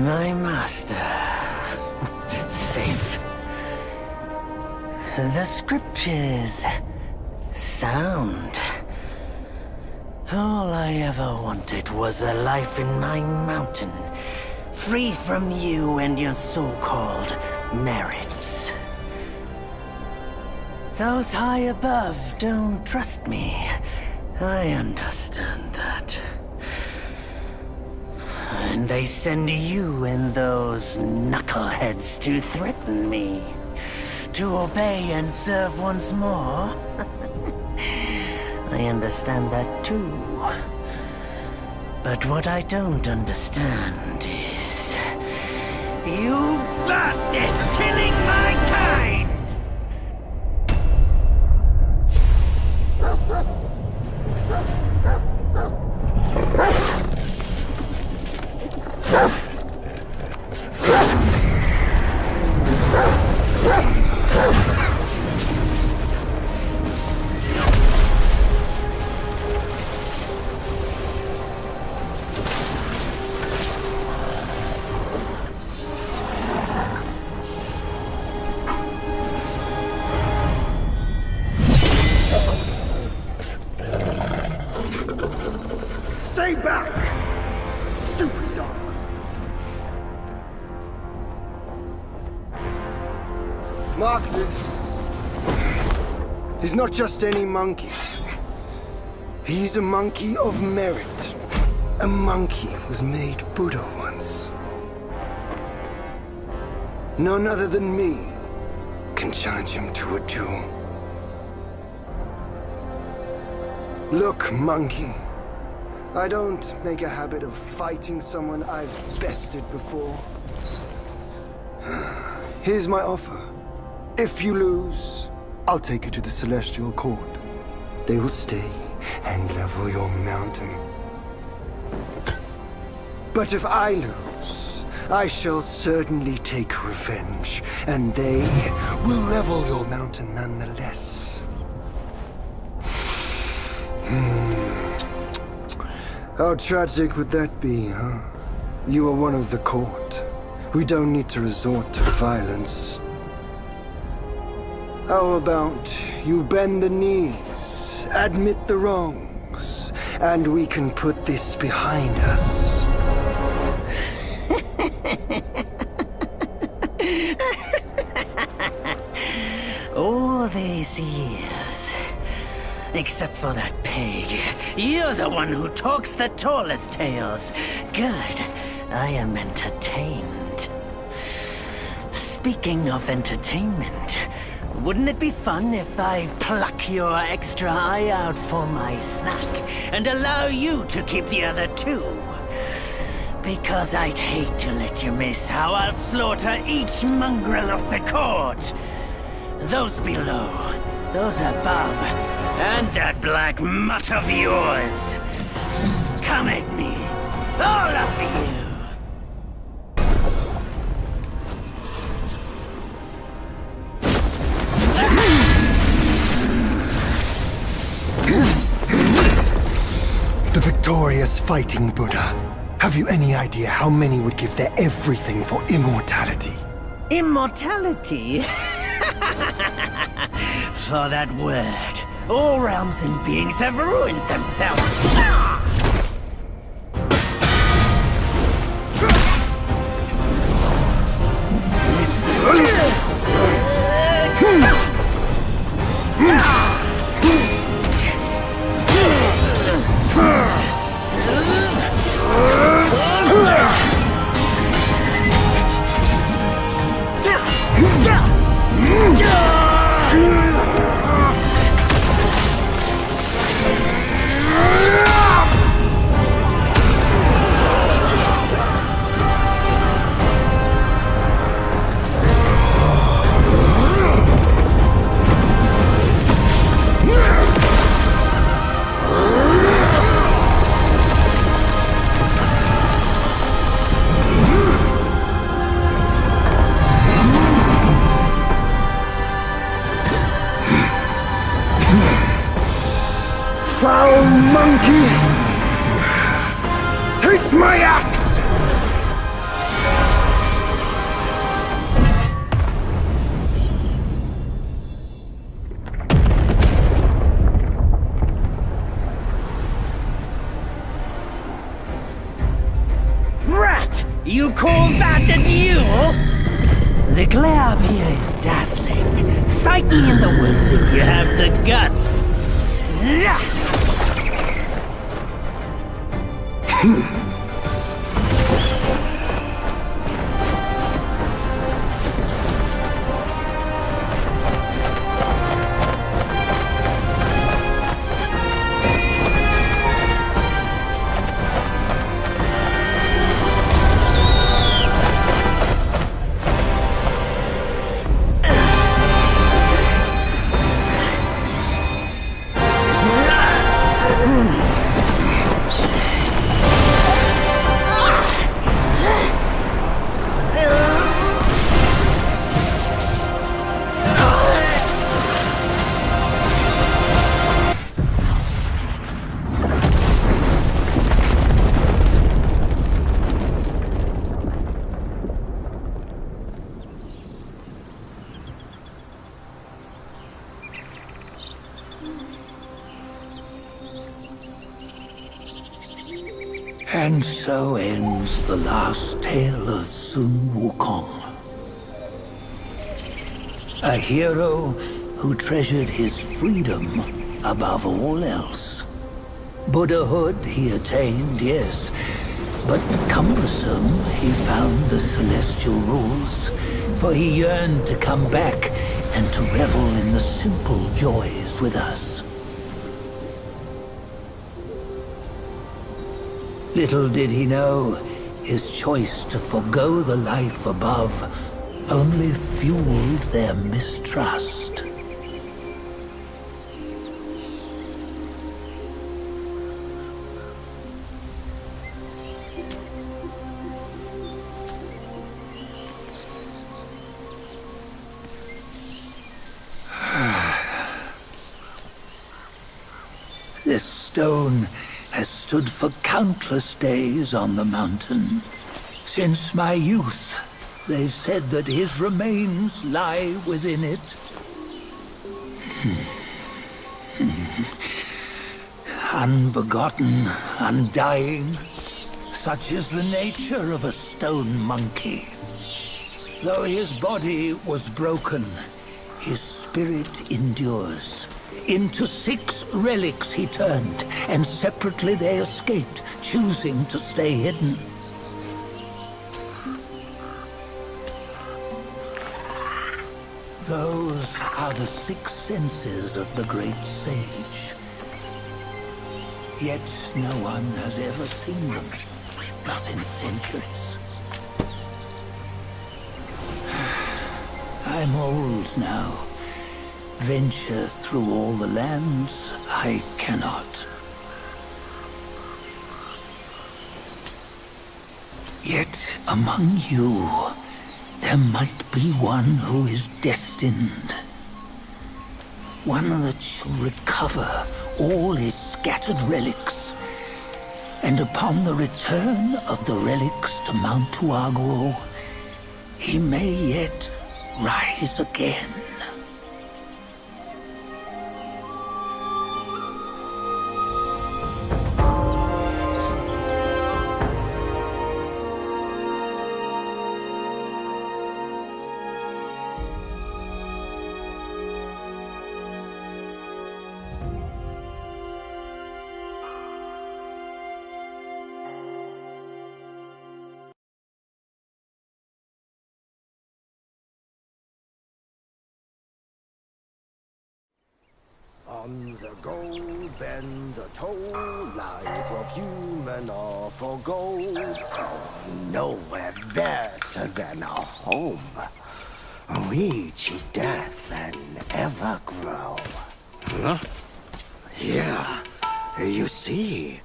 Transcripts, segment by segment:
My master. Safe. The scriptures. Sound. All I ever wanted was a life in my mountain, free from you and your so-called merits. Those high above don't trust me. I understand that. And they send you and those knuckleheads to threaten me. To obey and serve once more. I understand that too. But what I don't understand is... you bastards killing my kind! Stay back! Stupid dog! Mark this. He's not just any monkey. He's a monkey of merit. A monkey was made Buddha once. None other than me can challenge him to a duel. Look, monkey. I don't make a habit of fighting someone I've bested before. Here's my offer. If you lose, I'll take you to the Celestial Court. They will stay and level your mountain. But if I lose, I shall certainly take revenge, and they will level your mountain nonetheless. How tragic would that be, huh? You are one of the court. We don't need to resort to violence. How about you bend the knees, admit the wrongs, and we can put this behind us? All these years, except for that pig, you're the one who talks the tallest tales. Good, I am entertained. Speaking of entertainment, wouldn't it be fun if I pluck your extra eye out for my snack and allow you to keep the other two? Because I'd hate to let you miss how I'll slaughter each mongrel of the court. Those below, those above, and that black mutt of yours. Come at me, all of you. The victorious fighting Buddha. Have you any idea how many would give their everything for immortality? Immortality? For that word, all realms and beings have ruined themselves. Foul monkey! Taste my axe! call that a duel? The glare up here is dazzling. Fight me in the woods if you have the guts. And so ends the last tale of Sun Wukong. A hero who treasured his freedom above all else. Buddhahood he attained, yes, but cumbersome he found the celestial rules, for he yearned to come back and to revel in the simple joys with us. Little did he know, his choice to forgo the life above only fueled their mistrust. This stone has stood for countless days on the mountain. Since my youth, they've said that his remains lie within it. Unbegotten, undying, such is the nature of a stone monkey. Though his body was broken, his spirit endures. Into 6 relics he turned, and separately they escaped, choosing to stay hidden. Those are the 6 senses of the great sage. Yet no one has ever seen them, not in centuries. I'm old now. Venture through all the lands I cannot. Yet among you, there might be one who is destined. One that shall recover all his scattered relics. And upon the return of the relics to Mount Tuaguo, he may yet rise again. On the go, bend the toe, life of human all for gold. Nowhere better than a home. We cheat death and ever grow. Huh? Here, you see,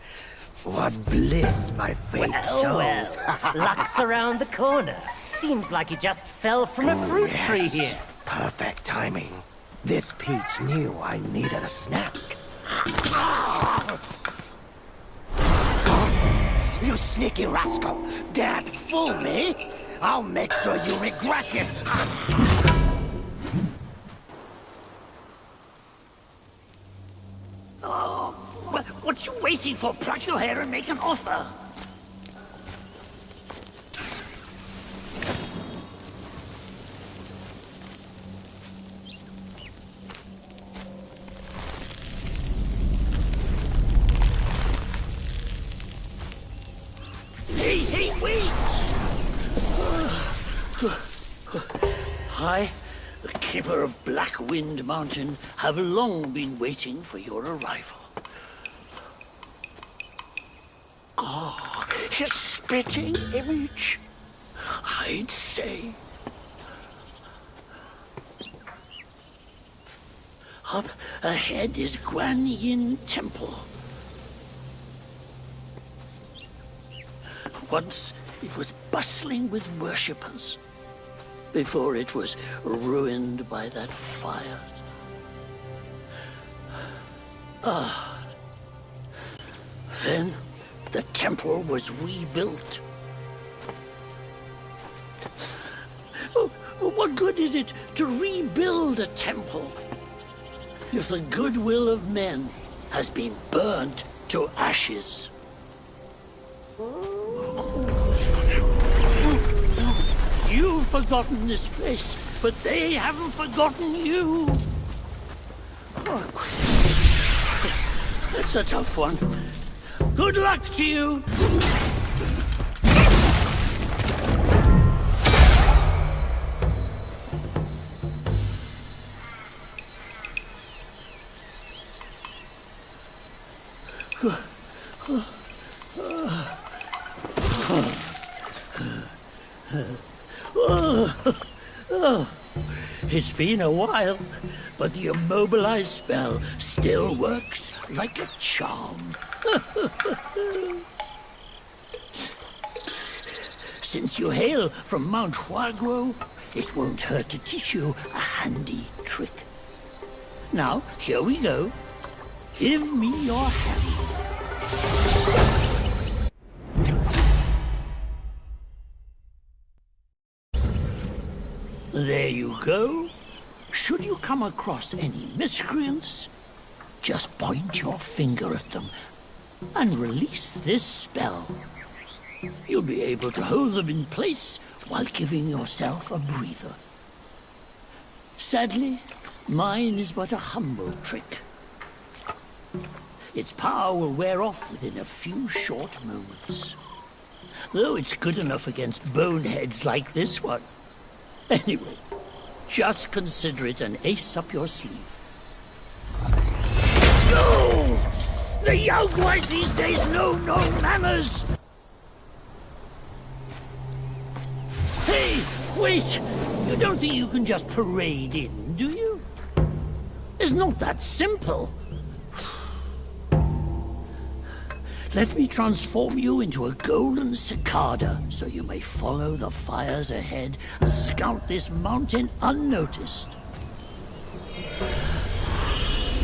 what bliss my fate shows. Luck's around the corner. Seems like you just fell from a fruit tree here. Perfect timing. This peach knew I needed a snack. You sneaky rascal! Dared fool me? I'll make sure you regret it! Oh, what you waiting for? Pluck your hair and make an offer. I, the keeper of Black Wind Mountain, have long been waiting for your arrival. Ah, his spitting image, I'd say. Up ahead is Guan Yin Temple. Once it was bustling with worshippers, before it was ruined by that fire. Then the temple was rebuilt. Oh, what good is it to rebuild a temple if the goodwill of men has been burned to ashes? You've forgotten this place, but they haven't forgotten you. Oh, that's a tough one. Good luck to you. It's been a while, but the immobilized spell still works like a charm. Since you hail from Mount Huaguo, it won't hurt to teach you a handy trick. Now, here we go. Give me your hand. There you go. Should you come across any miscreants, just point your finger at them and release this spell. You'll be able to hold them in place while giving yourself a breather. Sadly, mine is but a humble trick. Its power will wear off within a few short moments, though it's good enough against boneheads like this one. Anyway, just consider it an ace up your sleeve. No! The young boys these days know no manners! Hey, wait! You don't think you can just parade in, do you? It's not that simple. Let me transform you into a golden cicada, so you may follow the fires ahead and scout this mountain unnoticed.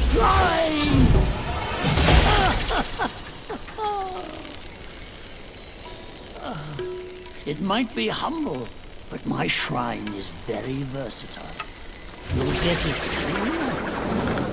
Fly! It might be humble, but my shrine is very versatile. You'll get it soon.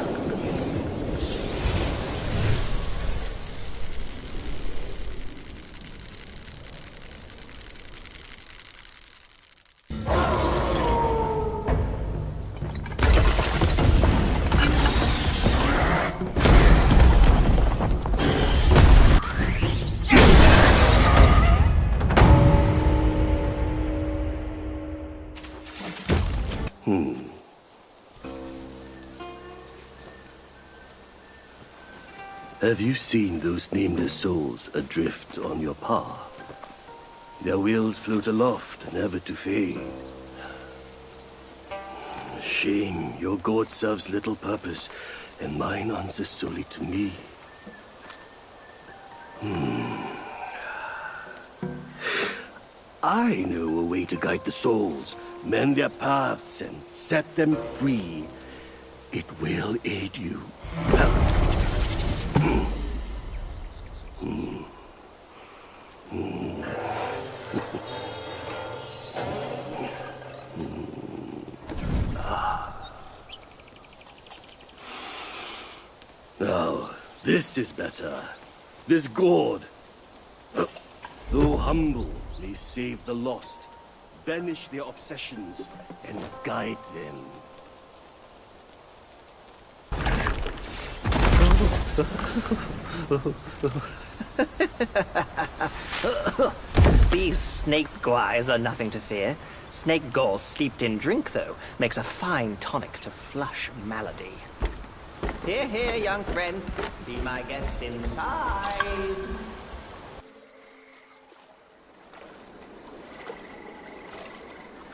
Have you seen those nameless souls adrift on your path? Their wheels float aloft, never to fade. Shame, your god serves little purpose, and mine answers solely to me. I know a way to guide the souls, mend their paths, and set them free. It will aid you. Now, this is better. This gourd, though humble, may save the lost, banish their obsessions, and guide them. These snake guys are nothing to fear. Snake gall steeped in drink, though, makes a fine tonic to flush malady. Here, here, young friend. Be my guest inside.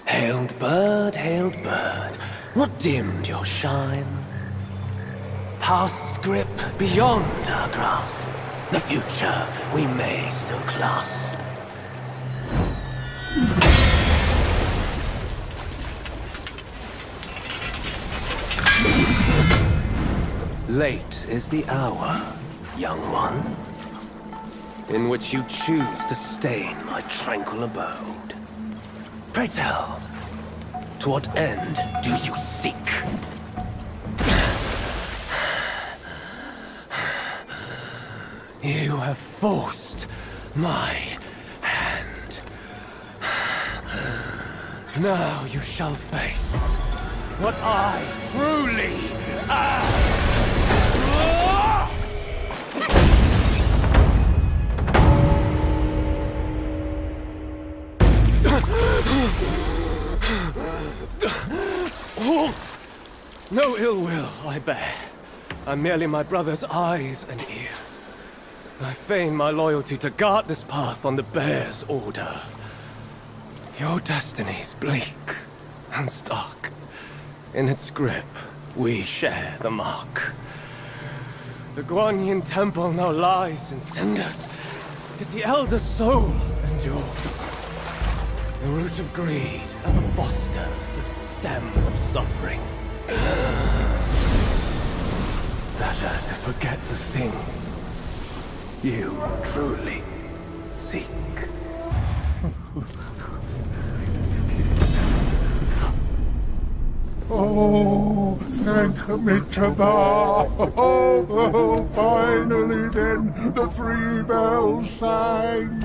Hailed bird, what dimmed your shine? Past's grip beyond our grasp, the future we may still clasp. Late is the hour, young one, in which you choose to stain my tranquil abode. Pray tell, to what end do you seek? You have forced my hand. Now you shall face what I truly am. Halt! No ill will I bear. I'm merely my brother's eyes and ears. I feign my loyalty to guard this path on the bear's order. Your destiny's bleak and stark. In its grip, we share the mark. The Guanyin temple now lies in cinders, yet the elder soul endures. The root of greed ever fosters the stem of suffering. Better to forget the thing you truly seek. Oh, thank Amitabha! Oh, finally then, the 3 bells sang!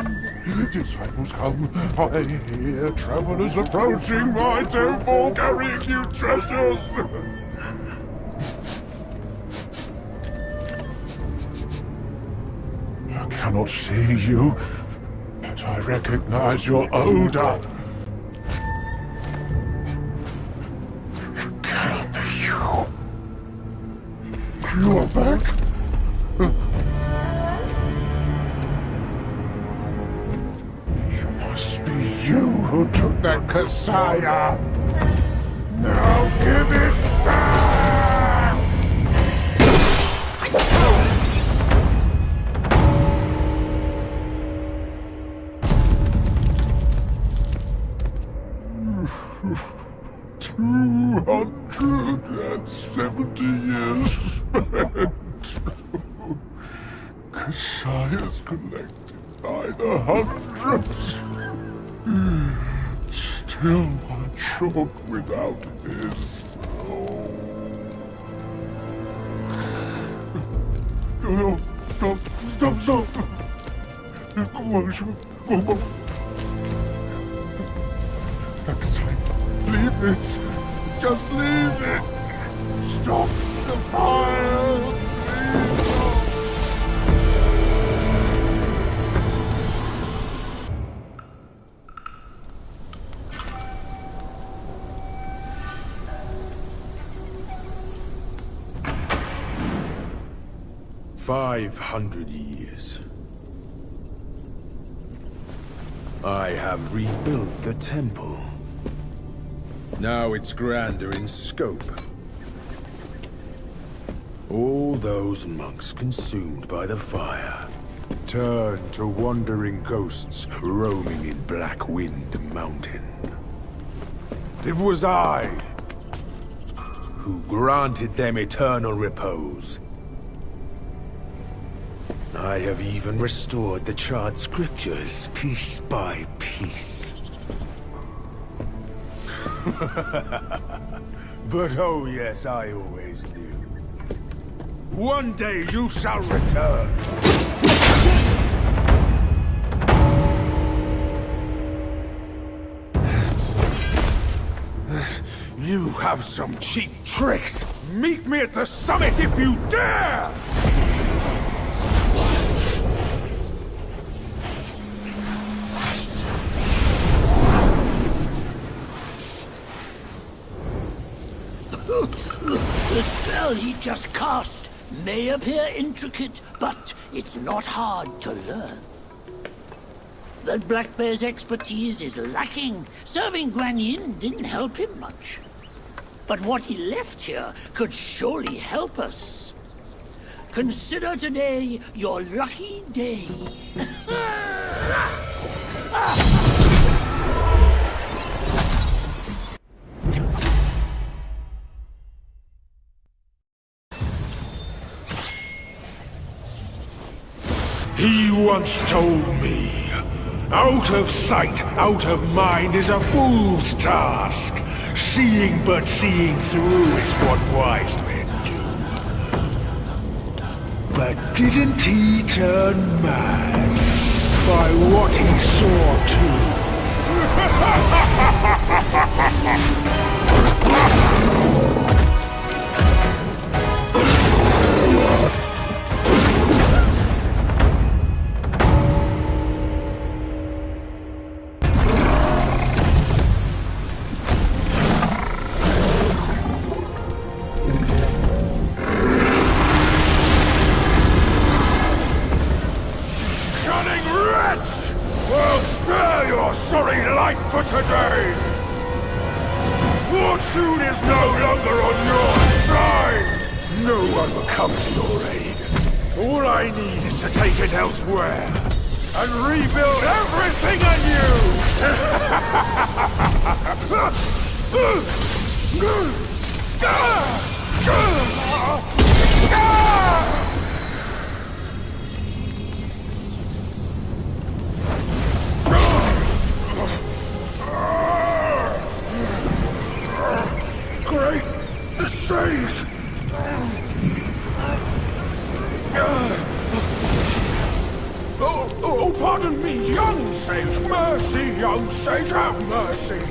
Disciples come, I hear travelers approaching my temple carrying new treasures! I cannot see you, but I recognize your odor. It cannot be you. You are back? It must be you who took that Kasaya. Now give it back! 270 years spent. Kasaya's collected by the hundreds. Still one short without his. Oh, stop! Leave it! Just leave it! Stop the fire! Please. 500 years. I have rebuilt the temple. Now it's grander in scope. All those monks consumed by the fire turned to wandering ghosts roaming in Black Wind Mountain. It was I who granted them eternal repose. I have even restored the charred scriptures piece by piece. But oh yes, I always knew. One day you shall return. You have some cheap tricks. Meet me at the summit if you dare! The spell he just cast may appear intricate, but it's not hard to learn. That Black Bear's expertise is lacking. Serving Guan Yin didn't help him much. But what he left here could surely help us. Consider today your lucky day. He once told me, out of sight, out of mind is a fool's task. Seeing but seeing through is what wise men do. But didn't he turn mad by what he saw too? Today! Fortune is no longer on your side! No one will come to your aid. All I need is to take it elsewhere and rebuild everything anew! Great sage! Oh, pardon me, young sage. Mercy, young sage, have mercy.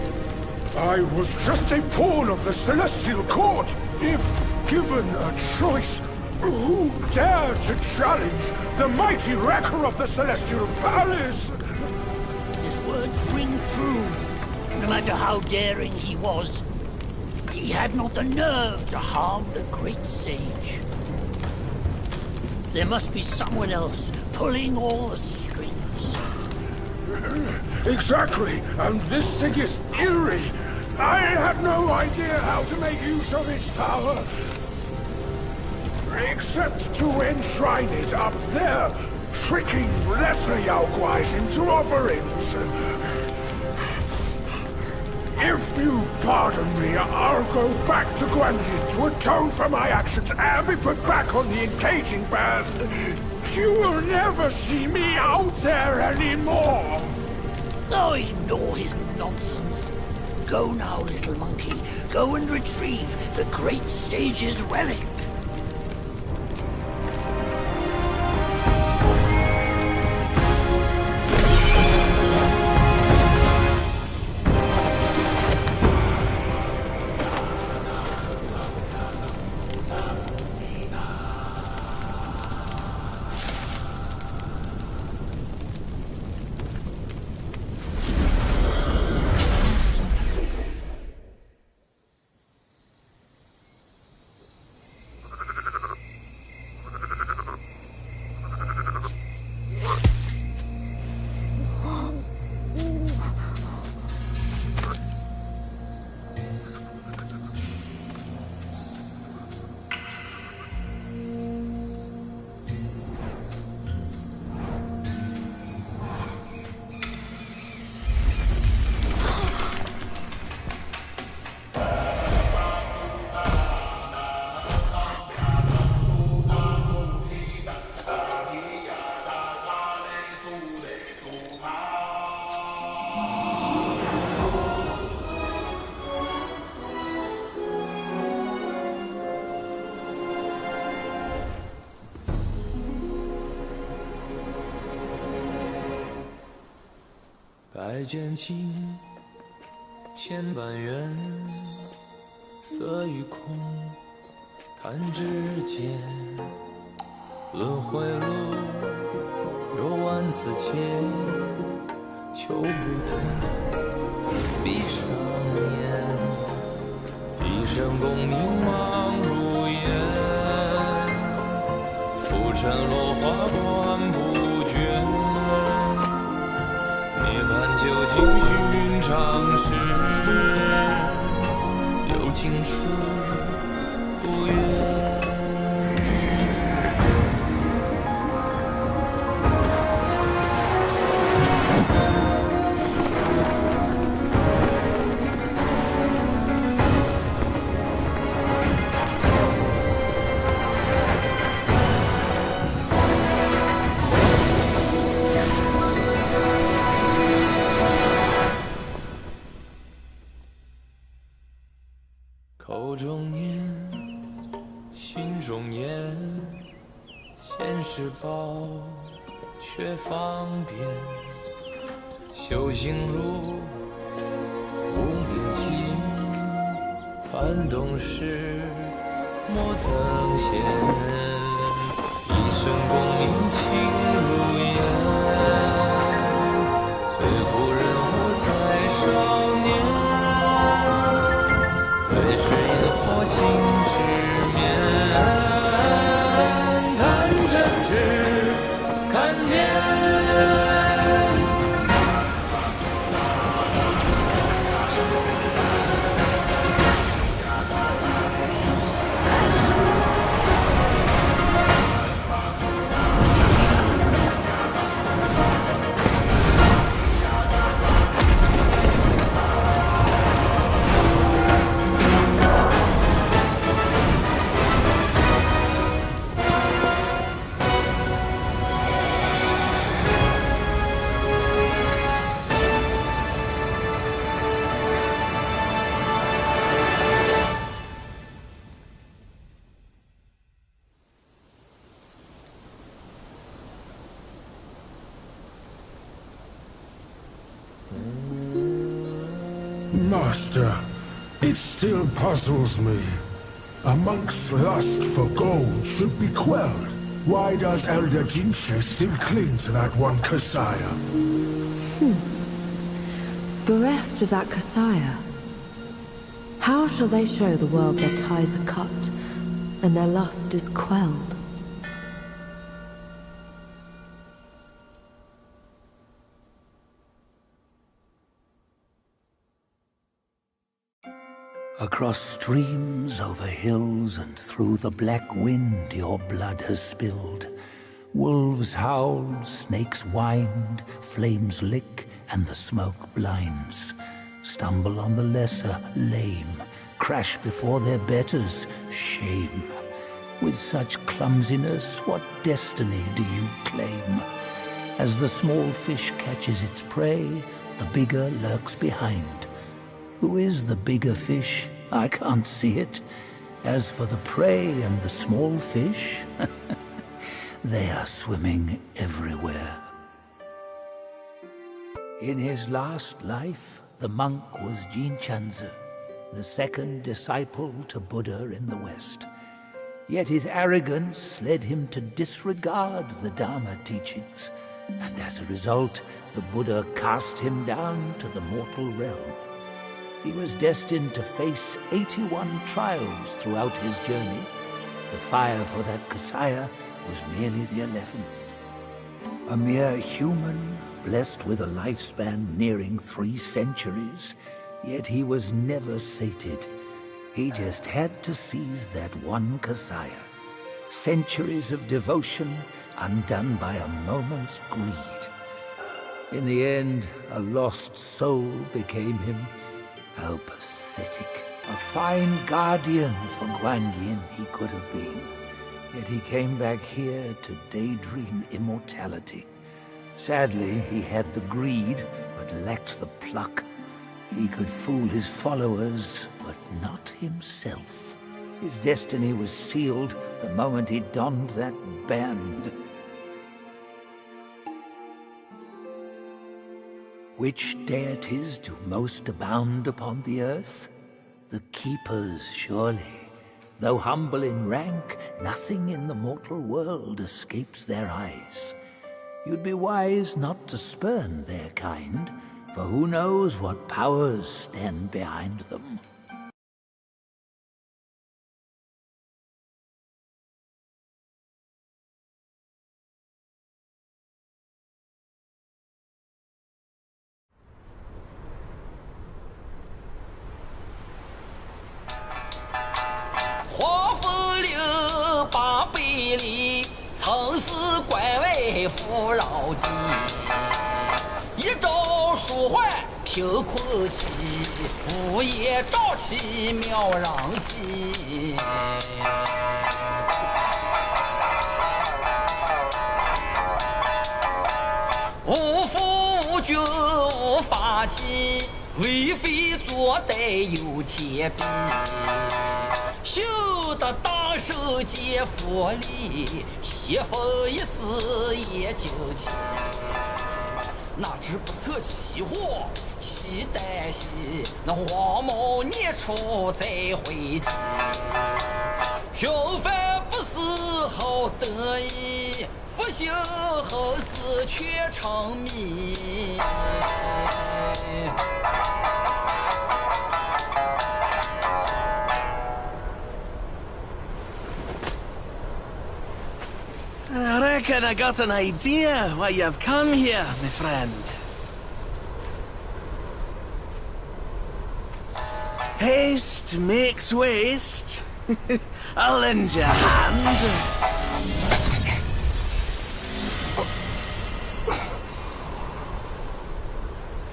I was just a pawn of the Celestial Court. If given a choice, who dared to challenge the mighty wrecker of the Celestial Palace? His words ring true. No matter how daring he was, he had not the nerve to harm the great sage. There must be someone else pulling all the strings. Exactly, and this thing is eerie. I had no idea how to make use of its power. Except to enshrine it up there, tricking lesser Yaoguais into offerings. If you pardon me, I'll go back to Guan Yin to atone for my actions and be put back on the encaging band. You will never see me out there anymore. Oh, ignore his nonsense. Go now, little monkey. Go and retrieve the great sage's relic.百卷情，千万缘，色与空，弹指间。轮回路，有万次劫，求不得。闭上眼，闭上生功名忙如烟，浮沉落花断不绝。涅槃究竟寻常事，有情处不远。口中念，心中言，现世报，却方便。修行路，无名尽，幡动时，莫等闲。一生功名情如烟，最后人物在少年。最是萤火情世面，谈真挚，看见。Master, it still puzzles me. A monk's lust for gold should be quelled. Why does Elder Jinche still cling to that one Kasaya? Bereft of that Kasaya, how shall they show the world their ties are cut and their lust is quelled? Across streams, over hills, and through the black wind your blood has spilled. Wolves howl, snakes wind, flames lick, and the smoke blinds. Stumble on the lesser, lame, crash before their betters, shame. With such clumsiness, what destiny do you claim? As the small fish catches its prey, the bigger lurks behind. Who is the bigger fish? I can't see it. As for the prey and the small fish, they are swimming everywhere. In his last life, the monk was Jinchen, the second disciple to Buddha in the West. Yet his arrogance led him to disregard the Dharma teachings, and as a result, the Buddha cast him down to the mortal realm. He was destined to face 81 trials throughout his journey. The fire for that Kasaya was merely the 11th. A mere human, blessed with a lifespan nearing 3 centuries, yet he was never sated. He just had to seize that one Kasaya. Centuries of devotion undone by a moment's greed. In the end, a lost soul became him. How pathetic. A fine guardian for Guan Yin he could have been. Yet he came back here to daydream immortality. Sadly, he had the greed, but lacked the pluck. He could fool his followers, but not himself. His destiny was sealed the moment he donned that band. Which deities do most abound upon the earth? The keepers, surely. Though humble in rank, nothing in the mortal world escapes their eyes. You'd be wise not to spurn their kind, for who knows what powers stand behind them. 为富饶地。一朝舒缓贫困期，午夜朝气渺然起。无父无君无法纪，为非作歹有天比。修得大圣皆福利，邪风一丝也惊奇。哪知不测其祸其旦夕，那黄毛孽畜再回击。平凡不是好得意，复兴后世却成谜。I reckon I got an idea why you've come here, my friend. Haste makes waste. I'll lend you a hand.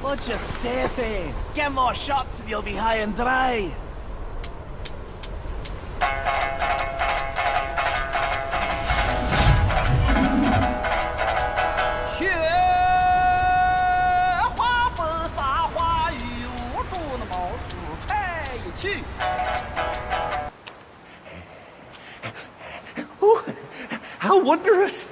Watch your step, eh? Get more shots and you'll be high and dry. Oh, how wondrous!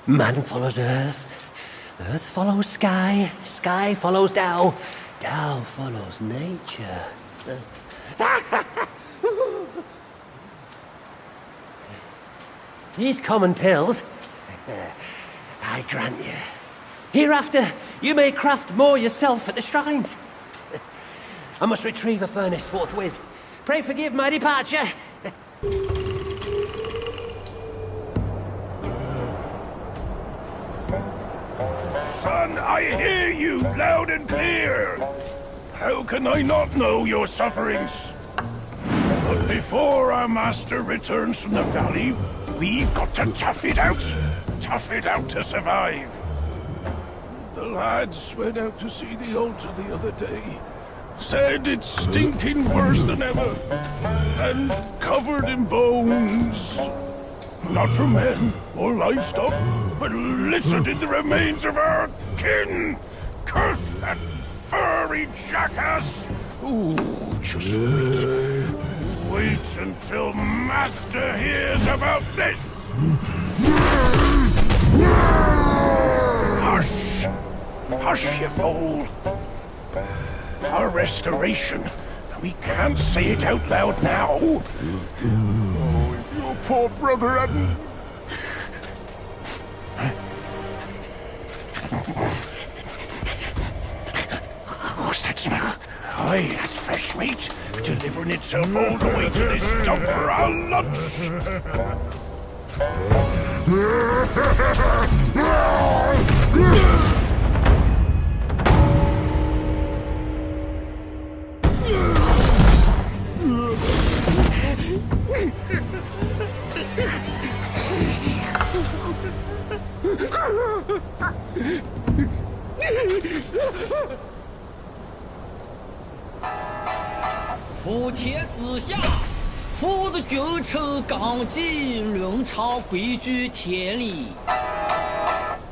Man follows earth, earth follows sky, sky follows Tao, Tao follows nature. These common pills, I grant you. Hereafter, you may craft more yourself at the shrines. I must retrieve a furnace forthwith. Pray forgive my departure. Son, I hear you loud and clear. How can I not know your sufferings? But before our master returns from the valley, we've got to tough it out. Tough it out to survive. The lads went out to see the altar the other day. Said it's stinking worse than ever. And covered in bones. Not from men or livestock, but littered in the remains of our kin. Curse that furry jackass! Ooh, just wait. Wait until Master hears about this! Hush! Hush, you fool! Our restoration. We can't say it out loud now. Oh, your poor brother hadn't... What's that smell? Aye, that's fresh meat. Delivering itself all the way to this dump for our lunch.普天之下，父子君臣纲纪，伦常规矩天理。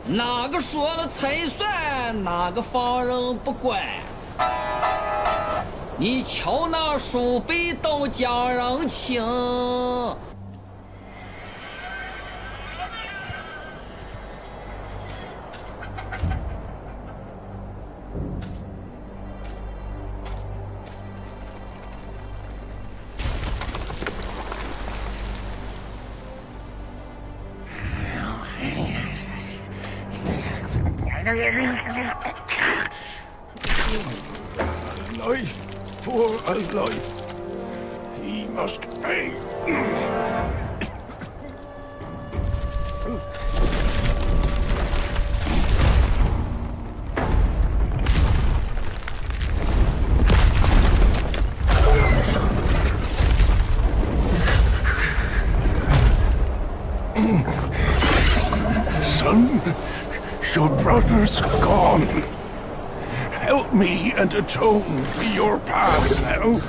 哪个说了才算，哪个放任不管？你瞧那鼠辈都家人情。Life for a life. He must pay. Your brother's gone. Help me and atone for your past now.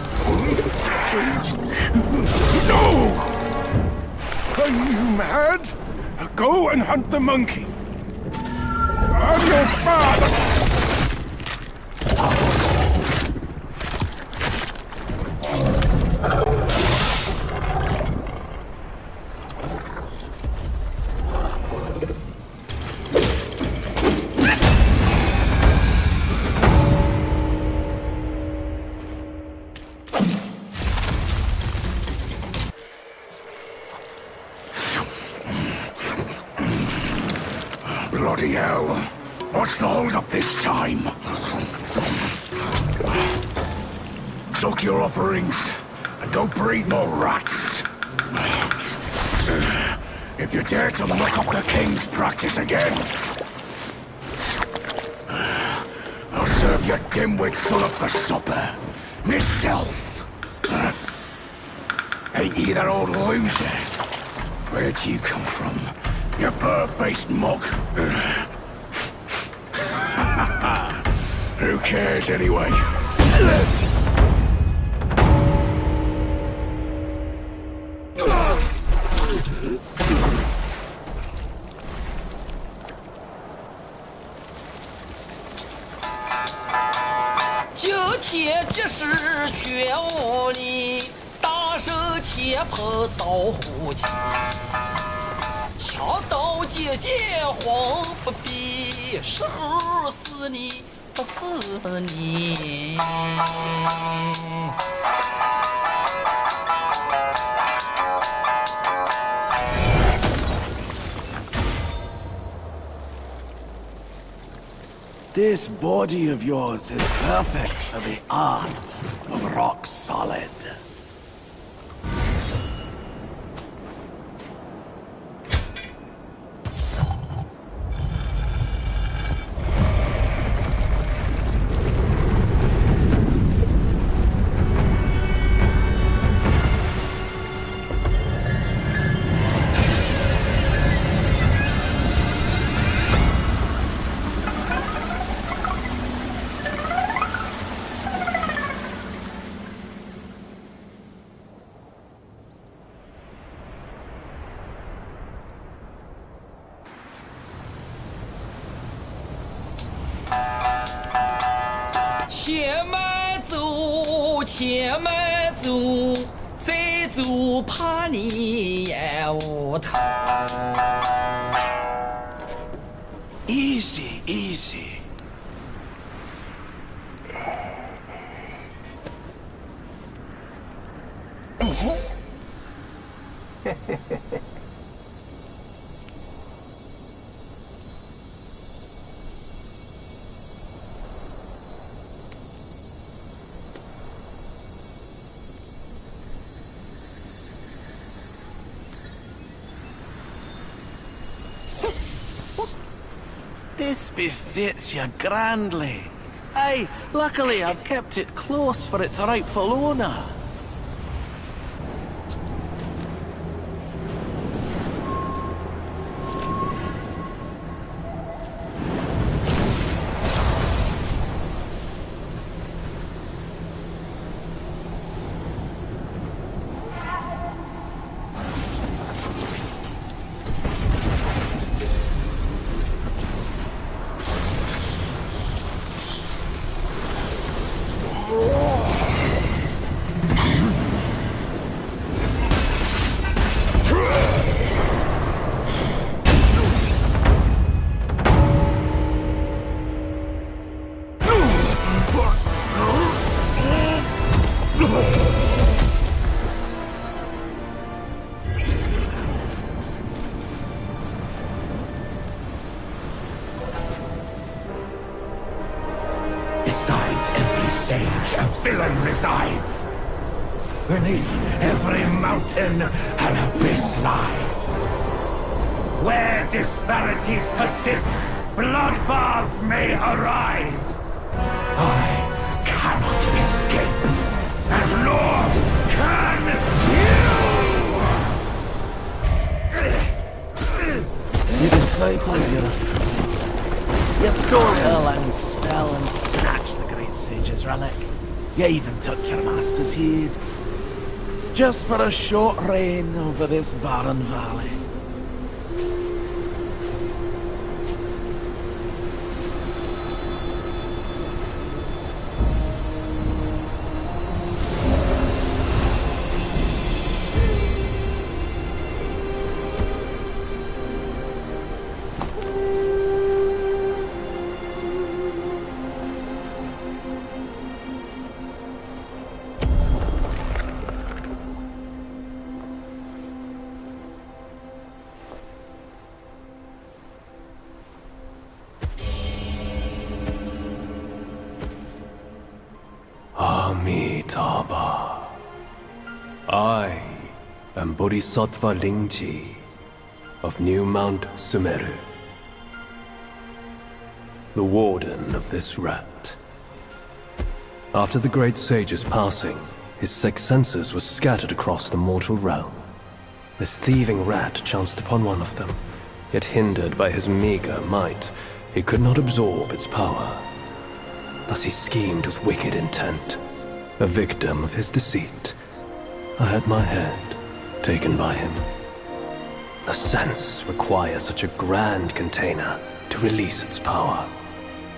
No! Are you mad? Go and hunt the monkey. I'm your father! Bloody hell. What's the hold-up this time? Suck your offerings and go breed more rats. If you dare to muck up the king's practice again, I'll serve your dimwit son up for supper. Myself. Ain't you that old loser? Where'd you come from? You bird-faced mug. Who cares anyway?桥刀姐姐慌不必，时候死你不死你。This body of yours is perfect for the art of rock solid.且慢走，再走怕你也无头。Easy, easy. This befits you grandly. Aye, luckily I've kept it close for its rightful owner. Villain resides. Beneath every mountain an abyss lies. Where disparities persist, bloodbaths may arise. I cannot escape, and nor can you! You disciple, you're a fool. You stole her lang spell and snatched the great sage's relic. You even took your master's heed. Just for a short reign over this barren valley. Amitabha. I am Bodhisattva Lingji of New Mount Sumeru, the warden of this rat. After the great sage's passing, his sixth senses were scattered across the mortal realm. This thieving rat chanced upon one of them, yet hindered by his meager might, he could not absorb its power. Thus he schemed with wicked intent. A victim of his deceit, I had my head taken by him. The sense requires such a grand container to release its power.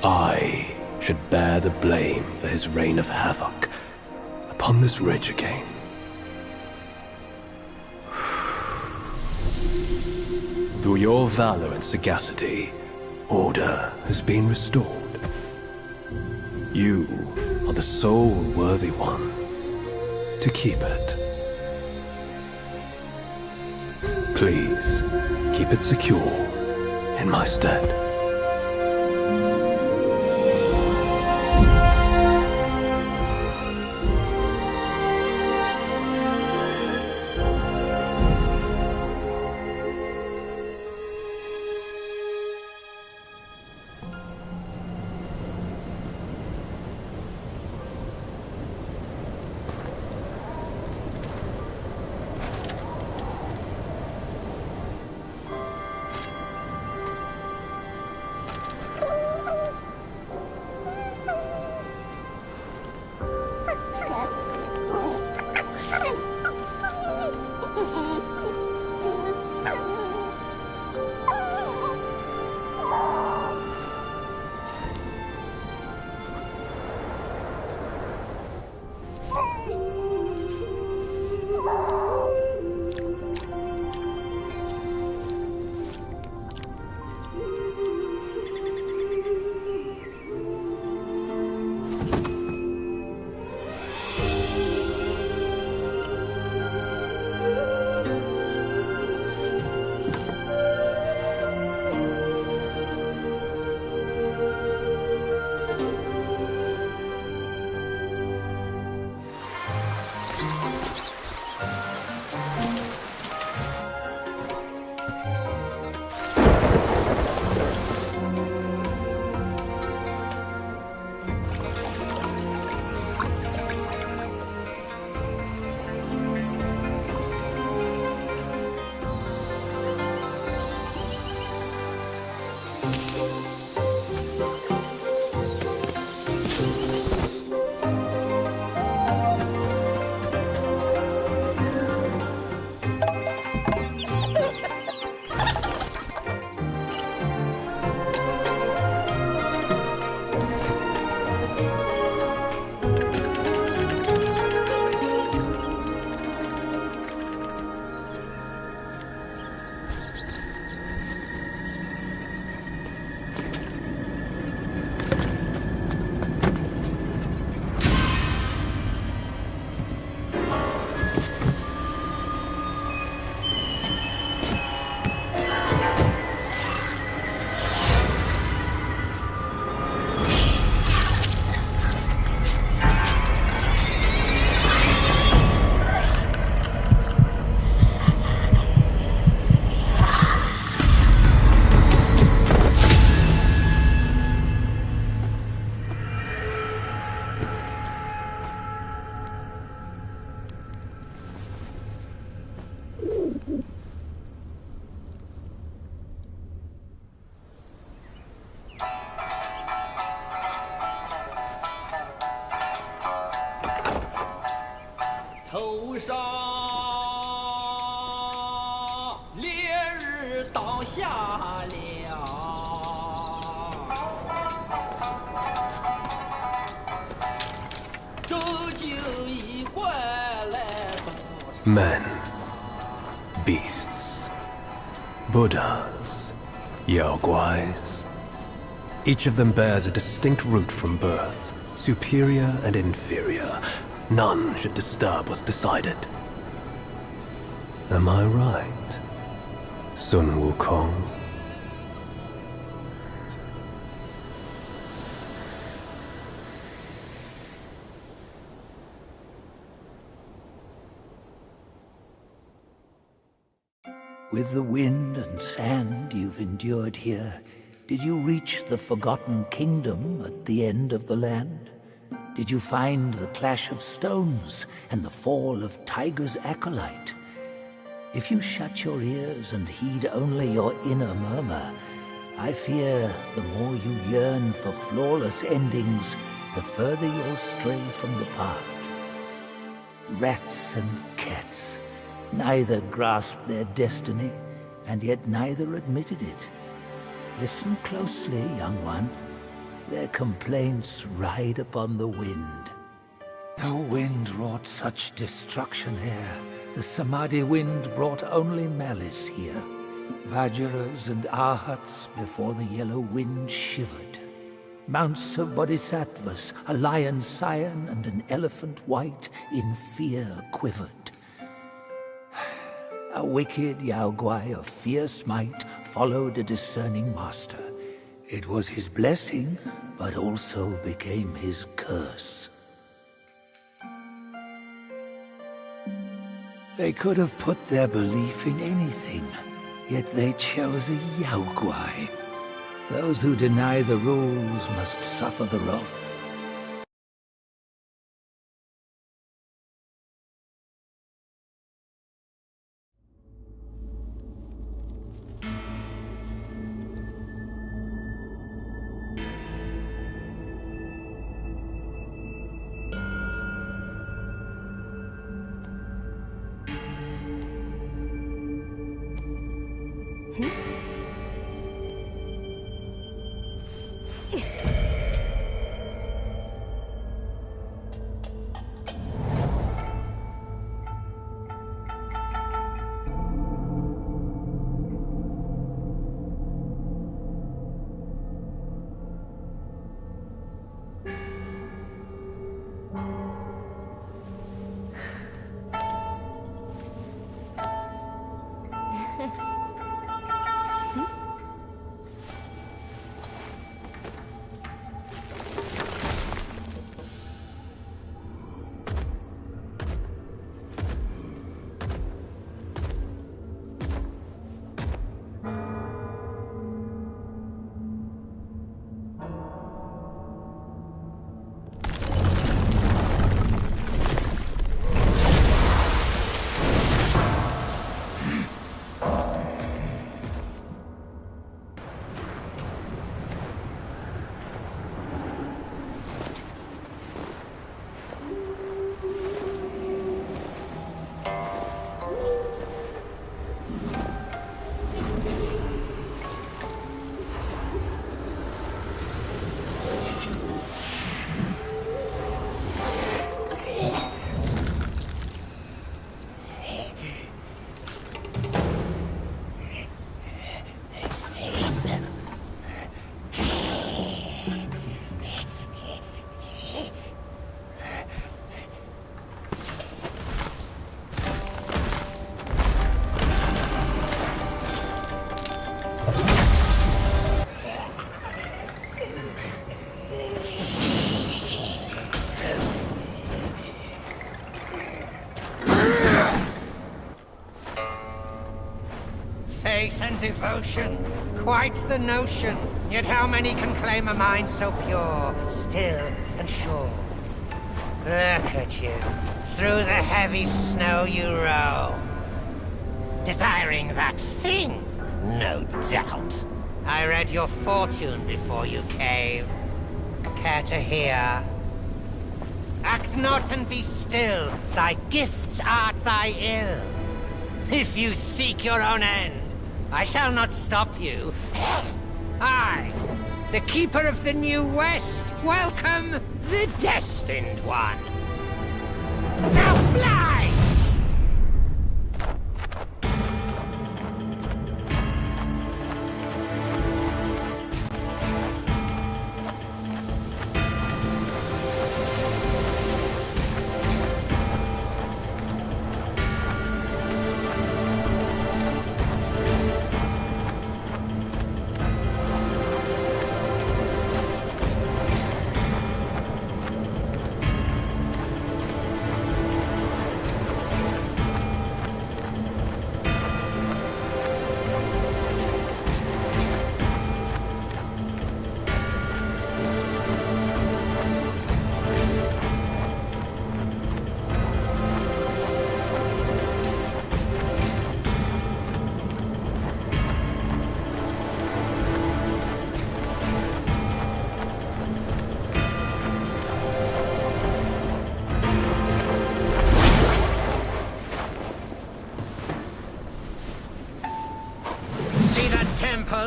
I should bear the blame for his reign of havoc upon this ridge again. Through your valor and sagacity, order has been restored. You are the sole worthy one to keep it. Please, keep it secure in my stead. 上，烈日当下了，这就一怪来多。 Men, beasts, Buddhas, Yaoguais. Each of them bears a distinct root from birth, superior and inferior. None should disturb what's decided. Am I right, Sun Wukong? With the wind and sand you've endured here, did you reach the Forgotten Kingdom at the end of the land? Did you find the clash of stones and the fall of Tiger's acolyte? If you shut your ears and heed only your inner murmur, I fear the more you yearn for flawless endings, the further you'll stray from the path. Rats and cats, neither grasped their destiny, and yet neither admitted it. Listen closely, young one. Their complaints ride upon the wind. No wind wrought such destruction here. The Samadhi wind brought only malice here. Vajras and Arhats before the yellow wind shivered. Mounts of bodhisattvas, a lion scion and an elephant white, in fear quivered. A wicked Yaoguai of fierce might followed a discerning master. It was his blessing, but also became his curse. They could have put their belief in anything, yet they chose a Yaoguai. Those who deny the rules must suffer the wrath. Faith and devotion, quite the notion. Yet how many can claim a mind so pure, still and sure? Look at you. Through the heavy snow you roam. Desiring that thing, no doubt. I read your fortune before you came. Care to hear? Act not and be still. Thy gifts art thy ill. If you seek your own end, I shall not stop you. I, the Keeper of the New West, welcome the Destined One. Now fly!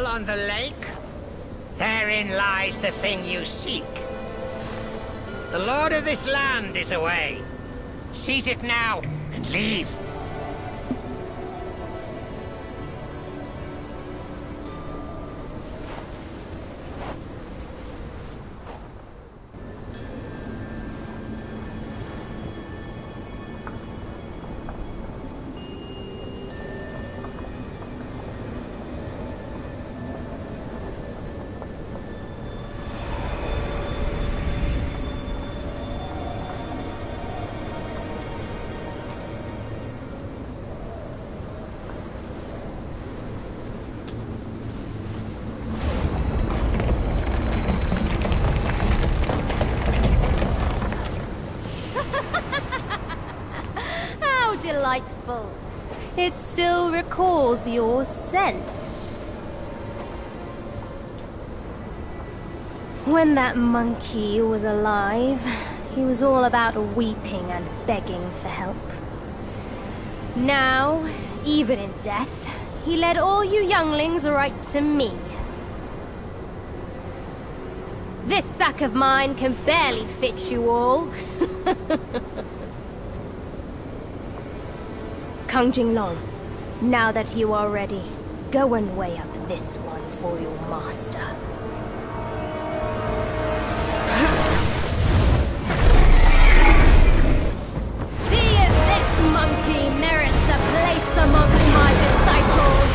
On the lake? Therein lies the thing you seek. The lord of this land is away. Seize it now and leave. Delightful. It still recalls your scent. When that monkey was alive, he was all about weeping and begging for help. Now, even in death, he led all you younglings right to me. This sack of mine can barely fit you all. Kang Jinglong, now that you are ready, go and weigh up this one for your master. See if this monkey merits a place amongst my disciples!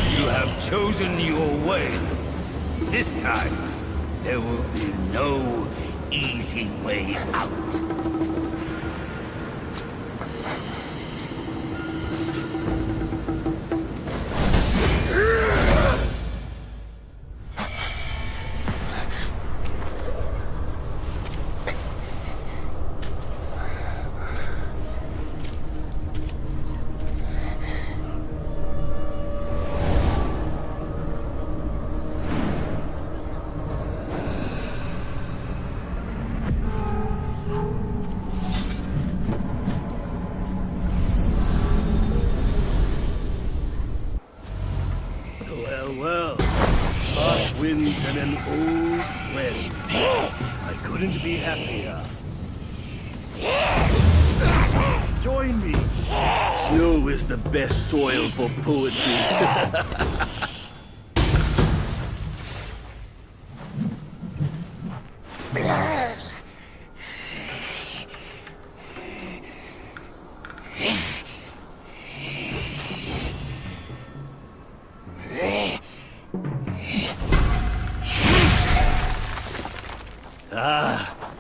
You have chosen your way. This time, there will be no easy way out. Well, harsh winds and an old friend. I couldn't be happier. Join me. Snow is the best soil for poetry.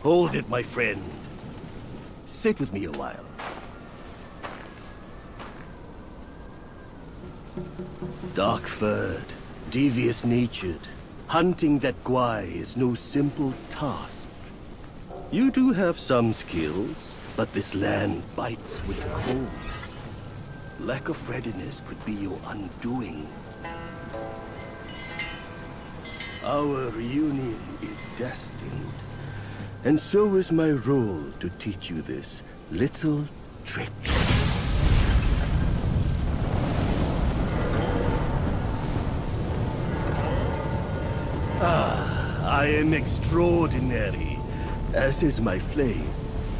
Hold it, my friend. Sit with me a while. Dark-furred, devious-natured, hunting that Gwai is no simple task. You do have some skills, but this land bites with the cold. Lack of readiness could be your undoing. Our reunion is destined. And so is my role to teach you this little trick. I am extraordinary, as is my flame.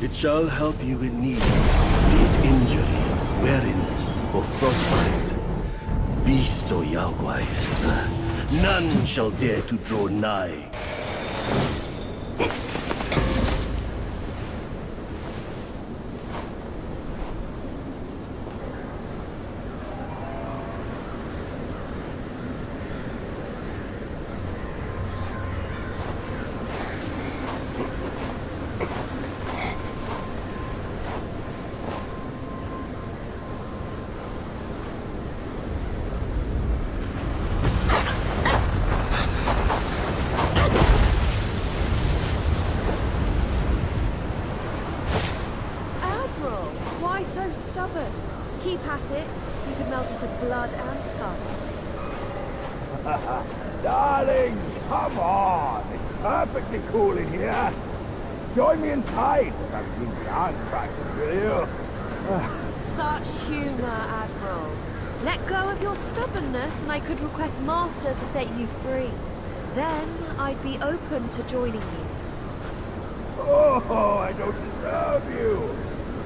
It shall help you in need, be it injury, weariness, or frostbite. Beast or Yaoguais, none shall dare to draw nigh. Keep at it. You could melt into blood and pus. Darling, come on. It's perfectly cool in here. Join me inside. I've seen dance practice with you. Such humor, Admiral. Let go of your stubbornness and I could request Master to set you free. Then I'd be open to joining you. Oh, I don't deserve you.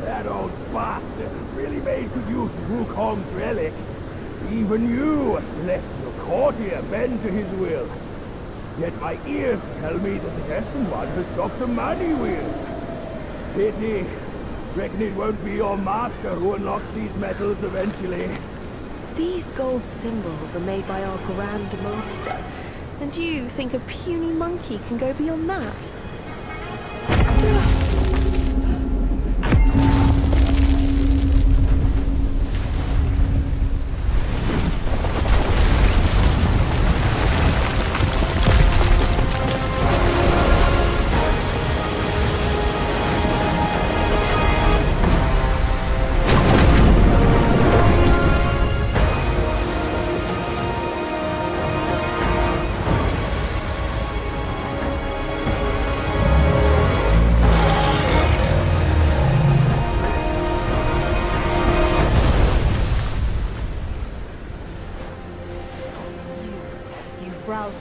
That old bastard has really made good use of Wukong's relic. Even you let your courtier bend to his will. Yet my ears tell me that the destined one has stopped the money wheel. Pity. Reckon it won't be your master who unlocks these metals eventually. These gold symbols are made by our Grand Master. And you think a puny monkey can go beyond that?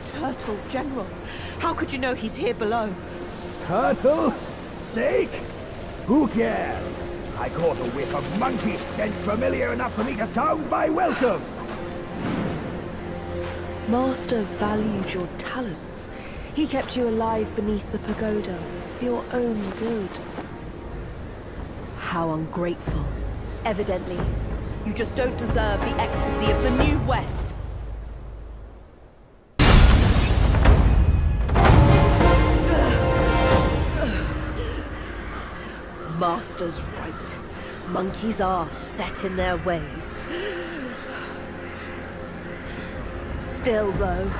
Turtle General. How could you know he's here below? Turtle? Snake? Who cares? I caught a whiff of monkey stench familiar enough for me to sound my welcome. Master valued your talents. He kept you alive beneath the pagoda for your own good. How ungrateful. Evidently, you just don't deserve the ecstasy of the New West. Master's right. Monkeys are set in their ways. Still, though,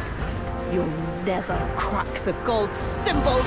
you'll never crack the gold symbol.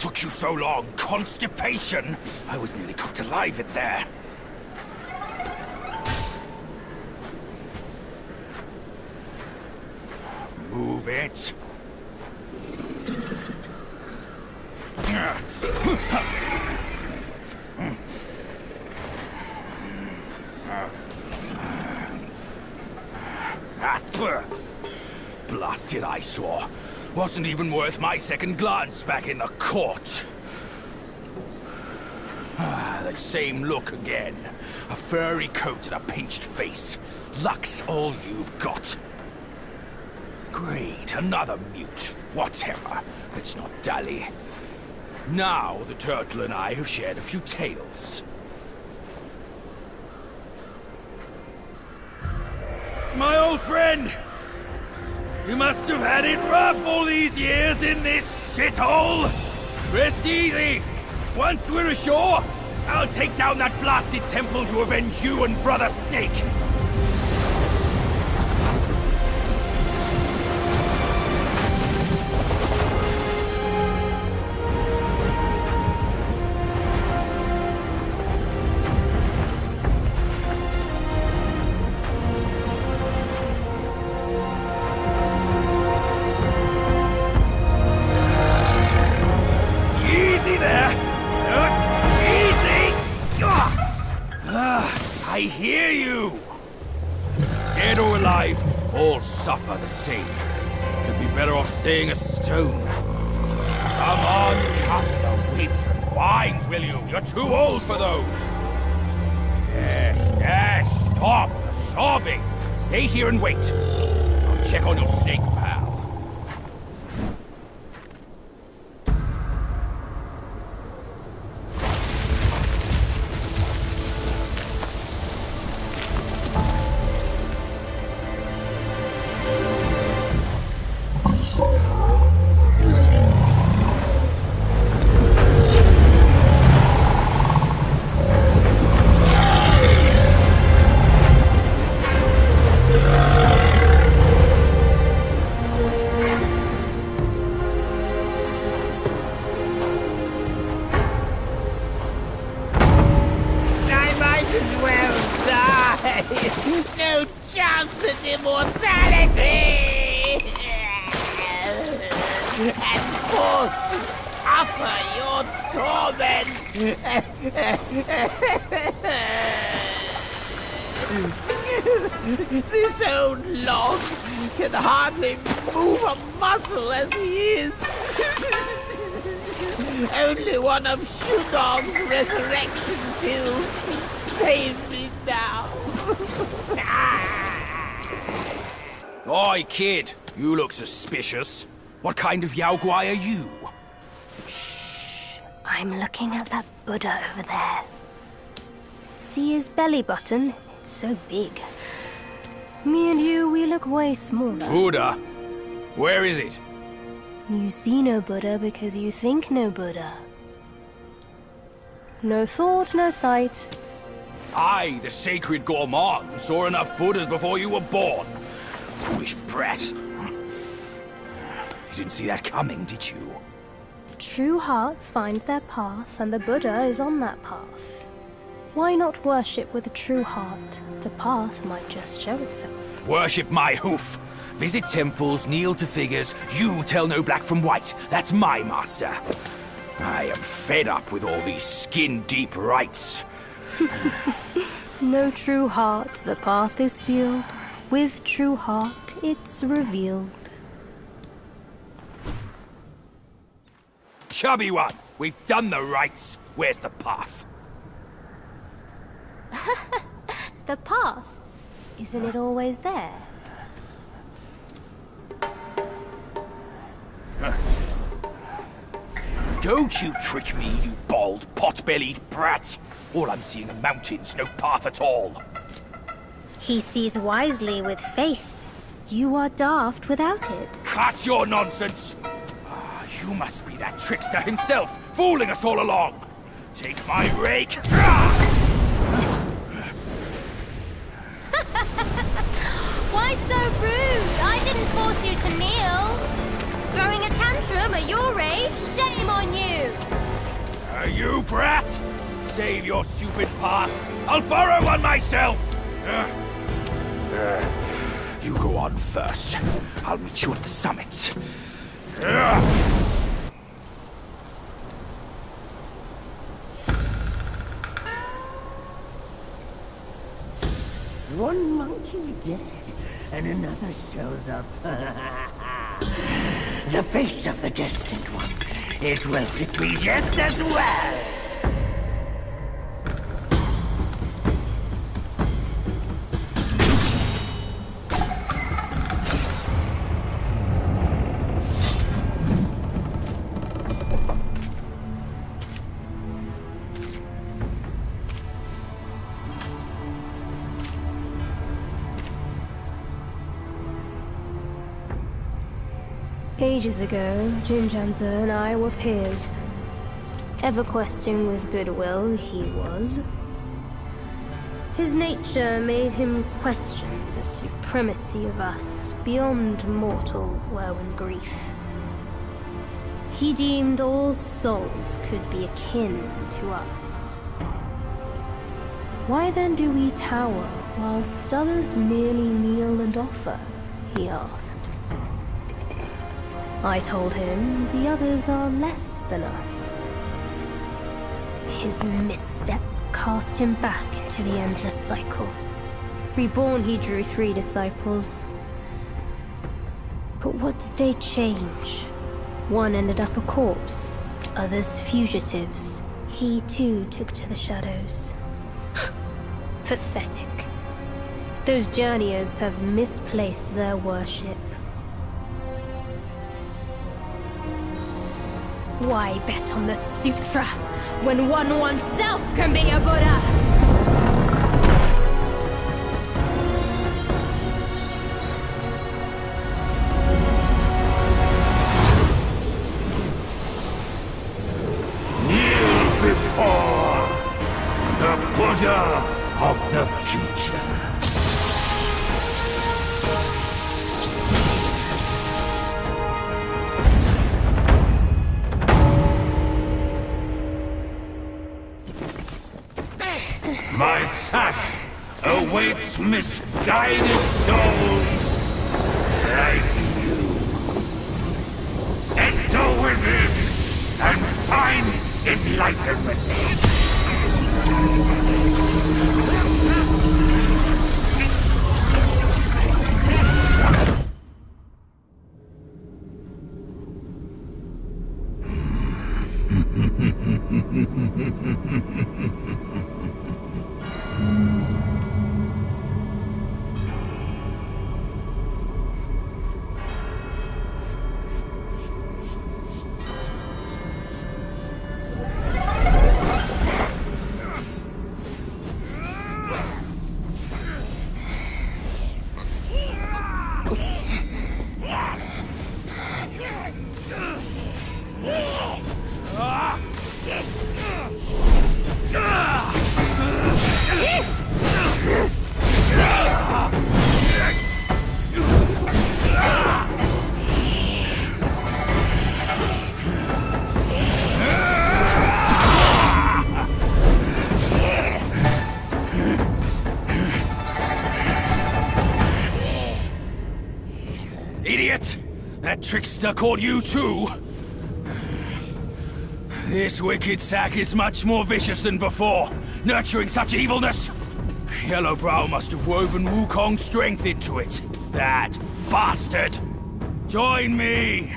took you so long? Constipation? I was nearly cooked alive in there. Move it. Blasted eyesore. Wasn't even worth my second glance back in the court. That same look again. A furry coat and a pinched face. Luck's all you've got. Great, another mute. Whatever. Let's not dally. Now the turtle and I have shared a few tales. My old friend! You must have had it rough all these years in this shithole! Rest easy! Once we're ashore, I'll take down that blasted temple to avenge you and Brother Snake! I hear you! Dead or alive, all suffer the same. You'd be better off staying a stone. Come on, cut the whips and wines, will you? You're too old for those. Yes, stop sobbing. Stay here and wait. I'll check on your snake, pal. No chance at immortality! And forced to suffer your torment! This old log can hardly move a muscle as he is. Only one of Shudong's resurrection pills can save me now. Oi, kid. You look suspicious. What kind of Yao Guai are you? Shh. I'm looking at that Buddha over there. See his belly button? It's so big. Me and you, we look way smaller. Buddha? Where is it? You see no Buddha because you think no Buddha. No thought, no sight. I, the sacred gourmand, saw enough Buddhas before you were born. Foolish brat. You didn't see that coming, did you? True hearts find their path, and the Buddha is on that path. Why not worship with a true heart? The path might just show itself. Worship my hoof. Visit temples, kneel to figures. You tell no black from white. That's my master. I am fed up with all these skin-deep rites. No true heart, the path is sealed. With true heart, it's revealed. Chubby one, we've done the rites. Where's the path? The path? Isn't it always there? Don't you trick me, you bald, pot-bellied brat. All I'm seeing are mountains, no path at all. He sees wisely with faith. You are daft without it. Cut your nonsense! You must be that trickster himself, fooling us all along. Take my rake. Why so rude? I didn't force you to kneel. Throwing a tantrum at your age? Shame Shame on you! You brat! Save your stupid path. I'll borrow one myself! You go on first. I'll meet you at the summit. One monkey dead, and another shows up. The face of the destined one. It will fit me just as well. Ages ago, Jinjanza and I were peers. Ever-questing with goodwill, he was. His nature made him question the supremacy of us beyond mortal woe and grief. He deemed all souls could be akin to us. Why then do we tower whilst others merely kneel and offer? He asked. I told him the others are less than us. His misstep cast him back into the endless cycle. Reborn, he drew 3 disciples. But what did they change? One ended up a corpse, others fugitives. He too took to the shadows. Pathetic. Those journeyers have misplaced their worship. Why bet on the sutra when one oneself can be a Buddha? Kneel before the Buddha of the future. My sack awaits misguided souls like you. Enter within and find enlightenment. Idiot! That trickster caught you too! This wicked sack is much more vicious than before, nurturing such evilness! Yellowbrow must have woven Wukong's strength into it. That bastard! Join me!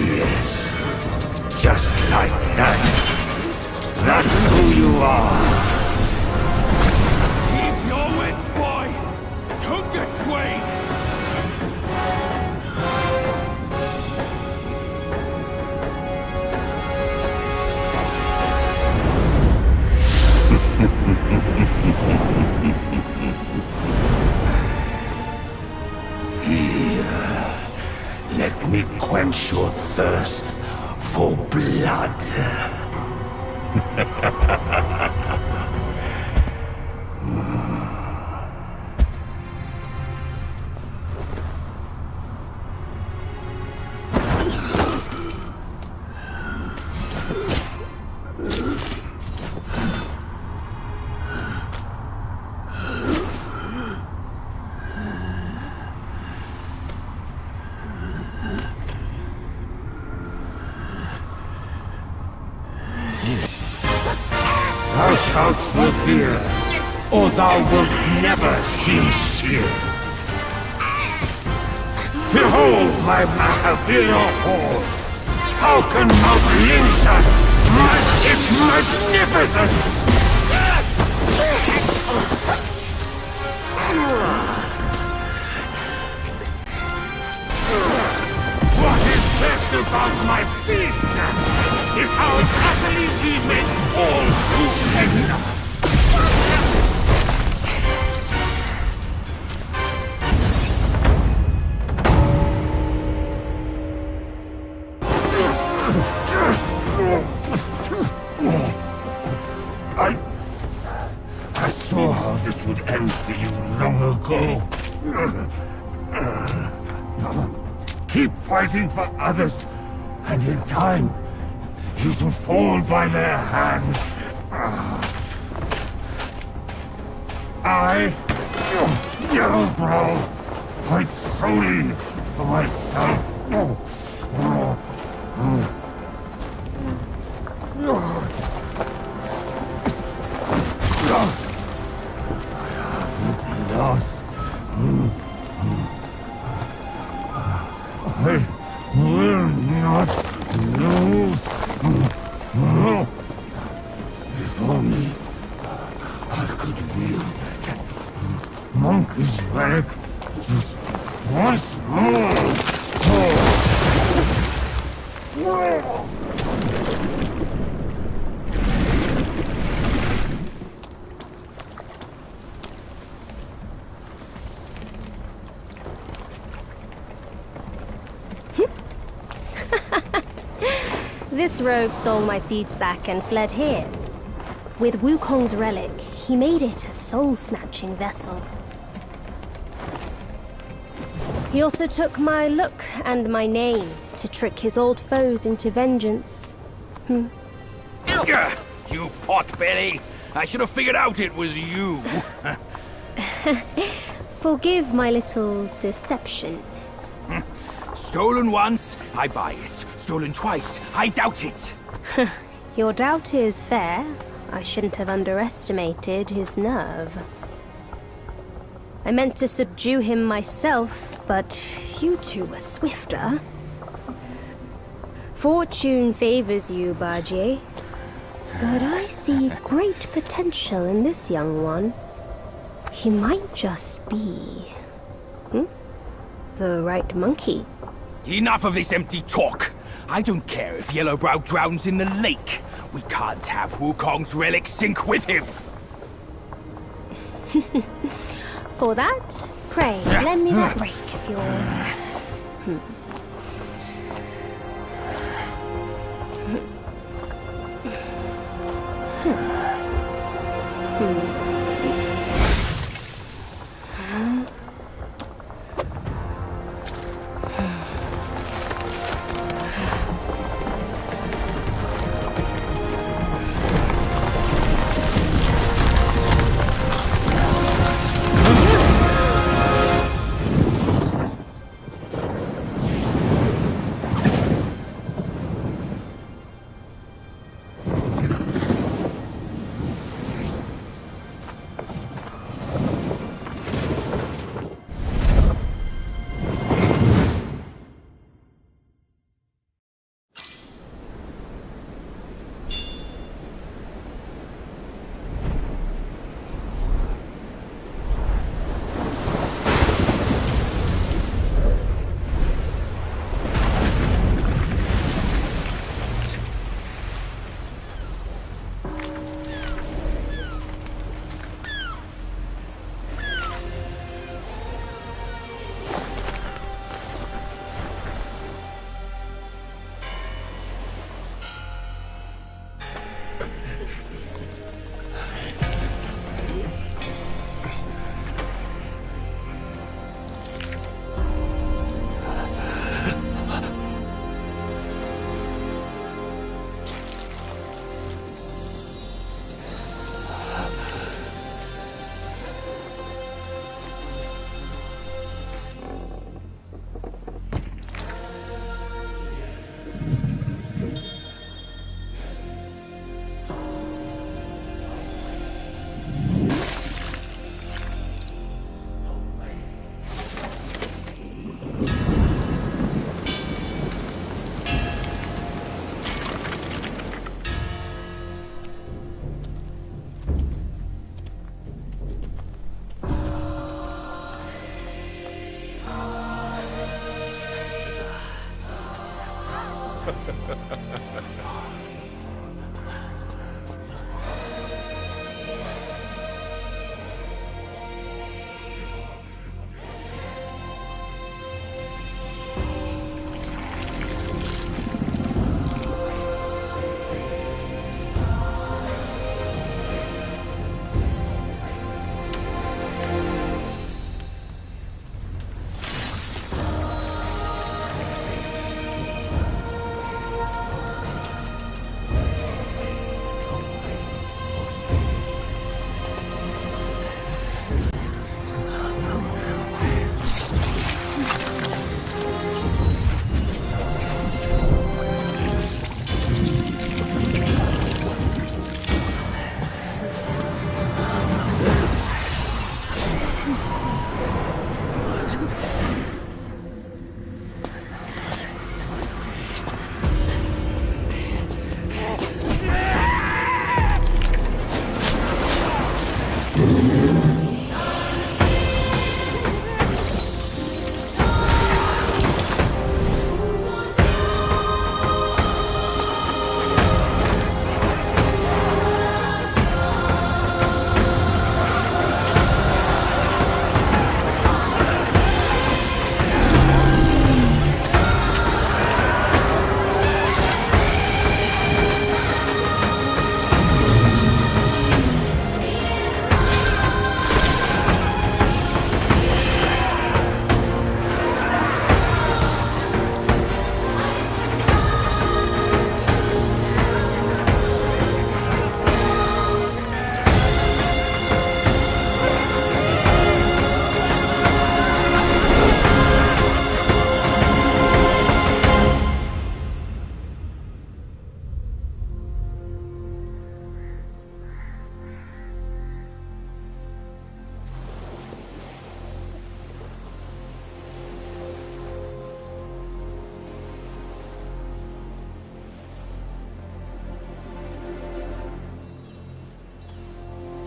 Yes, just like that. That's who you are. Keep your wits, boy! Don't get swayed! Here, let me quench your thirst for blood. Thou shalt revere, or thou wilt never cease here. Behold my Mahavira hall. How can Mount Linsa match its magnificence? What is best about my feats is how happily we make all who enter. I saw how this would end for you long ago. Keep fighting for others, and in time, you shall fall by their hands. I, Yellowbrow, fight solely for myself. Lost. I will not lose. If only I could wield that monkey's relic just once more. This rogue stole my seed sack and fled here. With Wukong's relic, he made it a soul-snatching vessel. He also took my look and my name to trick his old foes into vengeance. You potbelly! I should have figured out it was you! Forgive my little deception. Stolen once, I buy it. Stolen twice, I doubt it. Your doubt is fair. I shouldn't have underestimated his nerve. I meant to subdue him myself, but you two were swifter. Fortune favors you, Bajie. But I see great potential in this young one. He might just be... the right monkey. Enough of this empty talk. I don't care if Yellowbrow drowns in the lake. We can't have Wukong's relic sink with him. For that, pray, lend me that rake of yours.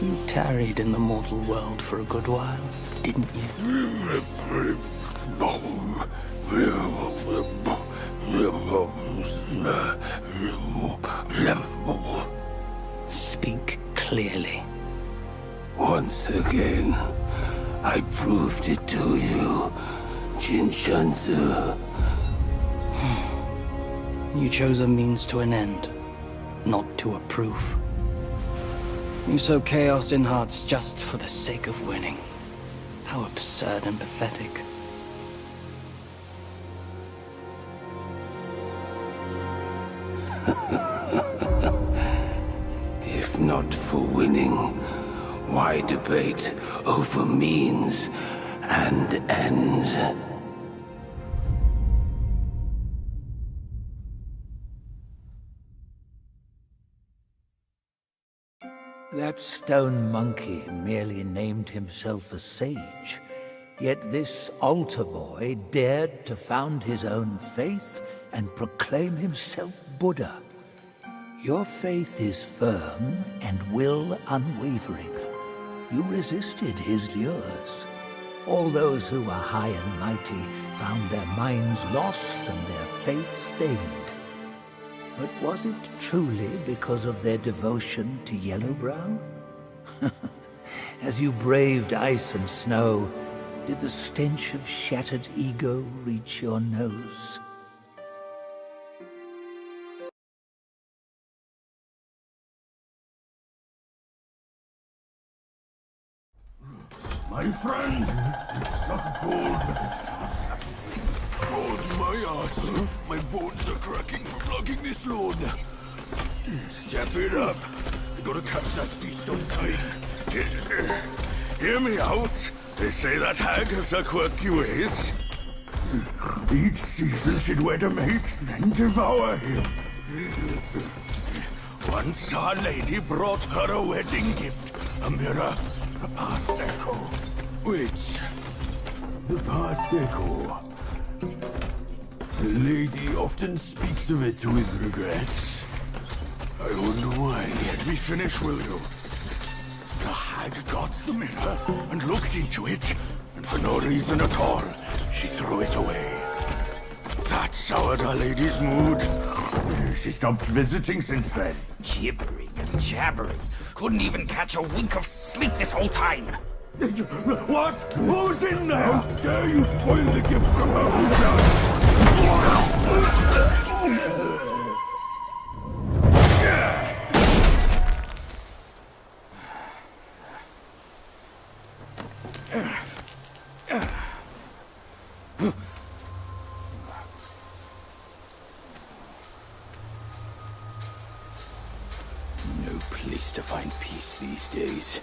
You tarried in the mortal world for a good while, didn't you? Speak clearly. Once again, I proved it to you, Jinshanzu. You chose a means to an end, not to a proof. You sow chaos in hearts just for the sake of winning. How absurd and pathetic. If not for winning, why debate over means and ends? That stone monkey merely named himself a sage, yet this altar boy dared to found his own faith and proclaim himself Buddha. Your faith is firm and will unwavering. You resisted his lures. All those who were high and mighty found their minds lost and their faith stained. But was it truly because of their devotion to Yellowbrow? As you braved ice and snow, did the stench of shattered ego reach your nose? My friend, it's not cold. God, my ass. My bones are cracking from lugging this load. Step it up. We gotta catch that feast on time. Hear me out. They say that hag has her quirky ways. Each season she'd wed a mate, then devour him. Once our lady brought her a wedding gift. A mirror. The past echo. Which? The past echo. The lady often speaks of it with regrets. I wonder why. Let me finish, will you? The hag got the mirror and looked into it, and for no reason at all, she threw it away. That soured our lady's mood. She stopped visiting since then. Gibbering and jabbering. Couldn't even catch a wink of sleep this whole time. What? Who's in there? How dare you spoil the gift from her who does? No place to find peace these days.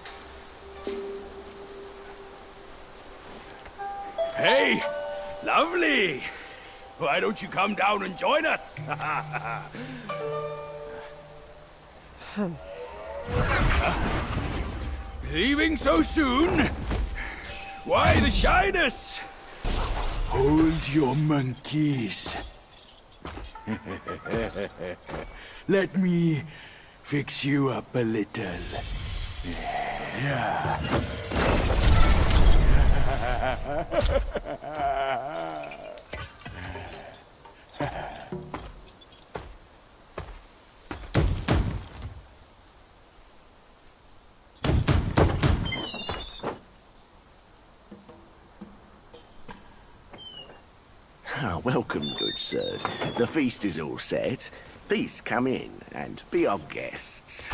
Hey! Lovely! Why don't you come down and join us? Leaving so soon? Why the shyness? Hold your monkeys. Let me fix you up a little. Yeah. Welcome, good sirs. The feast is all set. Please come in and be our guests.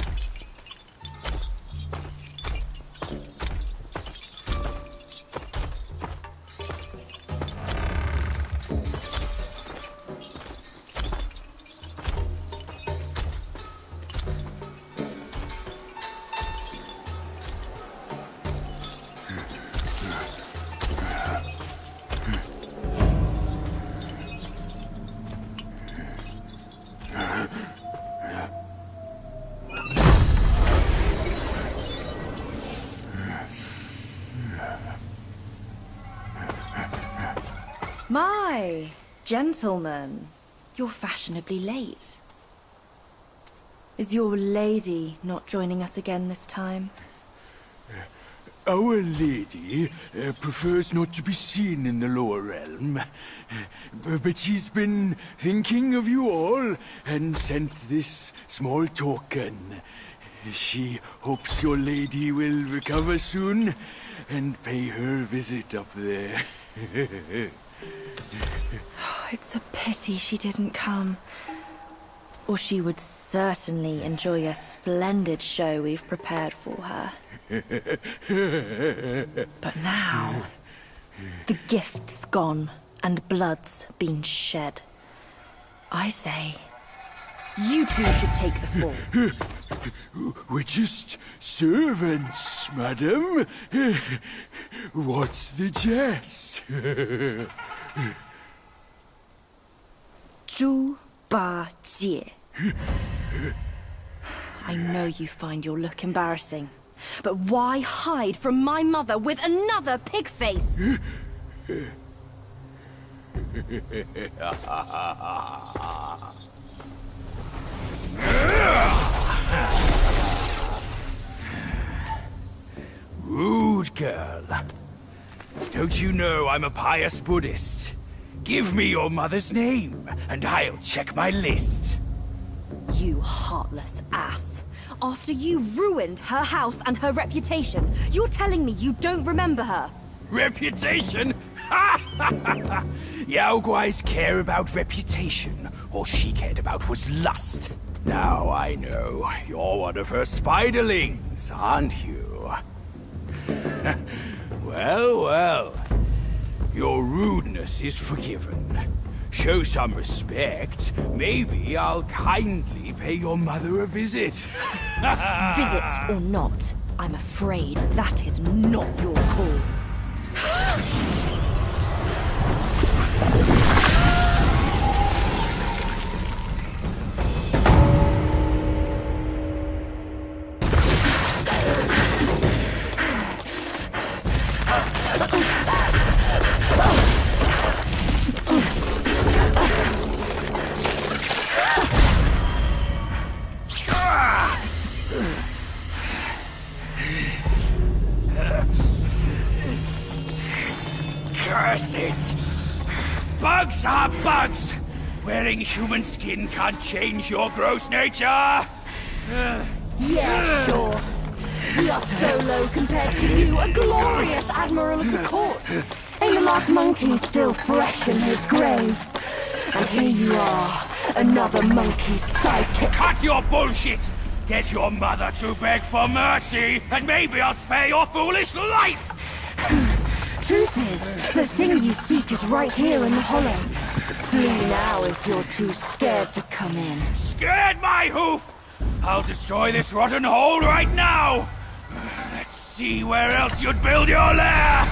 My gentlemen, you're fashionably late. Is your lady not joining us again this time? Our lady prefers not to be seen in the lower realm. But she's been thinking of you all and sent this small token. She hopes your lady will recover soon and pay her visit up there. It's a pity she didn't come. Or she would certainly enjoy a splendid show we've prepared for her. But now, the gift's gone and blood's been shed. I say, you two should take the fall. We're just servants, madam. What's the jest? Zhu Ba Jie. I know you find your look embarrassing, but why hide from my mother with another pig face? Rude girl. Don't you know I'm a pious Buddhist? Give me your mother's name, and I'll check my list. You heartless ass. After you ruined her house and her reputation, you're telling me you don't remember her? Reputation? Yao Guai's care about reputation. All she cared about was lust. Now I know. You're one of her spiderlings, aren't you? Well, well. Your rudeness is forgiven. Show some respect. Maybe I'll kindly pay your mother a visit. Visit or not, I'm afraid that is not your call. Curse it! Bugs are bugs! Wearing human skin can't change your gross nature! Yeah, sure. We are so low compared to you, a glorious admiral of the court. Ain't the last monkey still fresh in his grave? And here you are, another monkey's sidekick. Cut your bullshit! Get your mother to beg for mercy, and maybe I'll spare your foolish life! Truth is, the thing you seek is right here in the hollow. Flee now if you're too scared to come in. Scared my hoof! I'll destroy this rotten hole right now! Let's see where else you'd build your lair!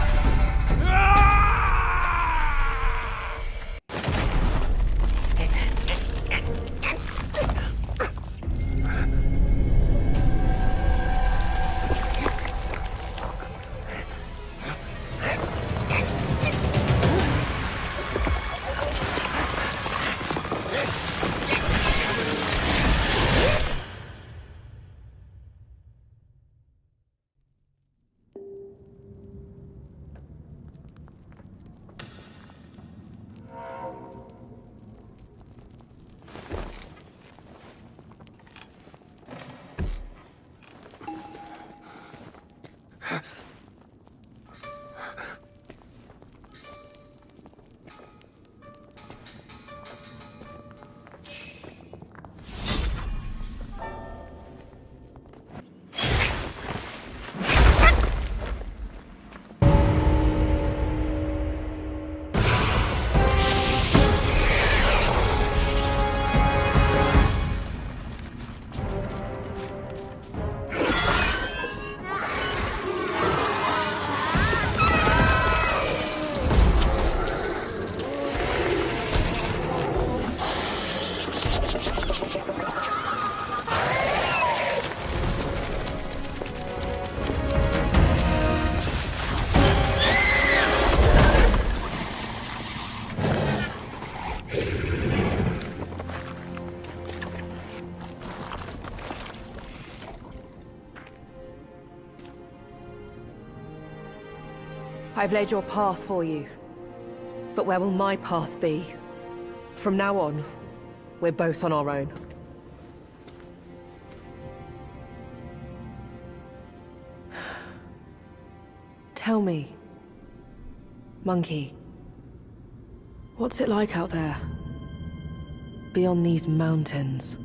I've laid your path for you. But where will my path be? From now on, we're both on our own. Tell me, monkey, what's it like out there? Beyond these mountains?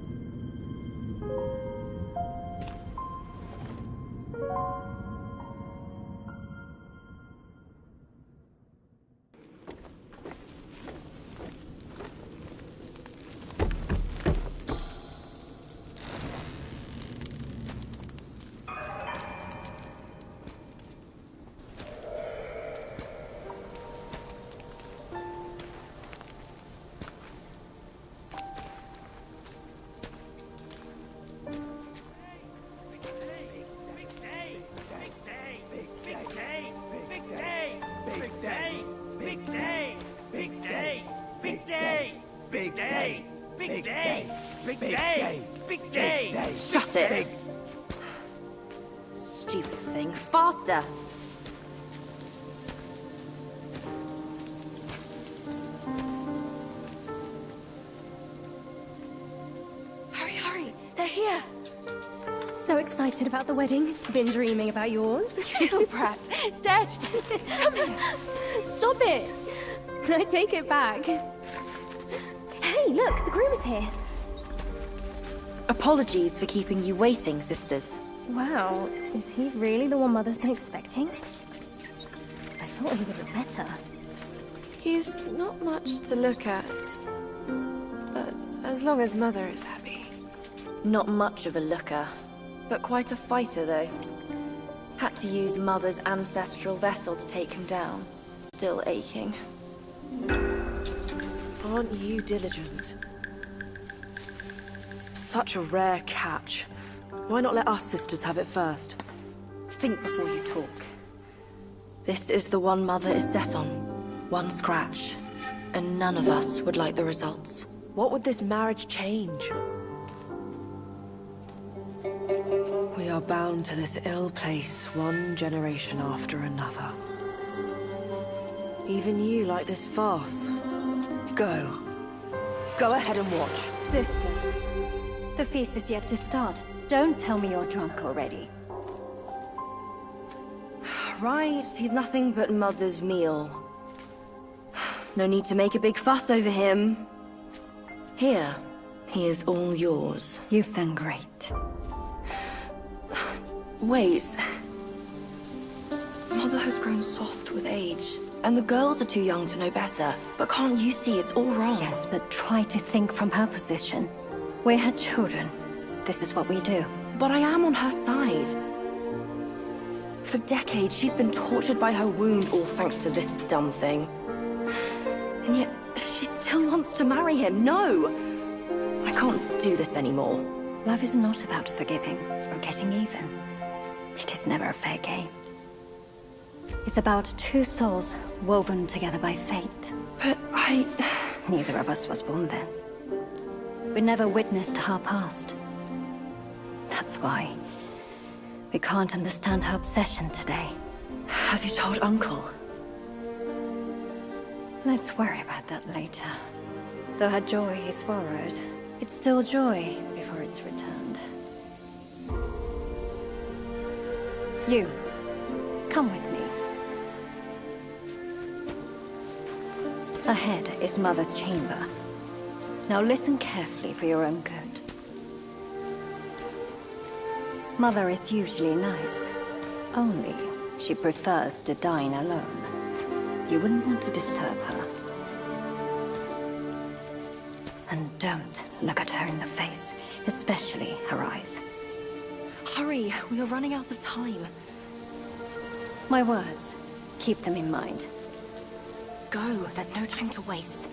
Shut it! Stupid thing. Faster! Hurry, hurry! They're here! So excited about the wedding. Been dreaming about yours. You little brat. Dead. Come here. Stop it! I take it back. Hey, look! The groom is here. Apologies for keeping you waiting, sisters. Wow, is he really the one Mother's been expecting? I thought he would look better. He's not much to look at, but as long as Mother is happy. Not much of a looker, but quite a fighter, though. Had to use Mother's ancestral vessel to take him down. Still aching. Aren't you diligent? Such a rare catch. Why not let us sisters have it first? Think before you talk. This is the one Mother is set on. One scratch. And none of us would like the results. What would this marriage change? We are bound to this ill place one generation after another. Even you like this farce. Go. go ahead and watch. Sisters, the feast is yet to start. Don't tell me you're drunk already. Right, he's nothing but Mother's meal. No need to make a big fuss over him. Here, he is all yours. You've done great. Wait. Mother has grown soft with age, and the girls are too young to know better. But can't you see it's all wrong? Yes, but try to think from her position. We're her children. This is what we do. But I am on her side. For decades, she's been tortured by her wound, all thanks to this dumb thing. And yet, she still wants to marry him. No! I can't do this anymore. Love is not about forgiving or getting even. It is never a fair game. It's about two souls woven together by fate. But Neither of us was born then. We never witnessed her past. That's why we can't understand her obsession today. Have you told Uncle? Let's worry about that later. Though her joy is borrowed, it's still joy before it's returned. You, come with me. Ahead is Mother's chamber. Now listen carefully for your own good. Mother is usually nice. Only she prefers to dine alone. You wouldn't want to disturb her. And don't look at her in the face, especially her eyes. Hurry, we are running out of time. My words, keep them in mind. Go, there's no time to waste.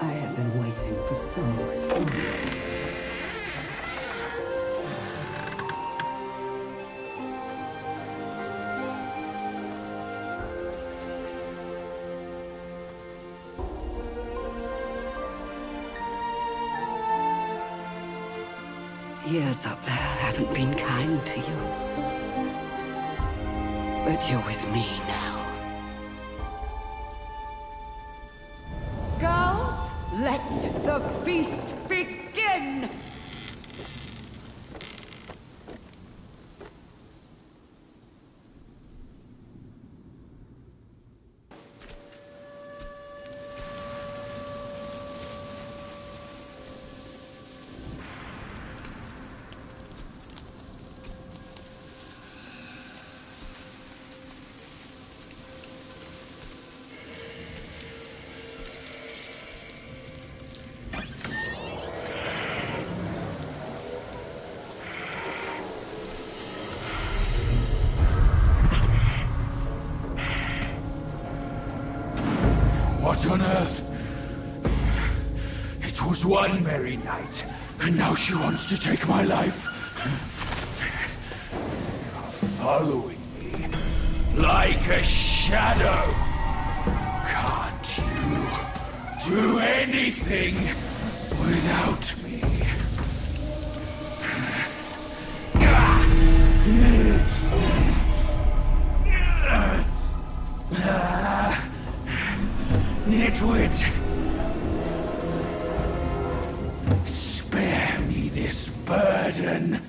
I have been waiting for so long. Years up there haven't been kind to you. But you're with me now. Girls, let the feast begin! What on earth? It was one merry night, and now she wants to take my life. You're following me like a shadow. Can't you do anything without me? Nitwit! Spare me this burden!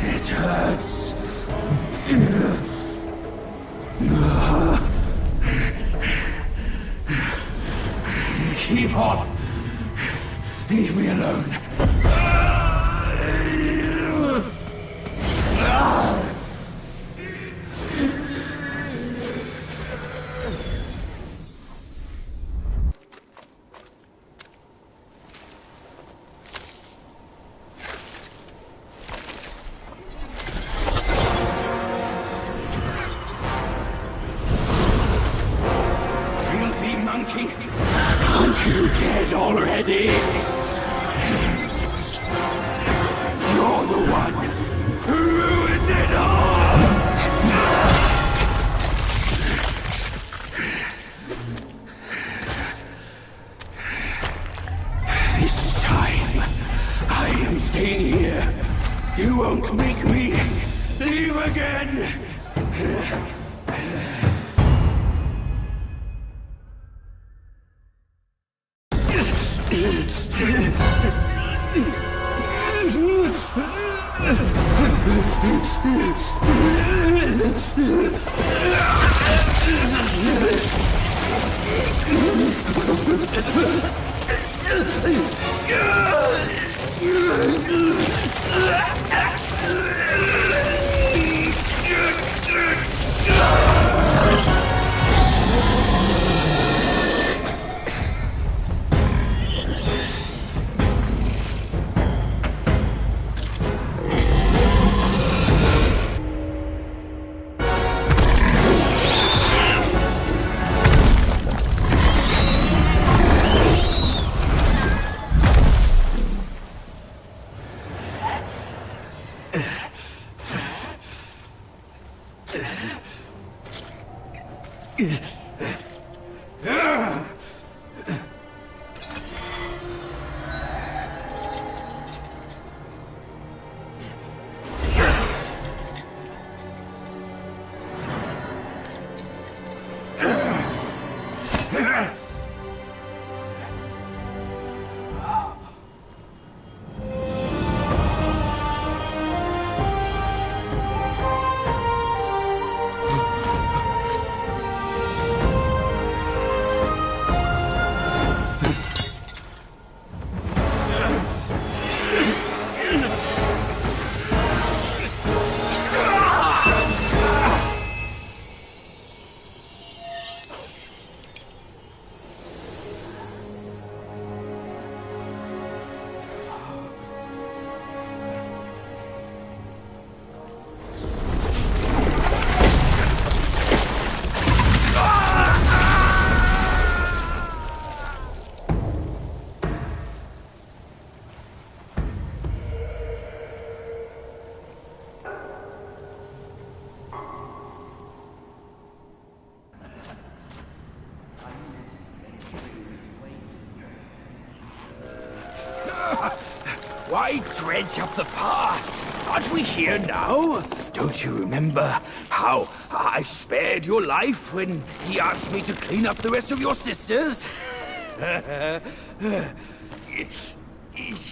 It hurts. Keep off! Leave me alone. Filthy monkey! Aren't you dead already? won't make me leave again! Why dredge up the past? Aren't we here now? Don't you remember how I spared your life when he asked me to clean up the rest of your sisters?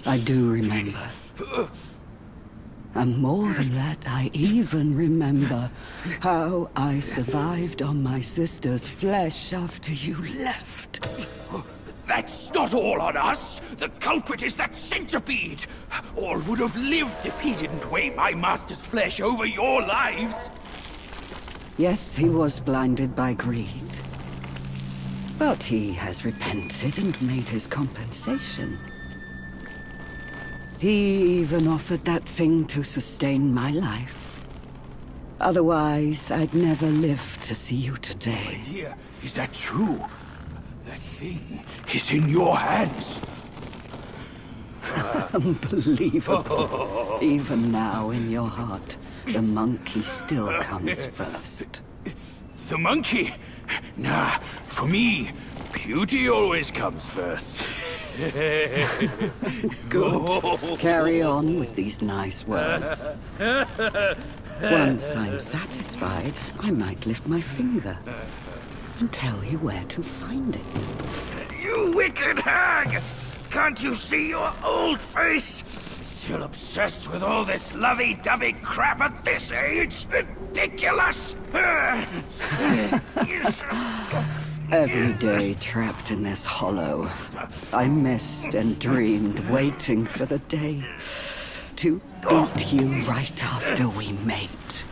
I do remember. And more than that, I even remember how I survived on my sister's flesh after you left. That's not all on us! The culprit is that centipede! All would have lived if he didn't weigh my master's flesh over your lives! Yes, he was blinded by greed. But he has repented and made his compensation. He even offered that thing to sustain my life. Otherwise, I'd never live to see you today. My dear, is that true? That thing is in your hands. Unbelievable. Even now, in your heart, the monkey still comes first. The monkey? Nah, for me, beauty always comes first. Good. Carry on with these nice words. Once I'm satisfied, I might lift my finger and tell you where to find it. You wicked hag! Can't you see your old face? Still obsessed with all this lovey-dovey crap at this age? Ridiculous! Every day trapped in this hollow, I missed and dreamed, waiting for the day to eat you right after we mate,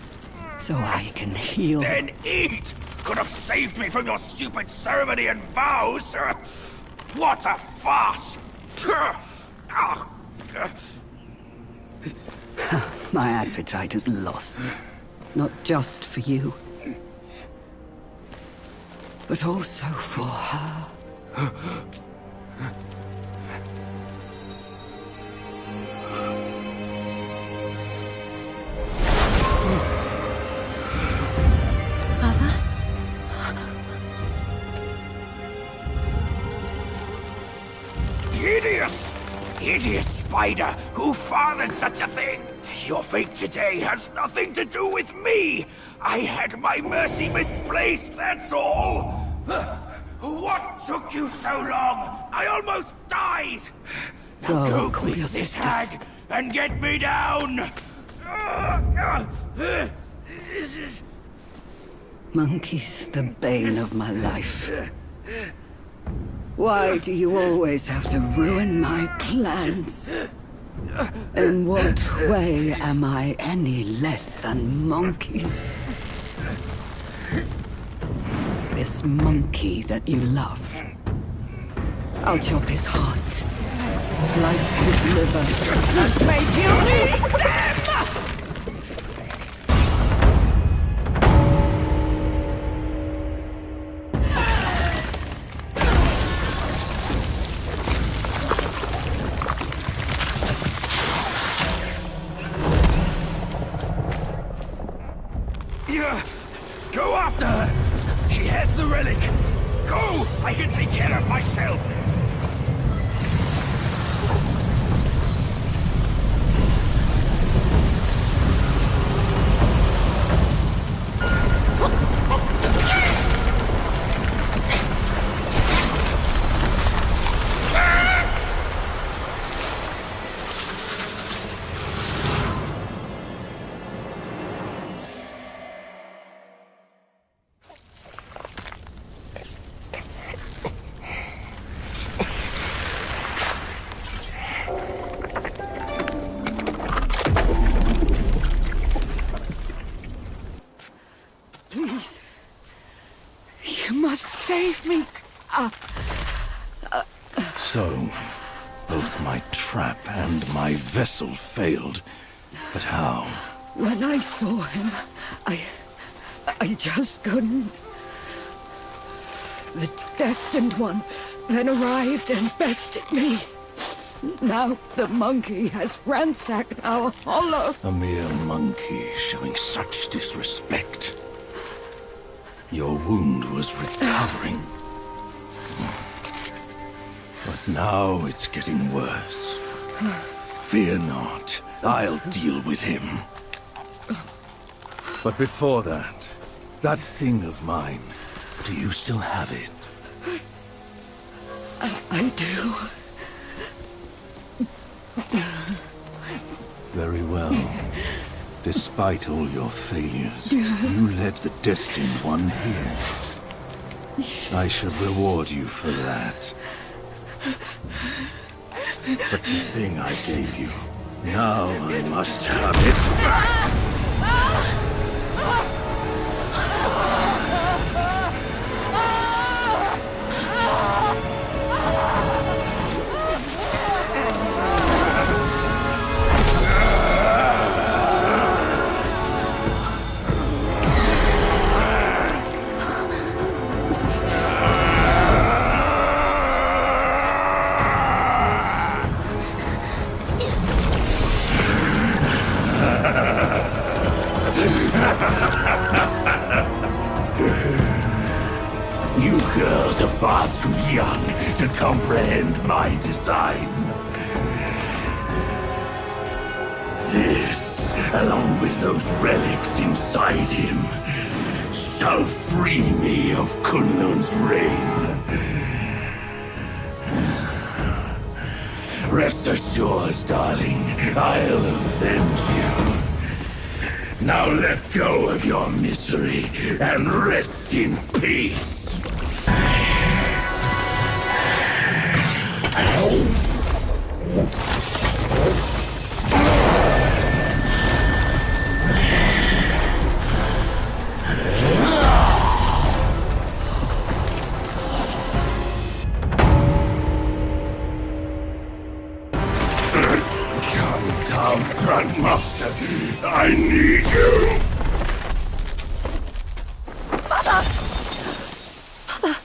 so I can heal. Then eat! Could have saved me from your stupid ceremony and vows! What a farce! My appetite is lost, not just for you, but also for her. Hideous! hideous spider who fathered such a thing. Your fate today has nothing to do with me. I had my mercy misplaced, that's all. What took you so long? I almost died. Now go quick, this hag, and get me down. Monkeys, the bane of my life. Why do you always have to ruin my plans? In what way am I any less than monkeys? This monkey that you love. I'll chop his heart, slice his liver, and make you eat them! Go after her! She has the relic! Go! I can take care of myself! Please. You must save me. So, both my trap and my vessel failed. But how? When I saw him, I just couldn't. The destined one then arrived and bested me. Now the monkey has ransacked our hollow. A mere monkey showing such disrespect. Your wound was recovering. But now it's getting worse. Fear not. I'll deal with him. But before that, that thing of mine, do you still have it? I do. Very well. Despite all your failures, you led the Destined One here. I should reward you for that. But the thing I gave you, now I must have it back! You girls are far too young to comprehend my design. This, along with those relics inside him, shall free me of Kunlun's reign. Rest assured, darling, I'll avenge you. Now let go of your misery and rest in peace. Come down, Grandmaster. I need you. Mother! Mother!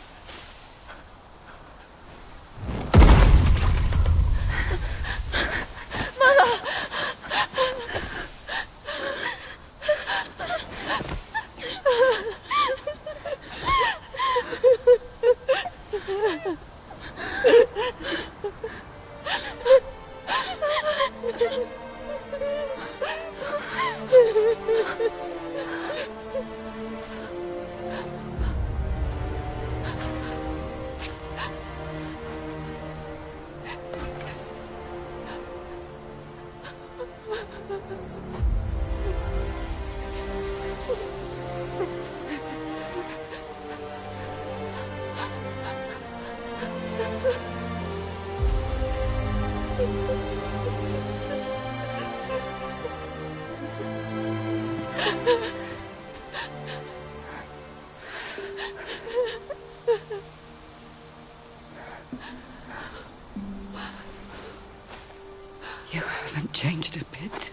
You haven't changed a bit.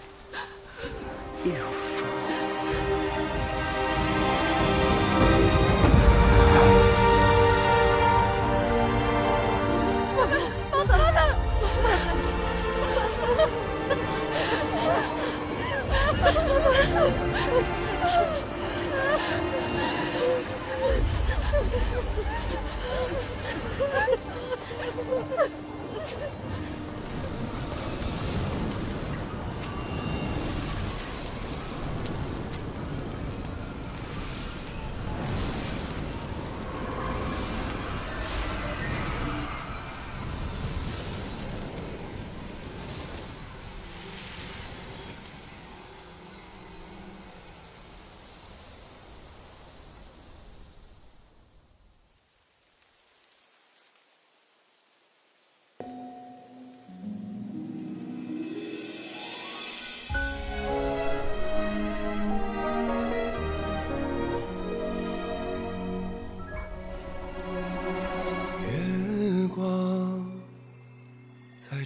You fool.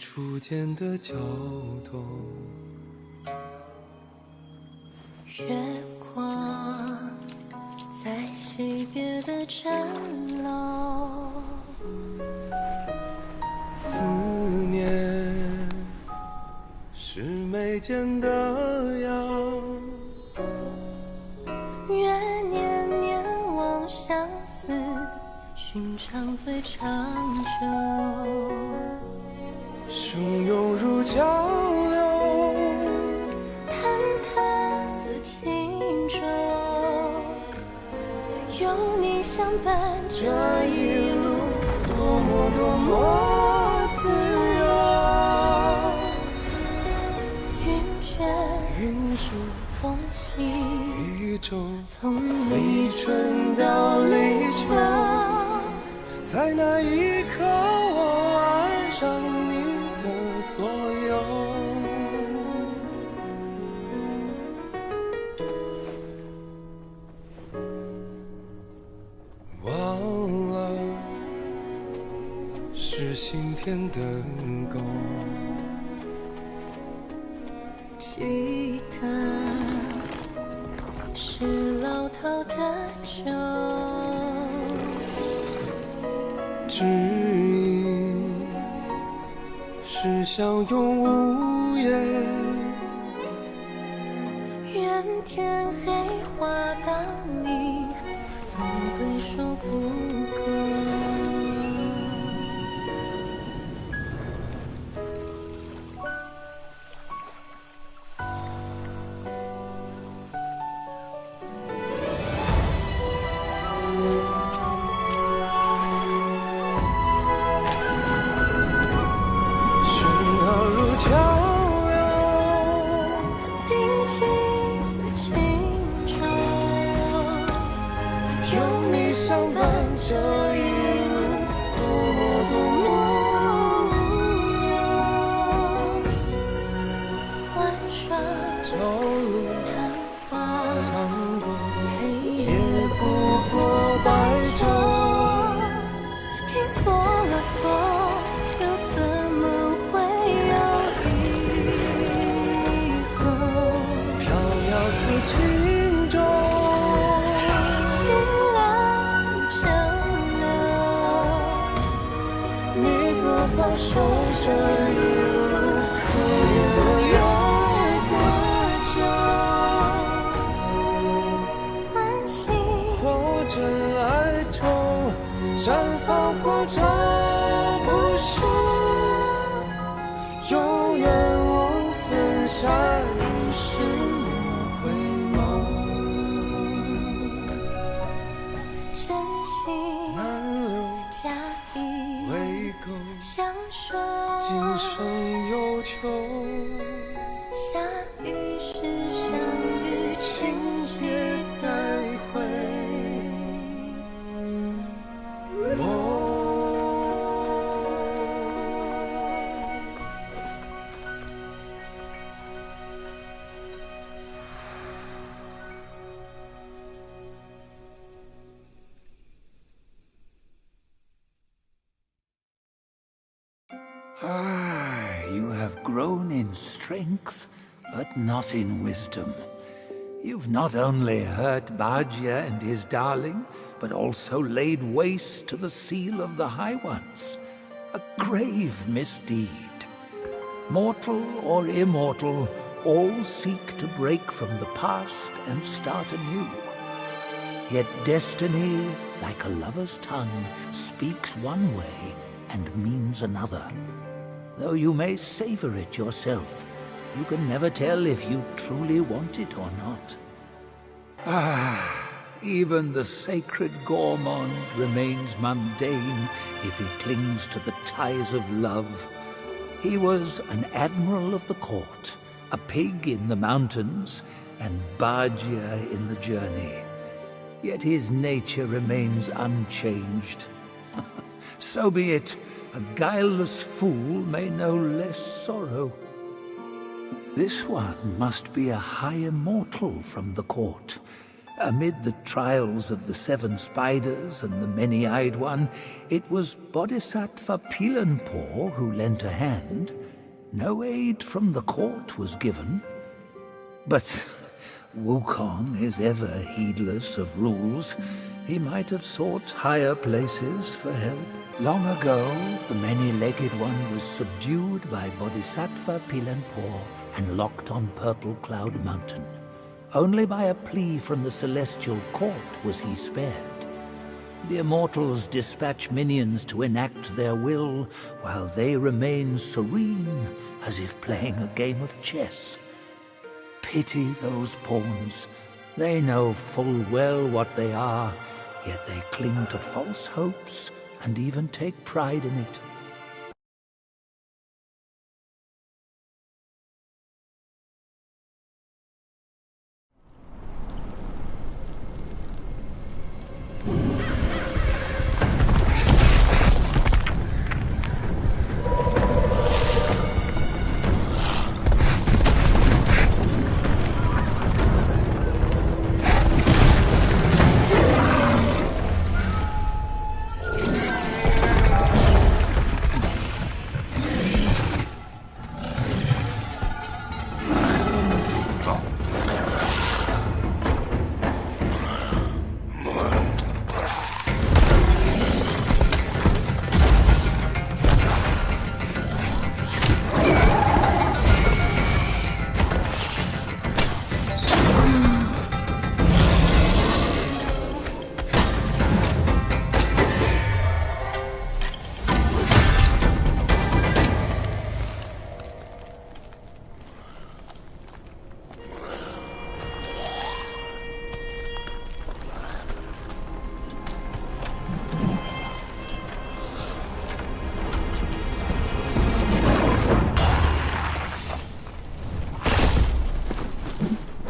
初见的角动，月光在西边的站楼，思念是眉间的痒，愿年年望相思，寻常最长久。汹涌如江流，忐忑似轻舟，有你相伴，这一路多么多么自由。云卷，云舒风息，一周，从立春到立秋，在那一刻我爱上你的所有。忘了是心田的沟，记得是老头的酒，知音是相拥无言，愿天黑花当你，总归说不够。这一路多么多么无忧，玩耍朝露昙花苍过，黑也不过白昼。听错了风，又怎么会有以后？飘渺似轻舟，放手这一路，可怜我有多久？欢喜或真爱中，绽放或者不是，永远无分下一世莫回眸。真情难留假意未够，相守，今生有求，下一世相遇，情节再会。我 You have grown in strength, but not in wisdom. You've not only hurt Bajia and his darling, but also laid waste to the seal of the High Ones. A grave misdeed. Mortal or immortal, all seek to break from the past and start anew. Yet destiny, like a lover's tongue, speaks one way and means another. Though you may savor it yourself, you can never tell if you truly want it or not. Even the sacred gourmand remains mundane if he clings to the ties of love. He was an admiral of the court, a pig in the mountains, and Bajia in the journey. Yet his nature remains unchanged. So be it. A guileless fool may know less sorrow. This one must be a high immortal from the court. Amid the trials of the 7 spiders and the many-eyed one, it was Bodhisattva Pilanpor who lent a hand. No aid from the court was given. But Wukong is ever heedless of rules. He might have sought higher places for help. Long ago, the many-legged one was subdued by Bodhisattva Pilanpor and locked on Purple Cloud Mountain. Only by a plea from the Celestial Court was he spared. The Immortals dispatch minions to enact their will, while they remain serene, as if playing a game of chess. Pity those pawns. They know full well what they are, yet they cling to false hopes and even take pride in it.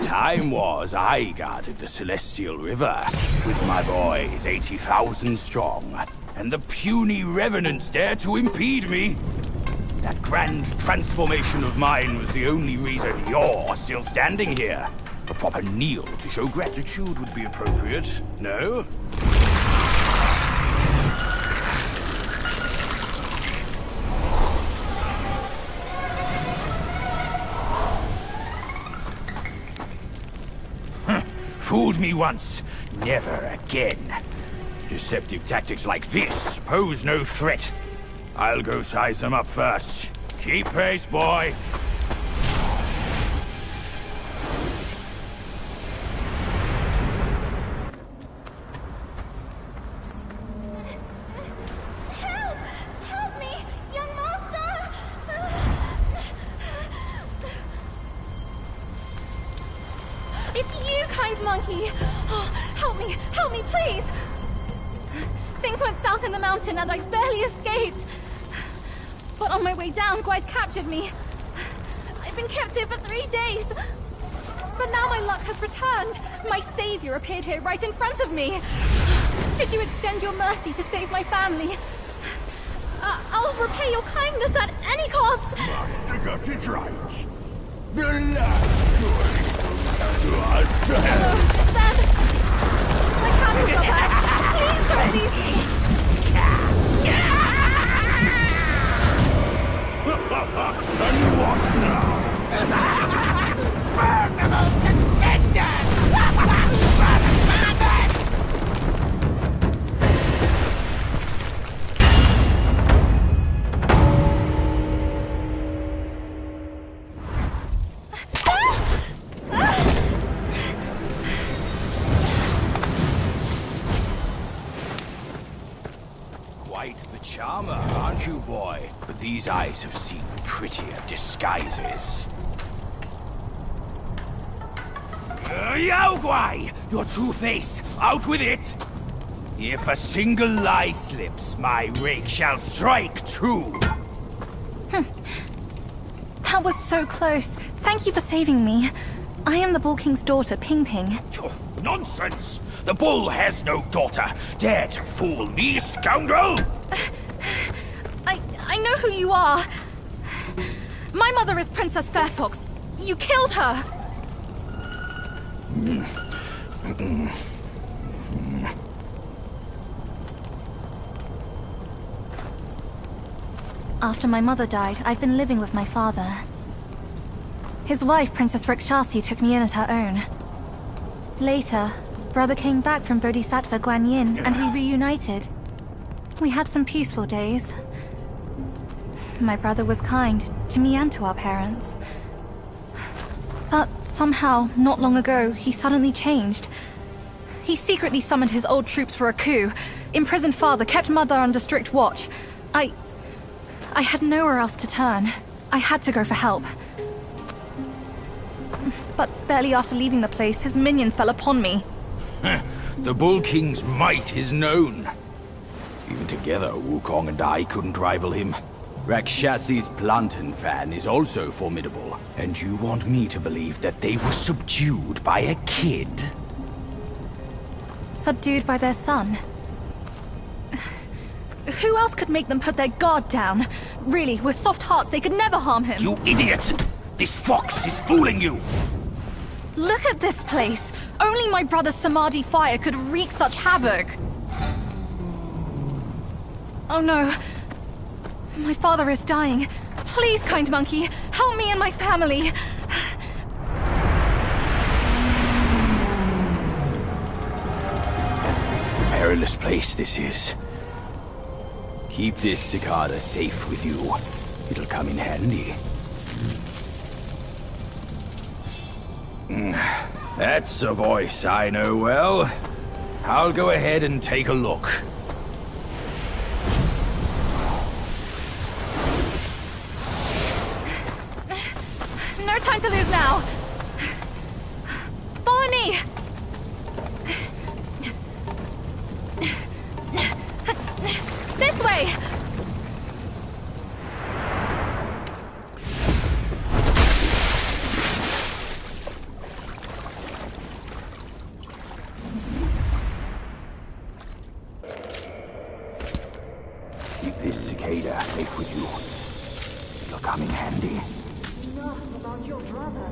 Time was I guarded the Celestial River with my boys 80,000 strong, and the puny revenants dared to impede me. That grand transformation of mine was the only reason you're still standing here. A proper kneel to show gratitude would be appropriate, no? Fooled me once, never again. Deceptive tactics like this pose no threat. I'll go size them up first. Keep pace, boy. Help me, please! Things went south in the mountain and I barely escaped. But on my way down, Guai's captured me. I've been kept here for 3 days. But now my luck has returned. My savior appeared here right in front of me. Should you extend your mercy to save my family? I'll repay your kindness at any cost. Master got it right. The last story to us to help. Then, my candles are back. Please don't leave me. quite the charmer, aren't you, boy? But these eyes have seen prettier disguises. Yao Guai! Your true face! Out with it! If a single lie slips, my rake shall strike true! That was so close. Thank you for saving me. I am the Bull King's daughter, Ping Ping. Oh, nonsense! The bull has no daughter! Dare to fool me, scoundrel! I know who you are. My mother is Princess Fairfox. You killed her! After my mother died, I've been living with my father. His wife, Princess Rakshasi, took me in as her own. Later, brother came back from Bodhisattva Guanyin, and we reunited. We had some peaceful days. My brother was kind to me and to our parents. But somehow, not long ago, he suddenly changed. He secretly summoned his old troops for a coup, imprisoned father, kept mother under strict watch. I had nowhere else to turn. I had to go for help. But barely after leaving the place, his minions fell upon me. The Bull King's might is known. Even together, Wukong and I couldn't rival him. Rakshasi's plantain fan is also formidable. And you want me to believe that they were subdued by a kid? Subdued by their son? Who else could make them put their guard down? Really, with soft hearts, they could never harm him. You idiot! This fox is fooling you! Look at this place! Only my brother's Samadhi fire could wreak such havoc! Oh no. My father is dying. Please, kind monkey, help me and my family! Perilous place this is. Keep this cicada safe with you. It'll come in handy. That's a voice I know well. I'll go ahead and take a look. No time to lose now! Follow me! This way! Keep this cicada safe with you. It'll come in handy. Enough about your brother.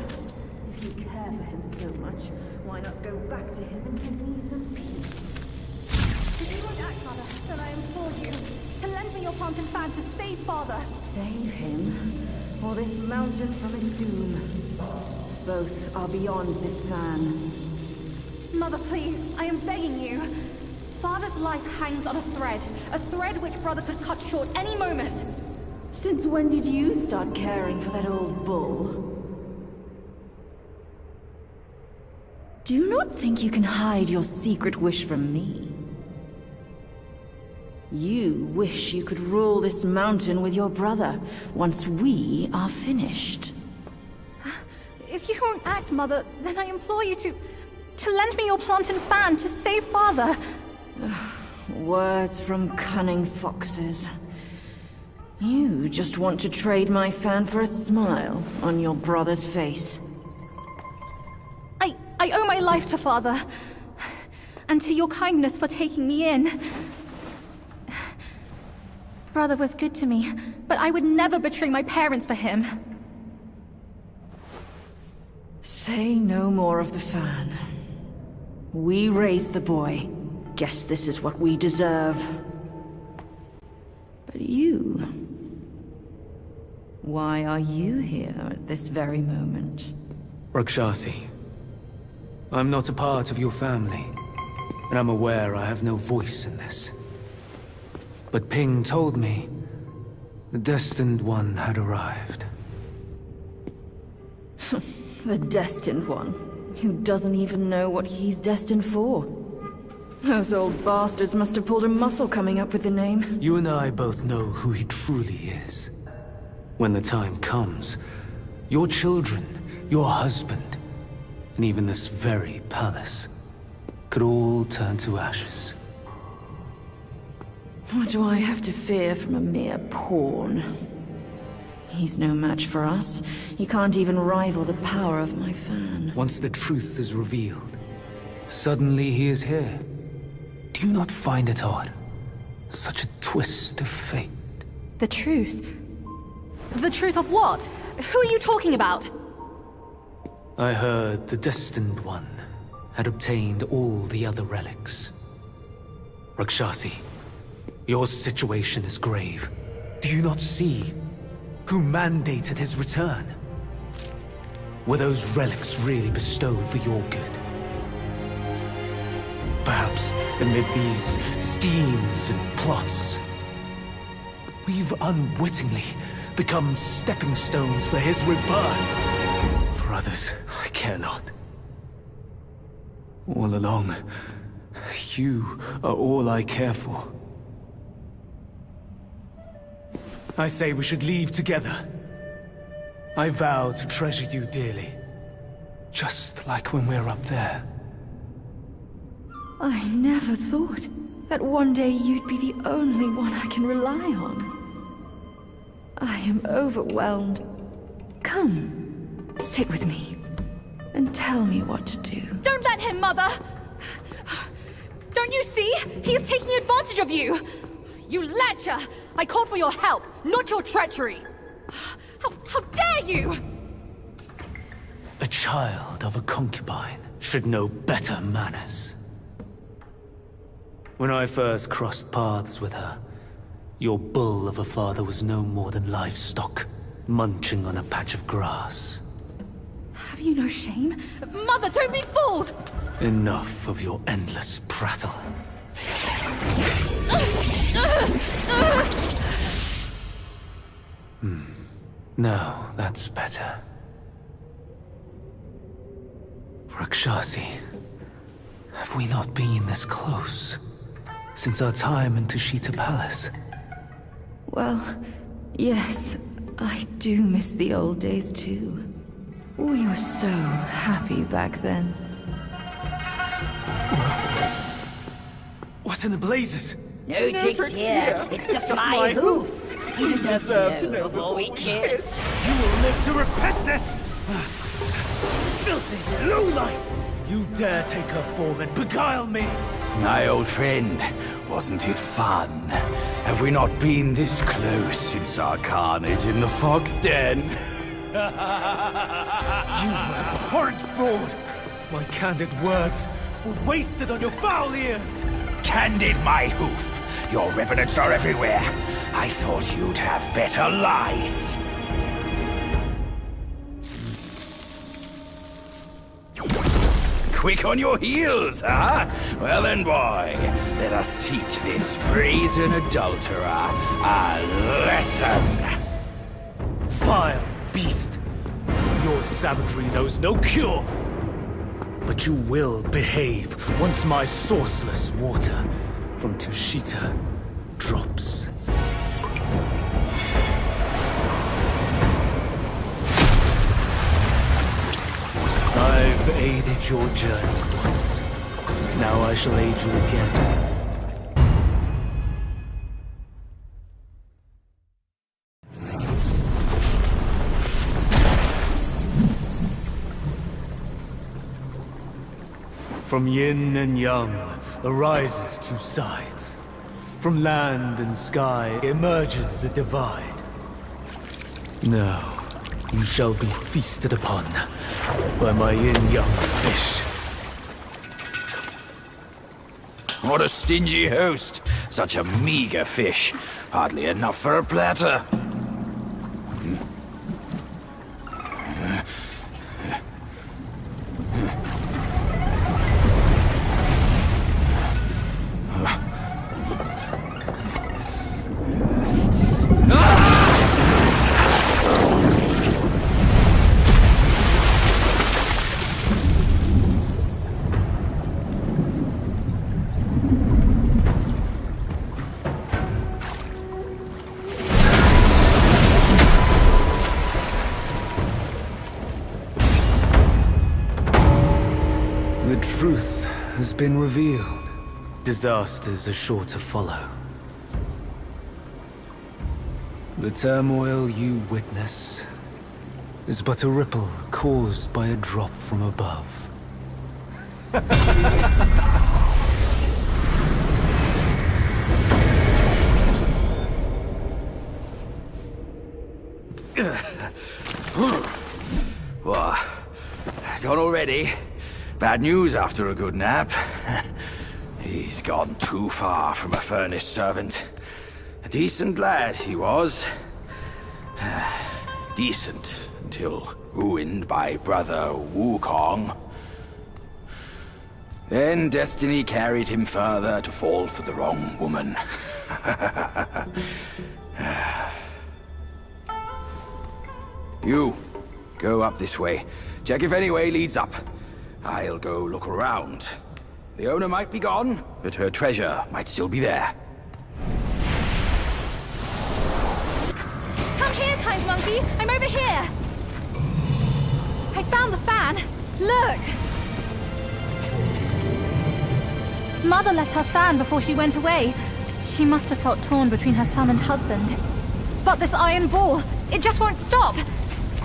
If you care for him so much, why not go back to him and give me some peace? If you won't act, Mother, then I implore you to lend me your plantain fan to save Father. Save him, or this mountain from its doom. Both are beyond this plan. Mother, please, I am begging you. Father's life hangs on a thread which brother could cut short any moment. Since when did you start caring for that old bull? Do not think you can hide your secret wish from me. You wish you could rule this mountain with your brother once we are finished. If you won't act, Mother, then I implore you to lend me your plantain fan to save Father. Words from cunning foxes. You just want to trade my fan for a smile on your brother's face. I owe my life to Father, and to your kindness for taking me in. Brother was good to me, but I would never betray my parents for him. Say no more of the fan. We raised the boy. Guess this is what we deserve. But you... why are you here at this very moment? Rakshasi, I'm not a part of your family, and I'm aware I have no voice in this. But Ping told me the Destined One had arrived. The Destined One, who doesn't even know what he's destined for. Those old bastards must have pulled a muscle coming up with the name. You and I both know who he truly is. When the time comes, your children, your husband, and even this very palace could all turn to ashes. What do I have to fear from a mere pawn? He's no match for us. He can't even rival the power of my fan. Once the truth is revealed, suddenly he is here. Do you not find it odd? Such a twist of fate. The truth? The truth of what? Who are you talking about? I heard the Destined One had obtained all the other relics. Rakshasi, your situation is grave. Do you not see who mandated his return? Were those relics really bestowed for your good? Perhaps amid these schemes and plots, we've unwittingly become stepping stones for his rebirth. For others, I care not. All along, you are all I care for. I say we should leave together. I vow to treasure you dearly, just like when we're up there. I never thought that one day you'd be the only one I can rely on. I am overwhelmed. Come, sit with me, and tell me what to do. Don't let him, Mother! Don't you see? He is taking advantage of you! You lecher! I called for your help, not your treachery! How dare you! A child of a concubine should know better manners. When I first crossed paths with her, your bull of a father was no more than livestock, munching on a patch of grass. Have you no shame? Mother, don't be fooled! Enough of your endless prattle. Now, that's better. Rakshasi, have we not been this close since our time in Tushita Palace? Well, yes, I do miss the old days too. We were so happy back then. What in the blazes? No tricks here. It's just my hoof. You deserve to know before we kiss. You will live to repent this! Filthy lowlife! You dare take her form and beguile me! My old friend, wasn't it fun? Have we not been this close since our carnage in the fox den? You abhorrent fraud! My candid words were wasted on your foul ears! Candid my hoof! Your revenants are everywhere! I thought you'd have better lies! Quick on your heels, huh? Well then, boy, let us teach this brazen adulterer a lesson! Vile beast! Your savagery knows no cure! But you will behave once my sourceless water from Tushita drops. I've aided your journey once. Now I shall aid you again. From yin and yang arises two sides. From land and sky emerges a divide. Now, you shall be feasted upon by my yin-yang fish. What a stingy host! Such a meager fish. Hardly enough for a platter. been revealed. Disasters are sure to follow. The turmoil you witness is but a ripple caused by a drop from above. What? Gone already? Bad news after a good nap. He's gone too far from a furnace servant. A decent lad he was. Decent until ruined by brother Wukong. Then destiny carried him further to fall for the wrong woman. You, go up this way. Check if any way leads up. I'll go look around. The owner might be gone, but her treasure might still be there. Come here, kind monkey. I'm over here. I found the fan. Look. Mother left her fan before she went away. She must have felt torn between her son and husband. But this iron ball, it just won't stop.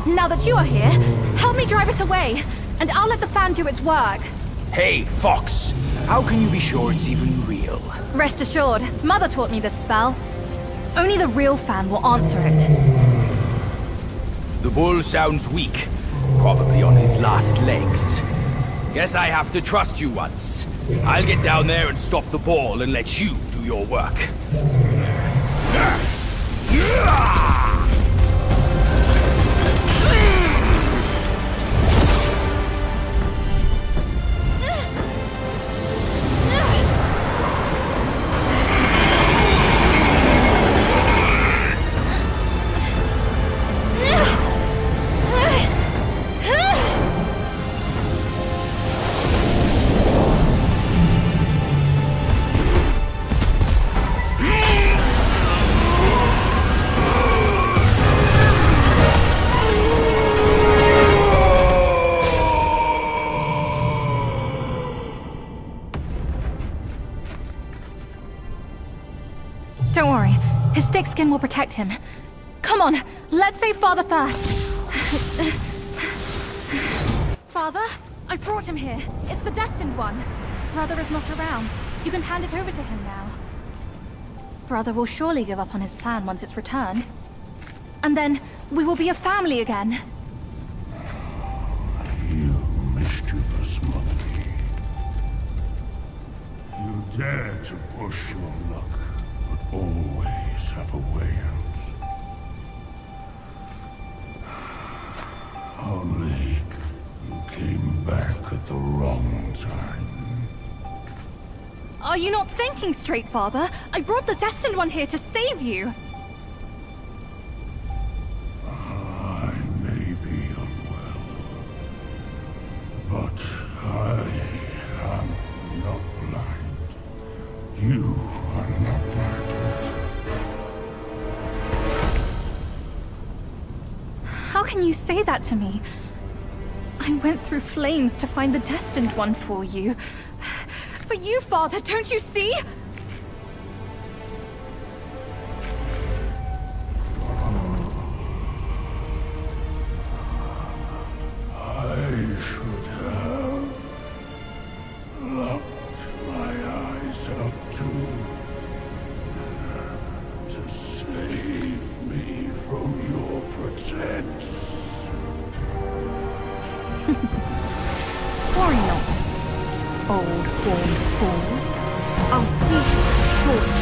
Now that you are here, help me drive it away, and I'll let the fan do its work. Hey, Fox! How can you be sure it's even real? Rest assured, Mother taught me this spell. Only the real fan will answer it. The bull sounds weak. Probably on his last legs. Guess I have to trust you once. I'll get down there and stop the ball and let you do your work. Don't worry, his thick skin will protect him. Come on, let's save Father first. Father, I brought him here. It's the destined one. Brother is not around. You can hand it over to him now. Brother will surely give up on his plan once it's returned. And then we will be a family again. You mischievous monkey. You dare to push your luck, but always have a way out. Only you came back at the wrong time. Are you not thinking straight, Father? I brought the destined one here to save you. I may be unwell, but I am not blind. You are not my daughter. How can you say that to me? I went through flames to find the destined one for you. But you, Father, don't you see? I should have locked my eyes out too, to save me from your pretense. Worry not, old-born fool. I'll see you shortly.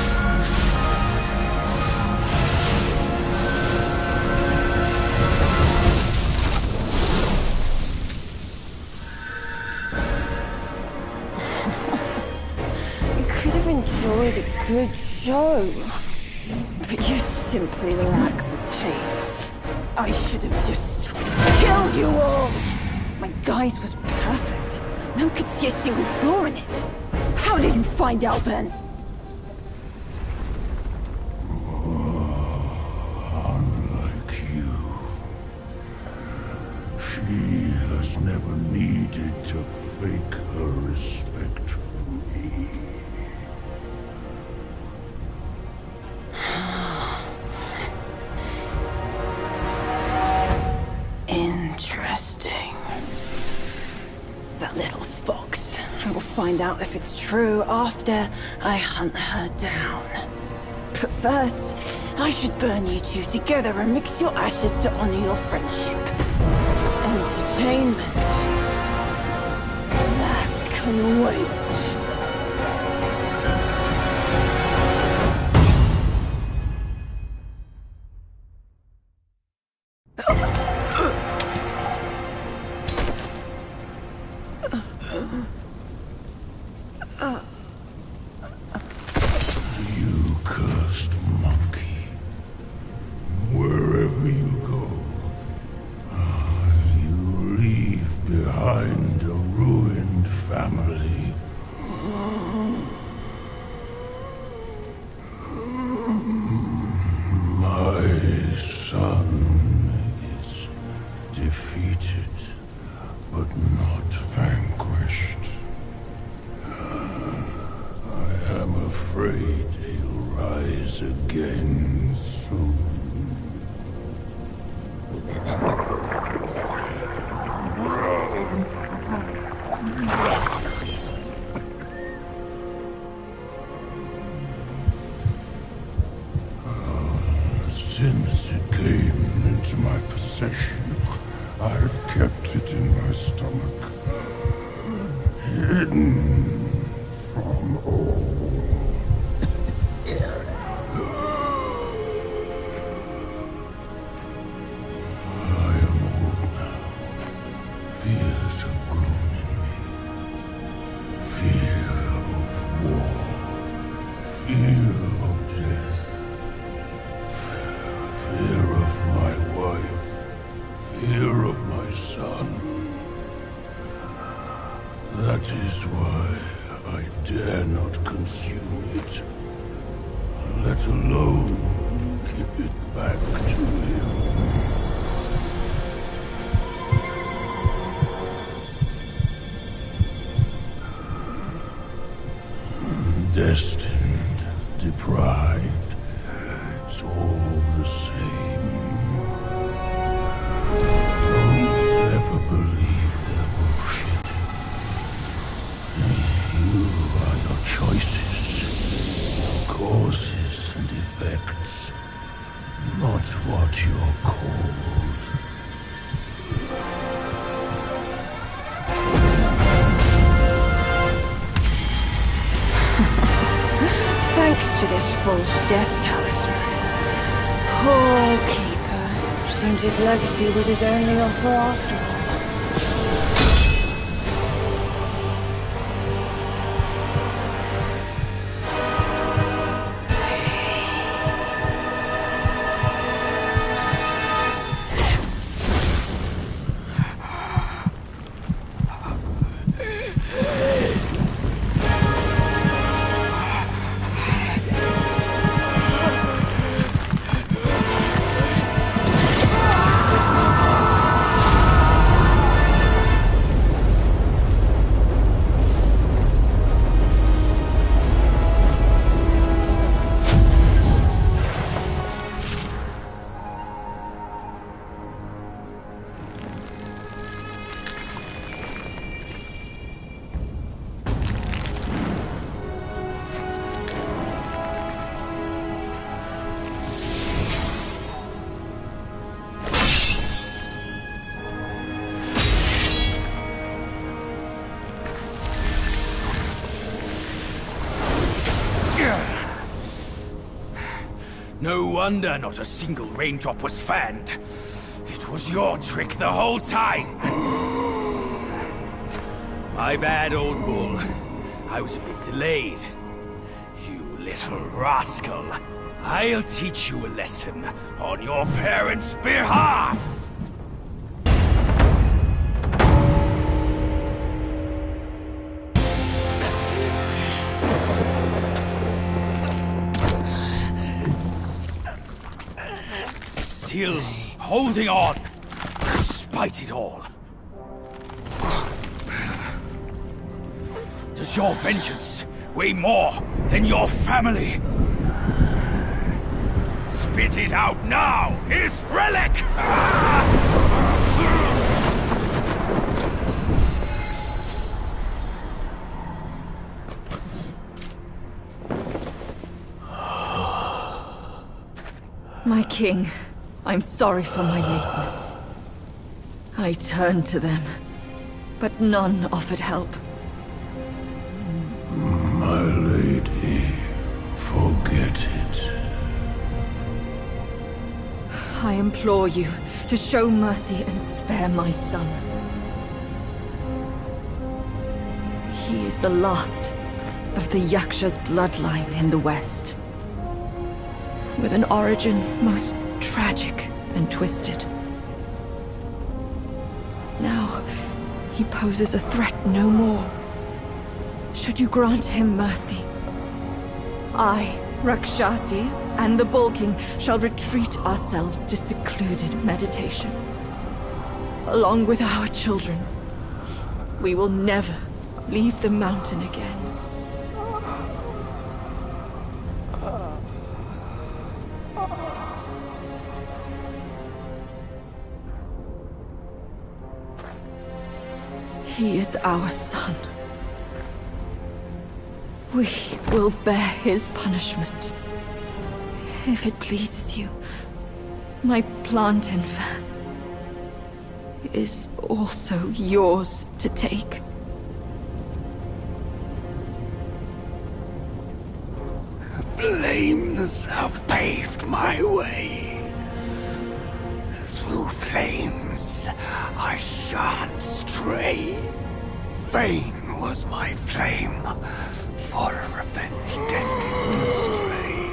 You could have enjoyed a good show, but you simply lack the taste. I should have just killed you all. My guise was perfect. No one could see a single flaw in it. How did you find out then? Unlike you, she has never needed to fake her respect for find out if it's true after I hunt her down. But first, I should burn you two together and mix your ashes to honor your friendship. Entertainment. That can wait. You cursed monkey. Wherever you go, you leave behind a ruined family. My son is defeated, but not vanquished. I am afraid he'll rise again soon. Since it came into my possession, I've kept it in my stomach, hidden from all. I am old now. Fears have grown in me. Fear of war. Fear of death. Fear of my wife. Fear of my son. That is why I dare not consume it, let alone give it back to him. Destined, deprived, it's all the same. Don't ever believe their bullshit. You are your choices, causes and effects, not what you're called. Thanks to this false death talisman. Poor keeper. Seems his legacy was his only offer after all. No wonder not a single raindrop was fanned. It was your trick the whole time. My bad, old bull. I was a bit delayed. You little rascal. I'll teach you a lesson on your parents' behalf. Still holding on, despite it all. Does your vengeance weigh more than your family? Spit it out now, his relic! My king, I'm sorry for my lateness. I turned to them, but none offered help. My lady, forget it. I implore you to show mercy and spare my son. He is the last of the Yaksha's bloodline in the West, with an origin most tragic and twisted. Now, he poses a threat no more. Should you grant him mercy, I, Rakshasi, and the Bull King shall retreat ourselves to secluded meditation. Along with our children, we will never leave the mountain again. He is our son. We will bear his punishment. If it pleases you, my plantain fan is also yours to take. Flames have paved my way. Through flames, I shan't stray. Vain was my flame, for revenge destined to stray.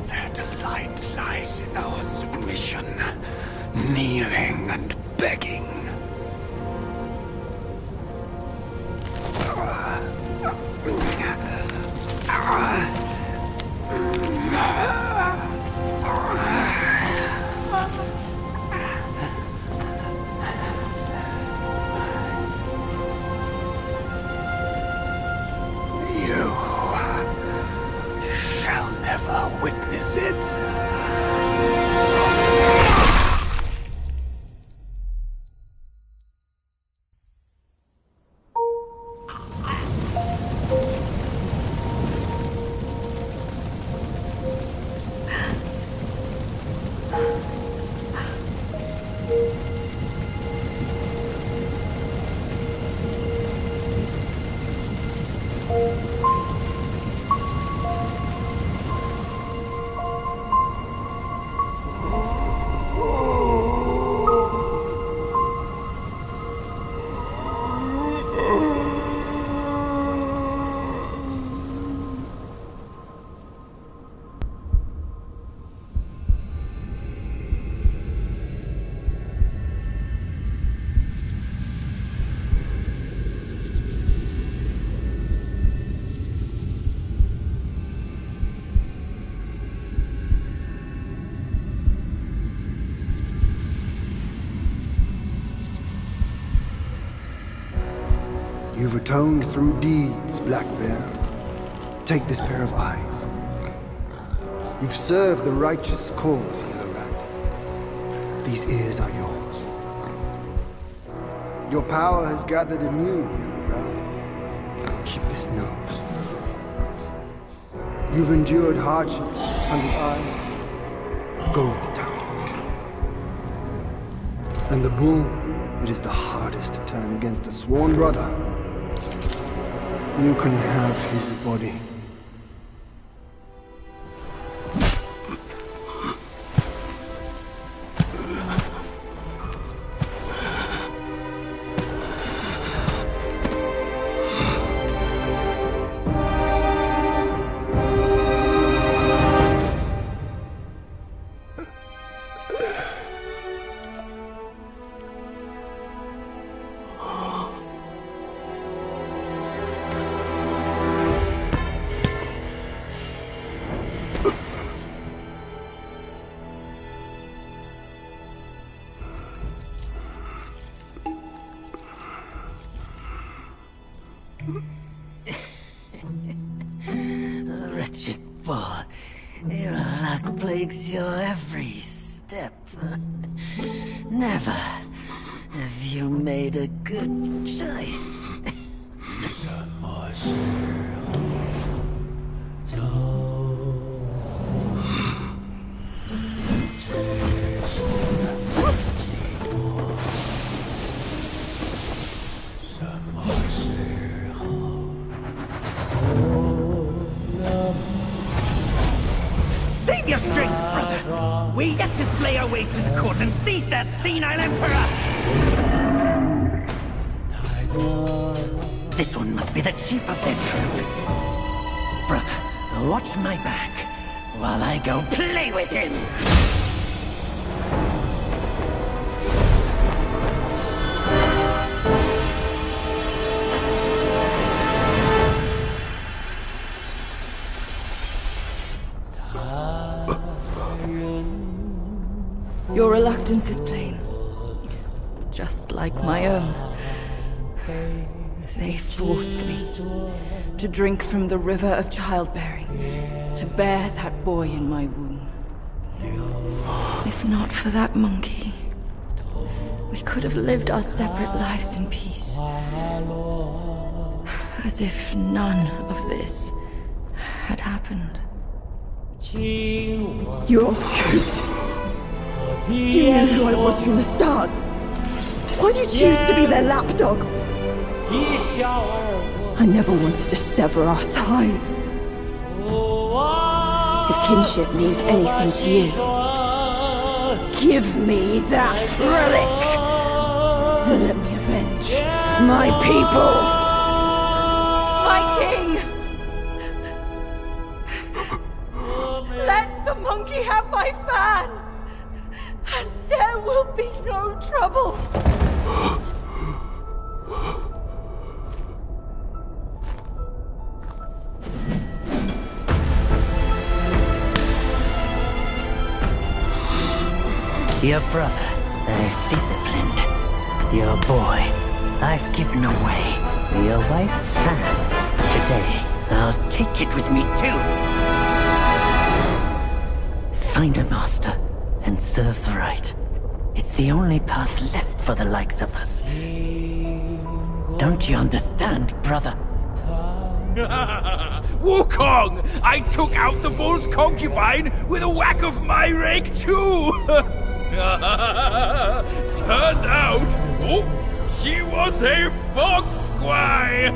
Their delight lies in our submission, kneeling and begging. You shall never witness it. You've atoned through deeds, Black Bear. Take this pair of eyes. You've served the righteous cause, Yellow Rat. These ears are yours. Your power has gathered anew, Yellow Brow. Keep this nose. You've endured hardships on the eye. Go with the tongue. And the bull, it is the hardest to turn against a sworn brother. You can have his body. Wretched bull, your luck plagues your every step. Never have you made a good choice. your strength, brother. We're yet to slay our way to the court and seize that senile emperor! This one must be the chief of their troop. Brother, watch my back while I go play with him! Your reluctance is plain. Just like my own. They forced me to drink from the river of childbearing, to bear that boy in my womb. If not for that monkey, we could have lived our separate lives in peace. As if none of this had happened. You're cute. You knew who I was from the start. Why'd you choose to be their lapdog? I never wanted to sever our ties. If kinship means anything to you, give me that relic and let me avenge my people. My king! Let the monkey have my fan, and there will be no trouble. Your brother, I've disciplined. Your boy, I've given away. Your wife's fan, today, I'll take it with me too. Find a master and serve the right. It's the only path left for the likes of us. Don't you understand, brother? Wukong! I took out the bull's concubine with a whack of my rake too! Turned out, oh, she was a fox squire!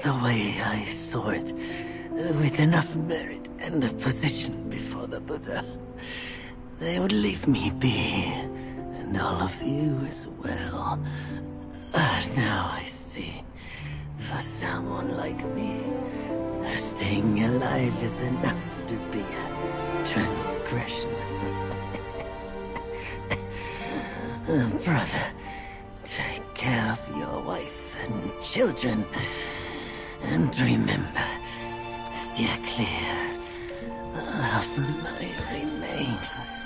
The way I saw it, with enough merit and a position before the Buddha, they would leave me be, and all of you as well. Now I see, for someone like me, staying alive is enough to be a transgression. Brother, take care of your wife and children. And remember, steer clear of my remains.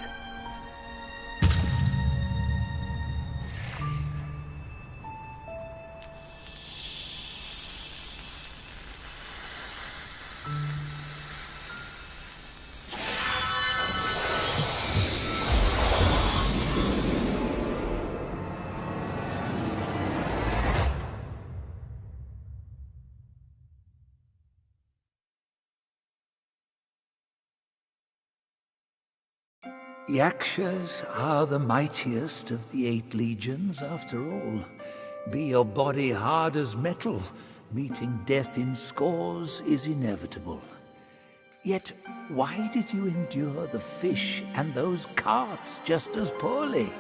Yakshas are the mightiest of the 8 legions, after all. Be your body hard as metal, meeting death in scores is inevitable. Yet, why did you endure the fish and those carts just as poorly?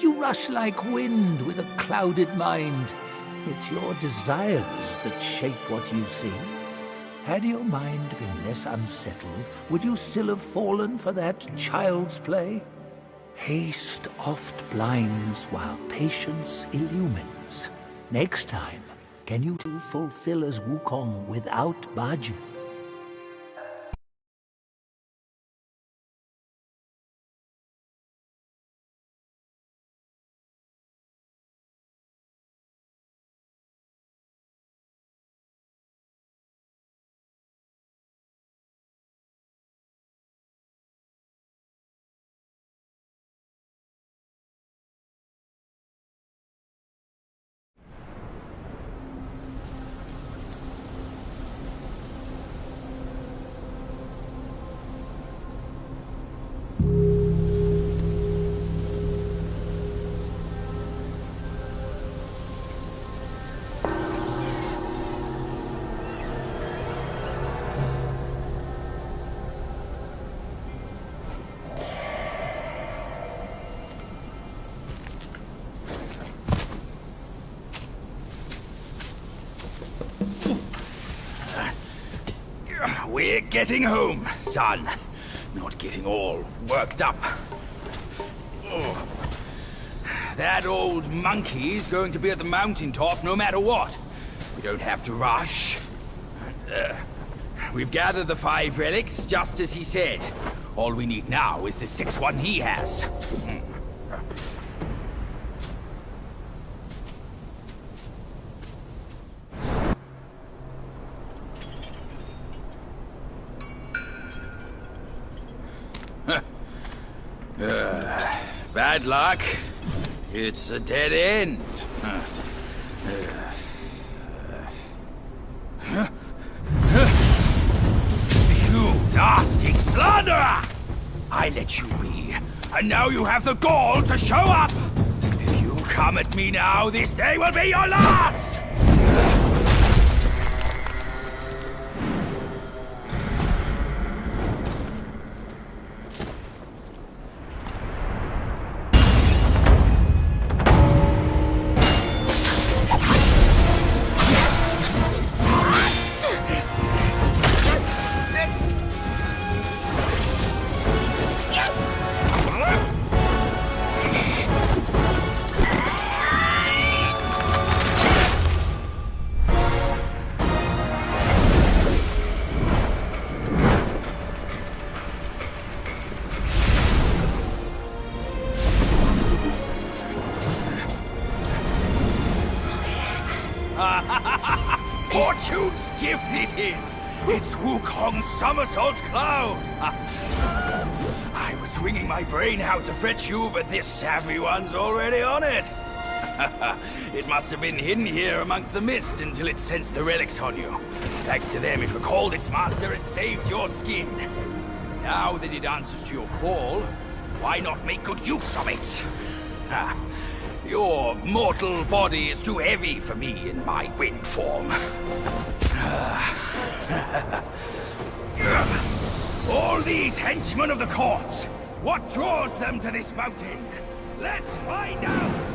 You rush like wind with a clouded mind. It's your desires that shape what you see. Had your mind been less unsettled, would you still have fallen for that child's play? Haste oft blinds while patience illumines. Next time, can you fulfill as Wukong without Baju? We're getting home, son. Not getting all worked up. Oh. That old monkey's going to be at the mountaintop no matter what. We don't have to rush. We've gathered the 5 relics, just as he said. All we need now is the 6th one he has. Bad luck. It's a dead end. You nasty slanderer! I let you be, and now you have the gall to show up! If you come at me now, this day will be your last! Fortune's gift it is! It's Wukong's somersault cloud! I was wringing my brain how to fetch you, but this savvy one's already on it! It must have been hidden here amongst the mist until it sensed the relics on you. Thanks to them, it recalled its master and saved your skin. Now that it answers to your call, why not make good use of it? Your mortal body is too heavy for me in my wind form. All these henchmen of the court, what draws them to this mountain? Let's find out!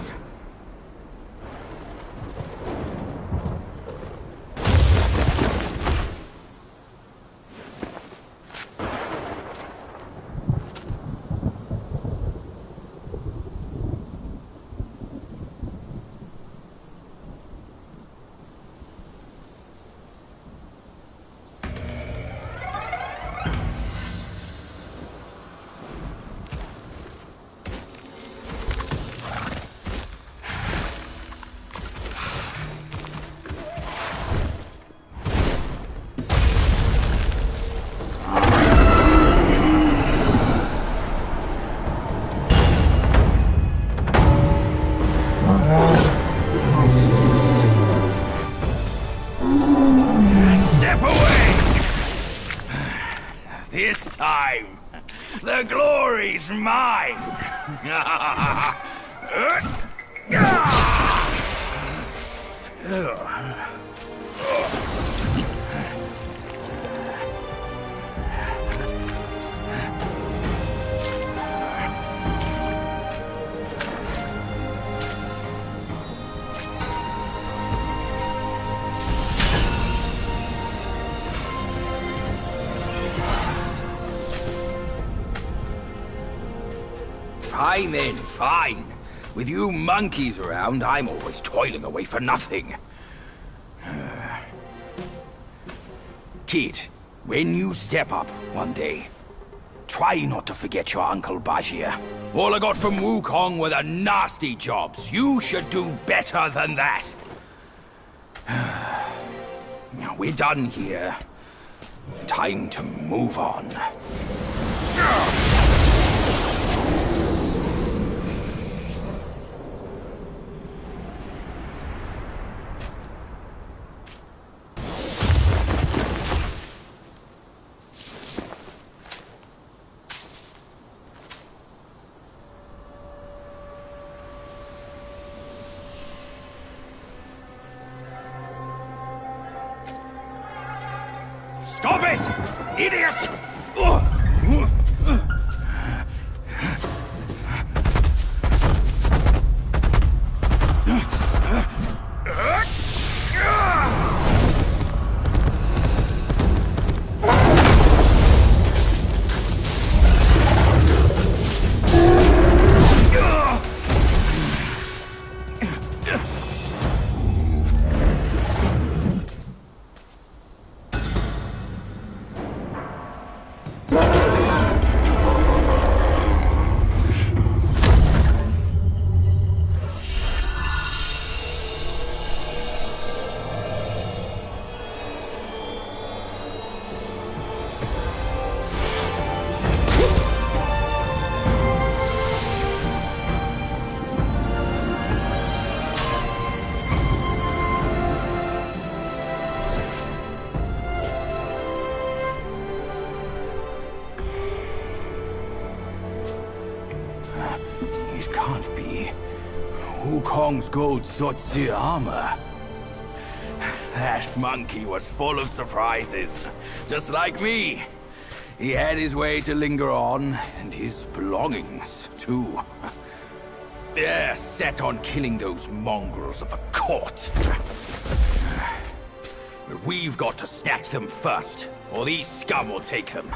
Step away! This time, The glory's mine! Fine then, fine. With you monkeys around, I'm always toiling away for nothing. Kid, when you step up one day, try not to forget your Uncle Bajir. All I got from Wukong were the nasty jobs. You should do better than that. Now we're done here. Time to move on. Stop it! Idiot! It can't be. Wukong's gold Zotzi armor. That monkey was full of surprises. Just like me. He had his way to linger on, and his belongings, too. They're set on killing those mongrels of the court. But we've got to snatch them first, or these scum will take them.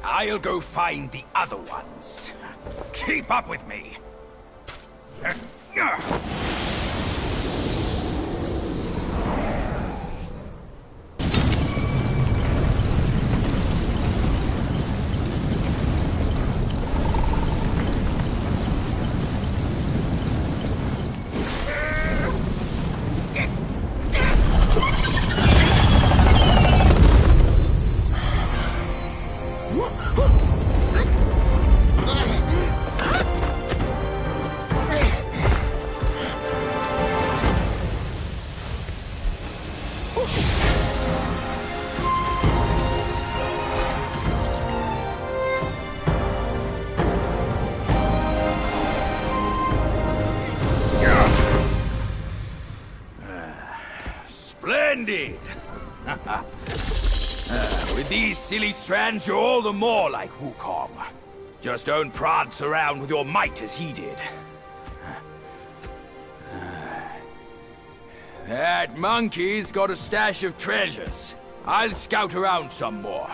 I'll go find the other ones. Keep up with me. Splendid! With these silly strands, you're all the more like Wukong. Just don't prance around with your might as he did. That monkey's got a stash of treasures. I'll scout around some more.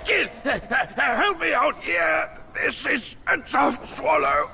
Kid, help me out here. This is a tough swallow.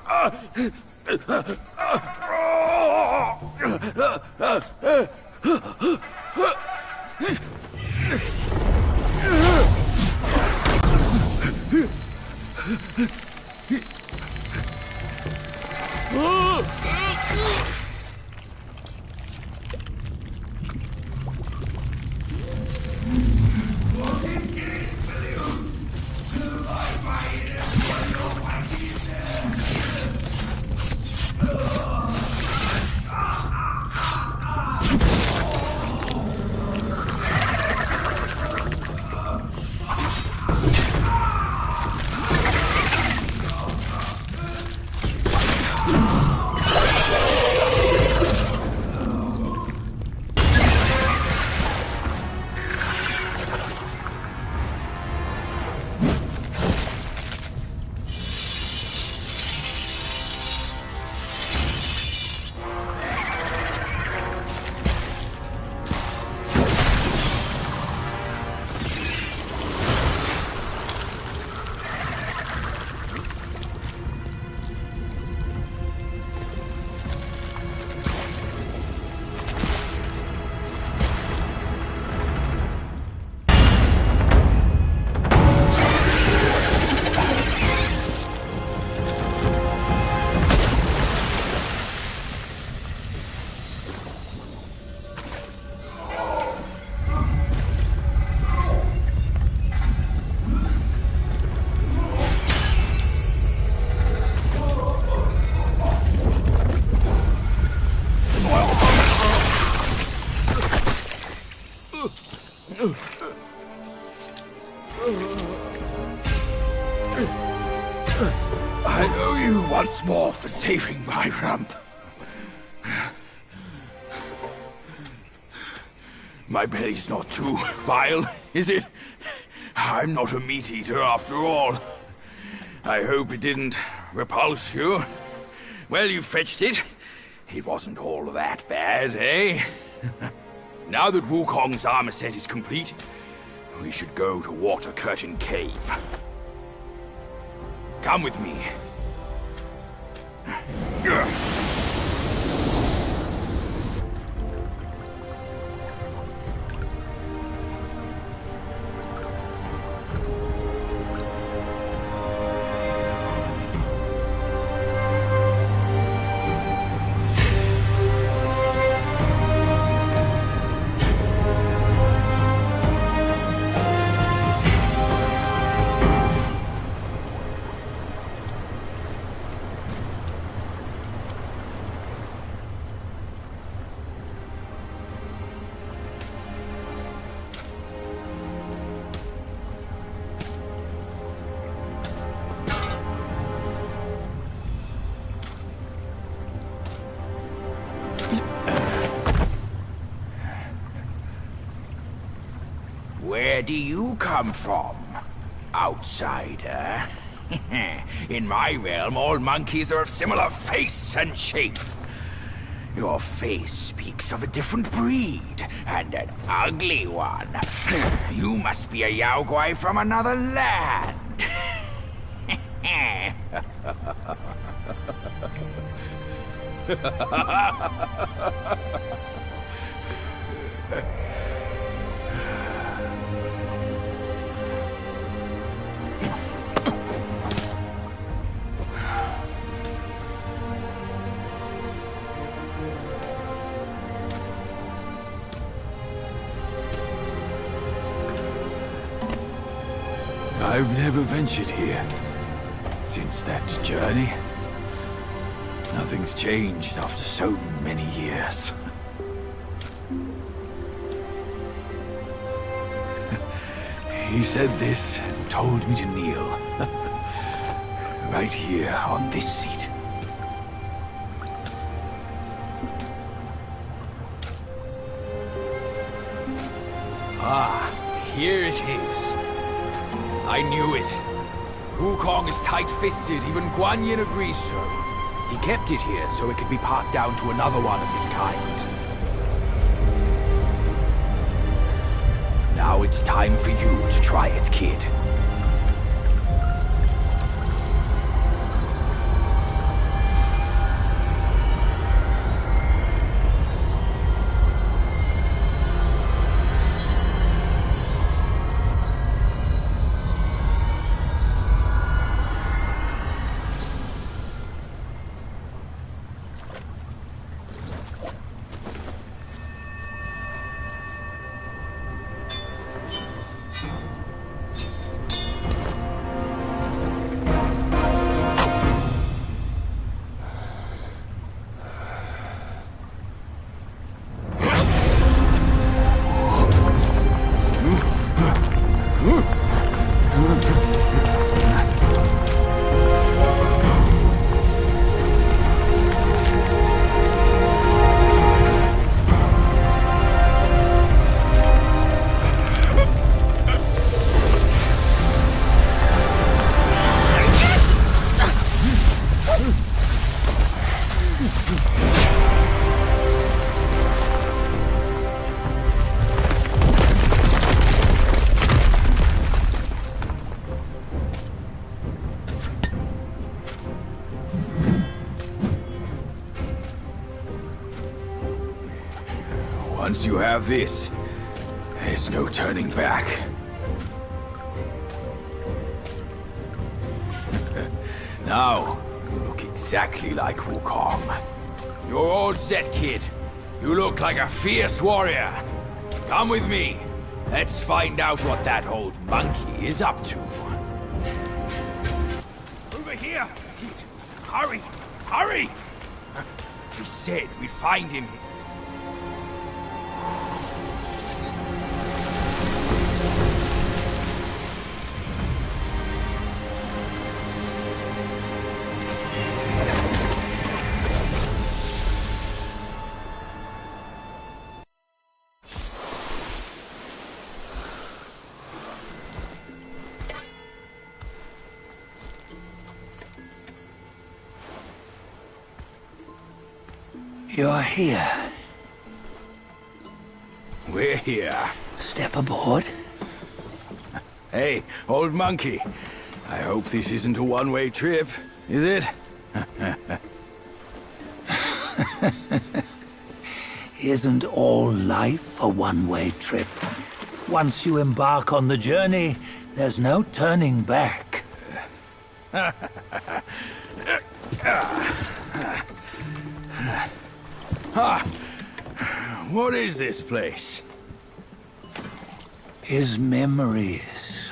I owe you once more for saving my rump. My belly's not too vile, is it? I'm not a meat-eater after all. I hope it didn't repulse you. Well, you fetched it. It wasn't all that bad, eh? Now that Wukong's armor set is complete, we should go to Water Curtain Cave. Come with me. Where do you come from, outsider? In my realm, all monkeys are of similar face and shape. Your face speaks of a different breed, and an ugly one. You must be a Yao Guai from another land. I've never ventured here since that journey. Nothing's changed after so many years. He said this and told me to kneel. Right here on this seat. Ah, here it is. I knew it. Wukong is tight-fisted, even Guan Yin agrees so. He kept it here so it could be passed down to another one of his kind. it's time for you to try it, kid. Once you have this, there's no turning back. Now, you look exactly like Wukong. You're all set, kid. You look like a fierce warrior. Come with me. Let's find out what that old monkey is up to. Over here, kid. Hurry! Hurry! We said we'd find him. You're here. We're here. Step aboard. Hey, old monkey. I hope this isn't a one-way trip, is it? Isn't all life a one-way trip? Once you embark on the journey, there's no turning back. What is this place? His memories.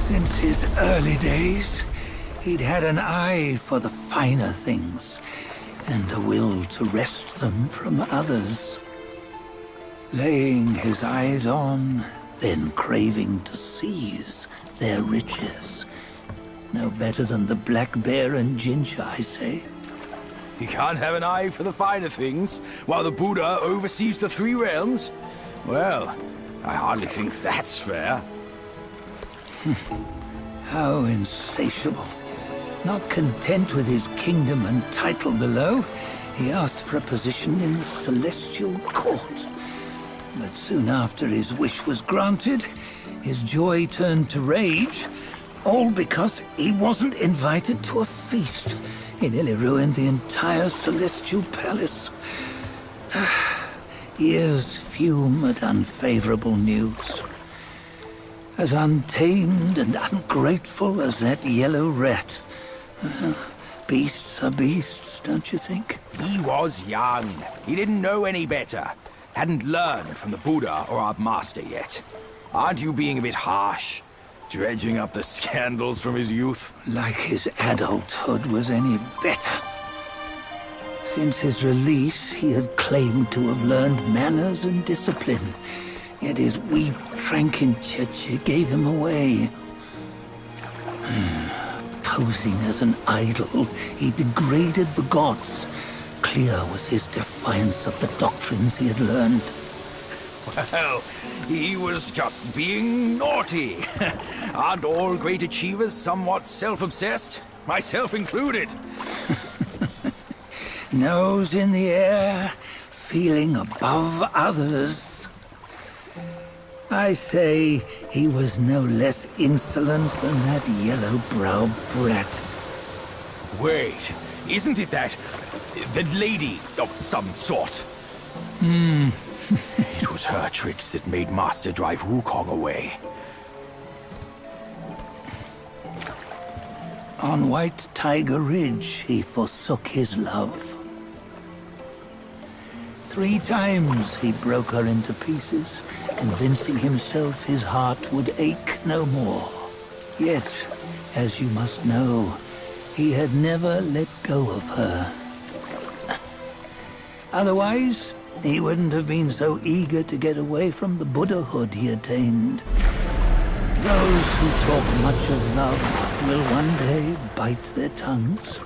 Since his early days, he'd had an eye for the finer things, and a will to wrest them from others. Laying his eyes on, then craving to seize their riches. No better than the black bear and Jincha, I say. You can't have an eye for the finer things, while the Buddha oversees the three realms? Well, I hardly think that's fair. How insatiable. Not content with his kingdom and title below, he asked for a position in the Celestial Court. But soon after his wish was granted, his joy turned to rage, all because he wasn't invited to a feast. He nearly ruined the entire Celestial Palace. Ears fume at unfavorable news. As untamed and ungrateful as that yellow rat. Beasts are beasts, don't you think? He was young. He didn't know any better. Hadn't learned from the Buddha or our master yet. Aren't you being a bit harsh? Dredging up the scandals from his youth? Like his adulthood was any better. Since his release, he had claimed to have learned manners and discipline. Yet his weak Frankenchurch gave him away. posing as an idol, he degraded the gods. Clear was his defiance of the doctrines he had learned. Well, he was just being naughty. Aren't all great achievers somewhat self-obsessed? Myself included. Nose in the air, feeling above others. I say he was no less insolent than that yellow-browed brat. Wait, isn't it that lady of some sort? It was her tricks that made Master drive Wukong away. On White Tiger Ridge, he forsook his love. 3 times he broke her into pieces, convincing himself his heart would ache no more. Yet, as you must know, he had never let go of her. Otherwise, he wouldn't have been so eager to get away from the Buddhahood he attained. Those who talk much of love will one day bite their tongues.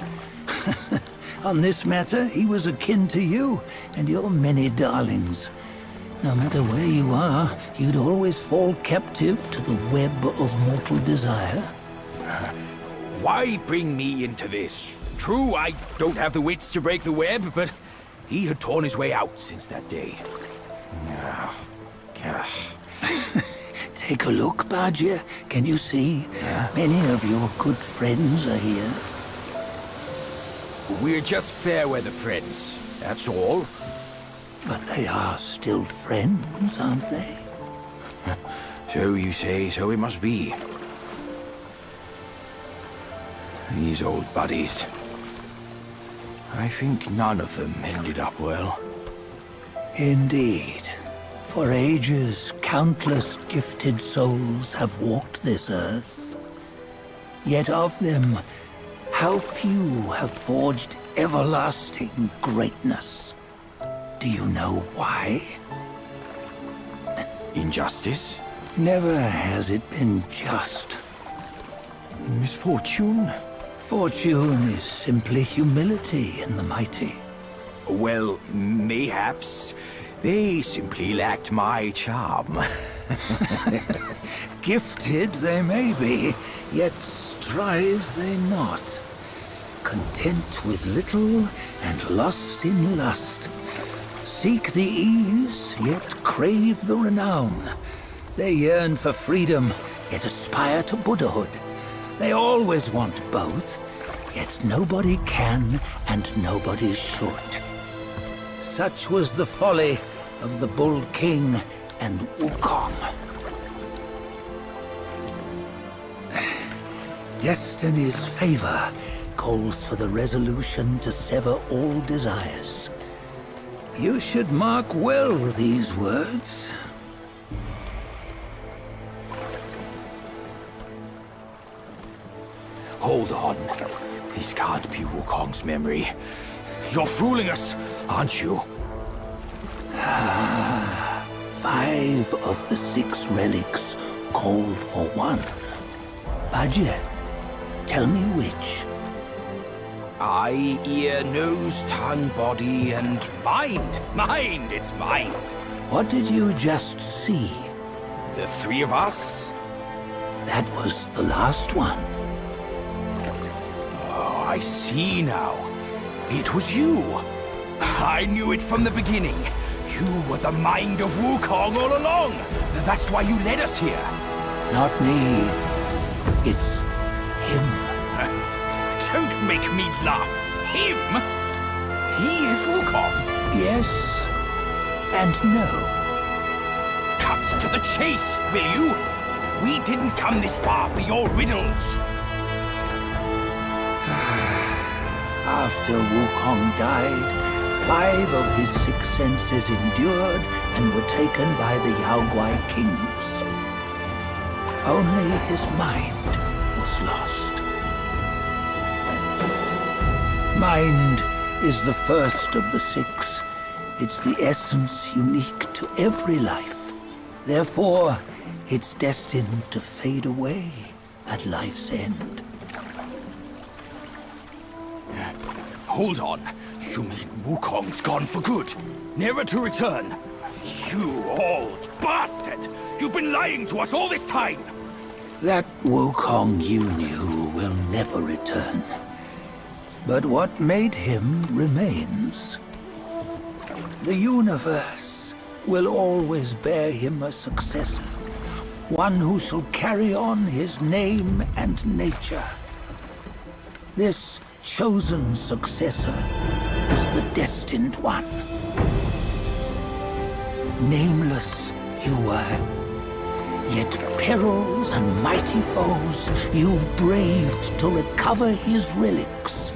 On this matter, he was akin to you and your many darlings. No matter where you are, you'd always fall captive to the web of mortal desire. Why bring me into this? True, I don't have the wits to break the web, but he had torn his way out since that day. Take a look, Bajia. Can you see? Many of your good friends are here. We're just fair-weather friends, that's all. But they are still friends, aren't they? So you say, so it must be. These old buddies. I think none of them ended up well. Indeed. For ages, countless gifted souls have walked this earth. Yet of them, how few have forged everlasting greatness? Do you know why? Injustice? Never has it been just. Misfortune? Fortune is simply humility in the mighty. Well, mayhaps they simply lacked my charm. Gifted they may be, yet strive they not. Content with little and lost in lust. Seek the ease, yet crave the renown. They yearn for freedom, yet aspire to Buddhahood. They always want both, yet nobody can and nobody should. Such was the folly of the Bull King and Wukong. Destiny's favor calls for the resolution to sever all desires. You should mark well these words. Hold on. This can't be Wukong's memory. You're fooling us, aren't you? 5 of the 6 relics call for one. Bajie, tell me which. Eye, ear, nose, tongue, body, and mind. Mind, it's mind. What did you just see? The 3 of us? That was the last one. Oh, I see now. It was you. I knew it from the beginning. You were the mind of Wukong all along. That's why you led us here. Not me. It's him. Don't make me laugh. Him? He is Wukong. Yes and no. Cut to the chase, will you? We didn't come this far for your riddles. After Wukong died, 5 of his 6 senses endured and were taken by the Yaoguai kings. Only his mind was lost. Mind is the first of the 6. It's the essence unique to every life. Therefore, it's destined to fade away at life's end. Hold on. You mean Wukong's gone for good? Never to return? You old bastard! You've been lying to us all this time! That Wukong you knew will never return. But what made him remains. The universe will always bear him a successor. One who shall carry on his name and nature. This chosen successor is the destined one. Nameless you were, yet perils and mighty foes you've braved to recover his relics.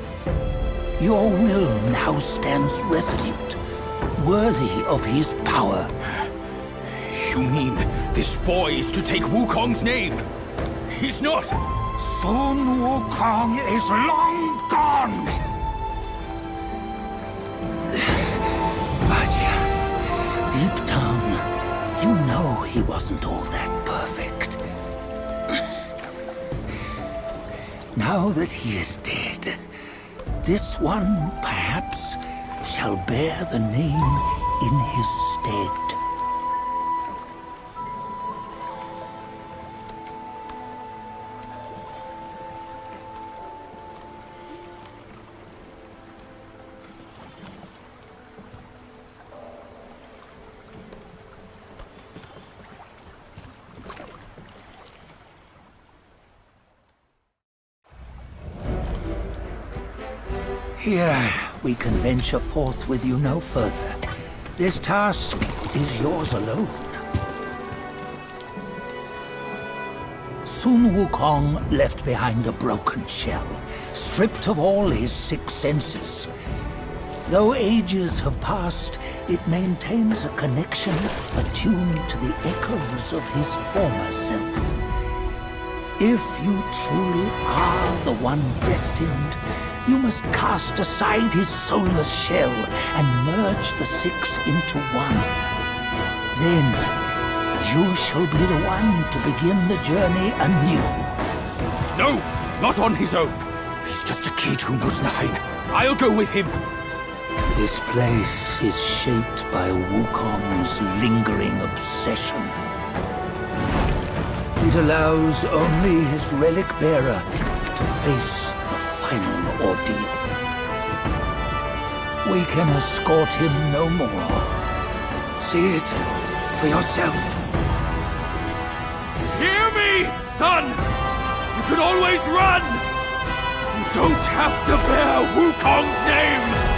Your will now stands resolute, worthy of his power. You mean this boy is to take Wukong's name? He's not! Sun Wukong is long gone! But deep down, you know he wasn't all that perfect. Now that he is dead, this one, perhaps, shall bear the name in his stead. Here, we can venture forth with you no further. This task is yours alone. Sun Wukong left behind a broken shell, stripped of all his 6 senses. Though ages have passed, it maintains a connection attuned to the echoes of his former self. If you truly are the one destined, you must cast aside his soulless shell and merge the 6 into one. Then, you shall be the one to begin the journey anew. No! Not on his own! He's just a kid who knows nothing. I'll go with him! This place is shaped by Wukong's lingering obsession. It allows only his relic bearer to face the final ordeal. We can escort him no more. See it for yourself. Hear me, son! You can always run! You don't have to bear Wukong's name!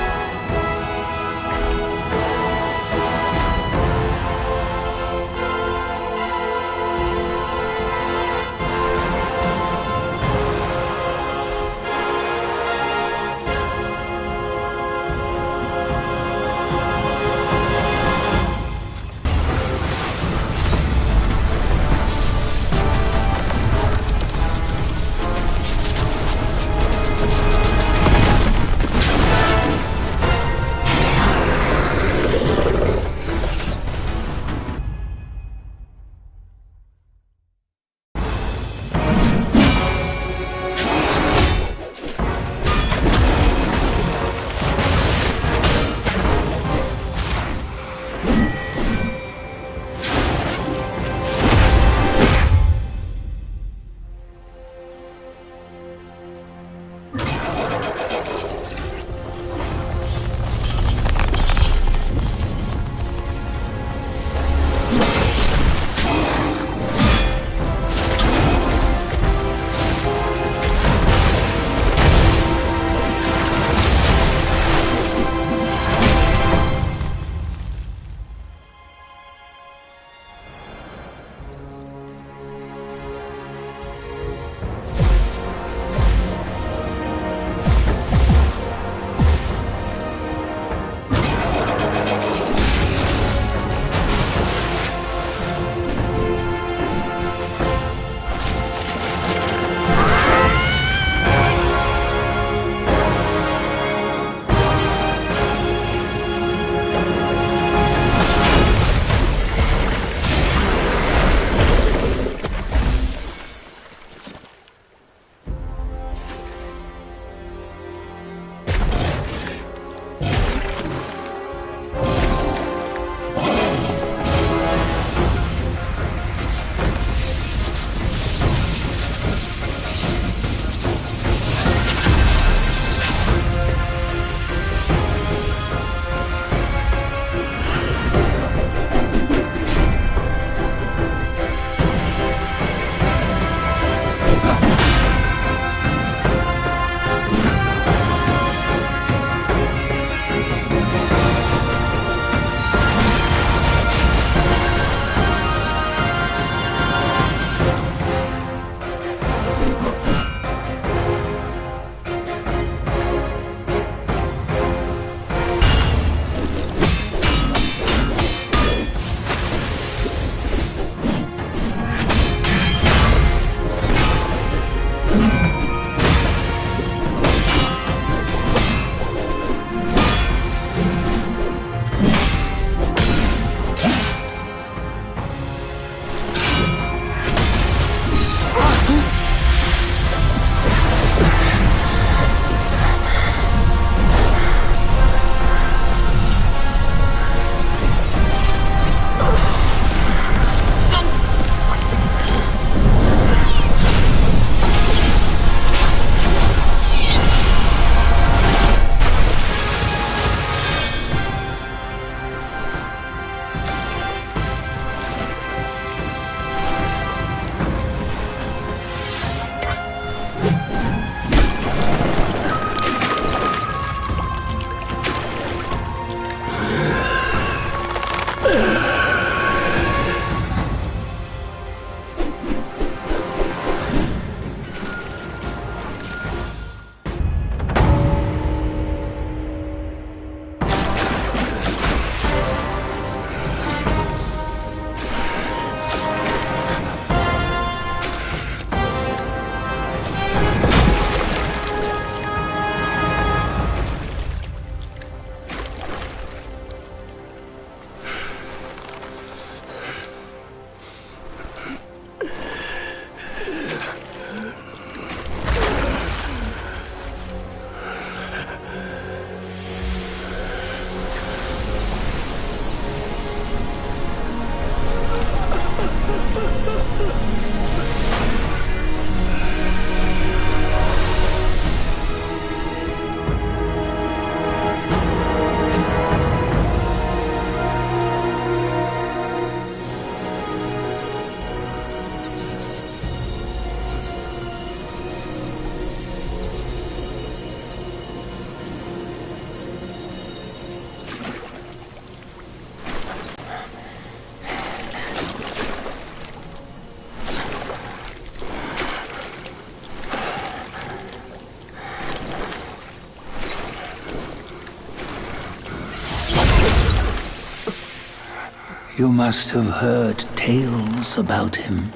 You must have heard tales about him.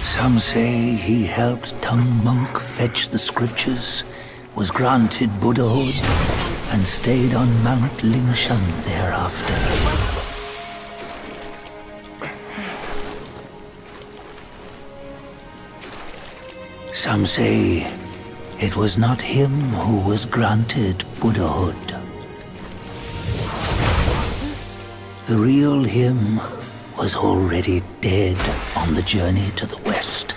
Some say he helped Tung Monk fetch the scriptures, was granted Buddhahood, and stayed on Mount Lingshan thereafter. Some say it was not him who was granted Buddhahood. The real him was already dead on the journey to the west.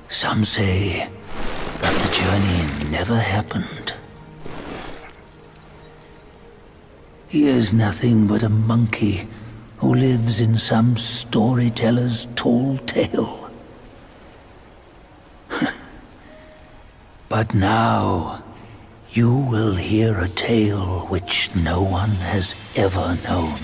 Some say that the journey never happened. He is nothing but a monkey who lives in some storyteller's tall tale. But now, you will hear a tale which no one has ever known.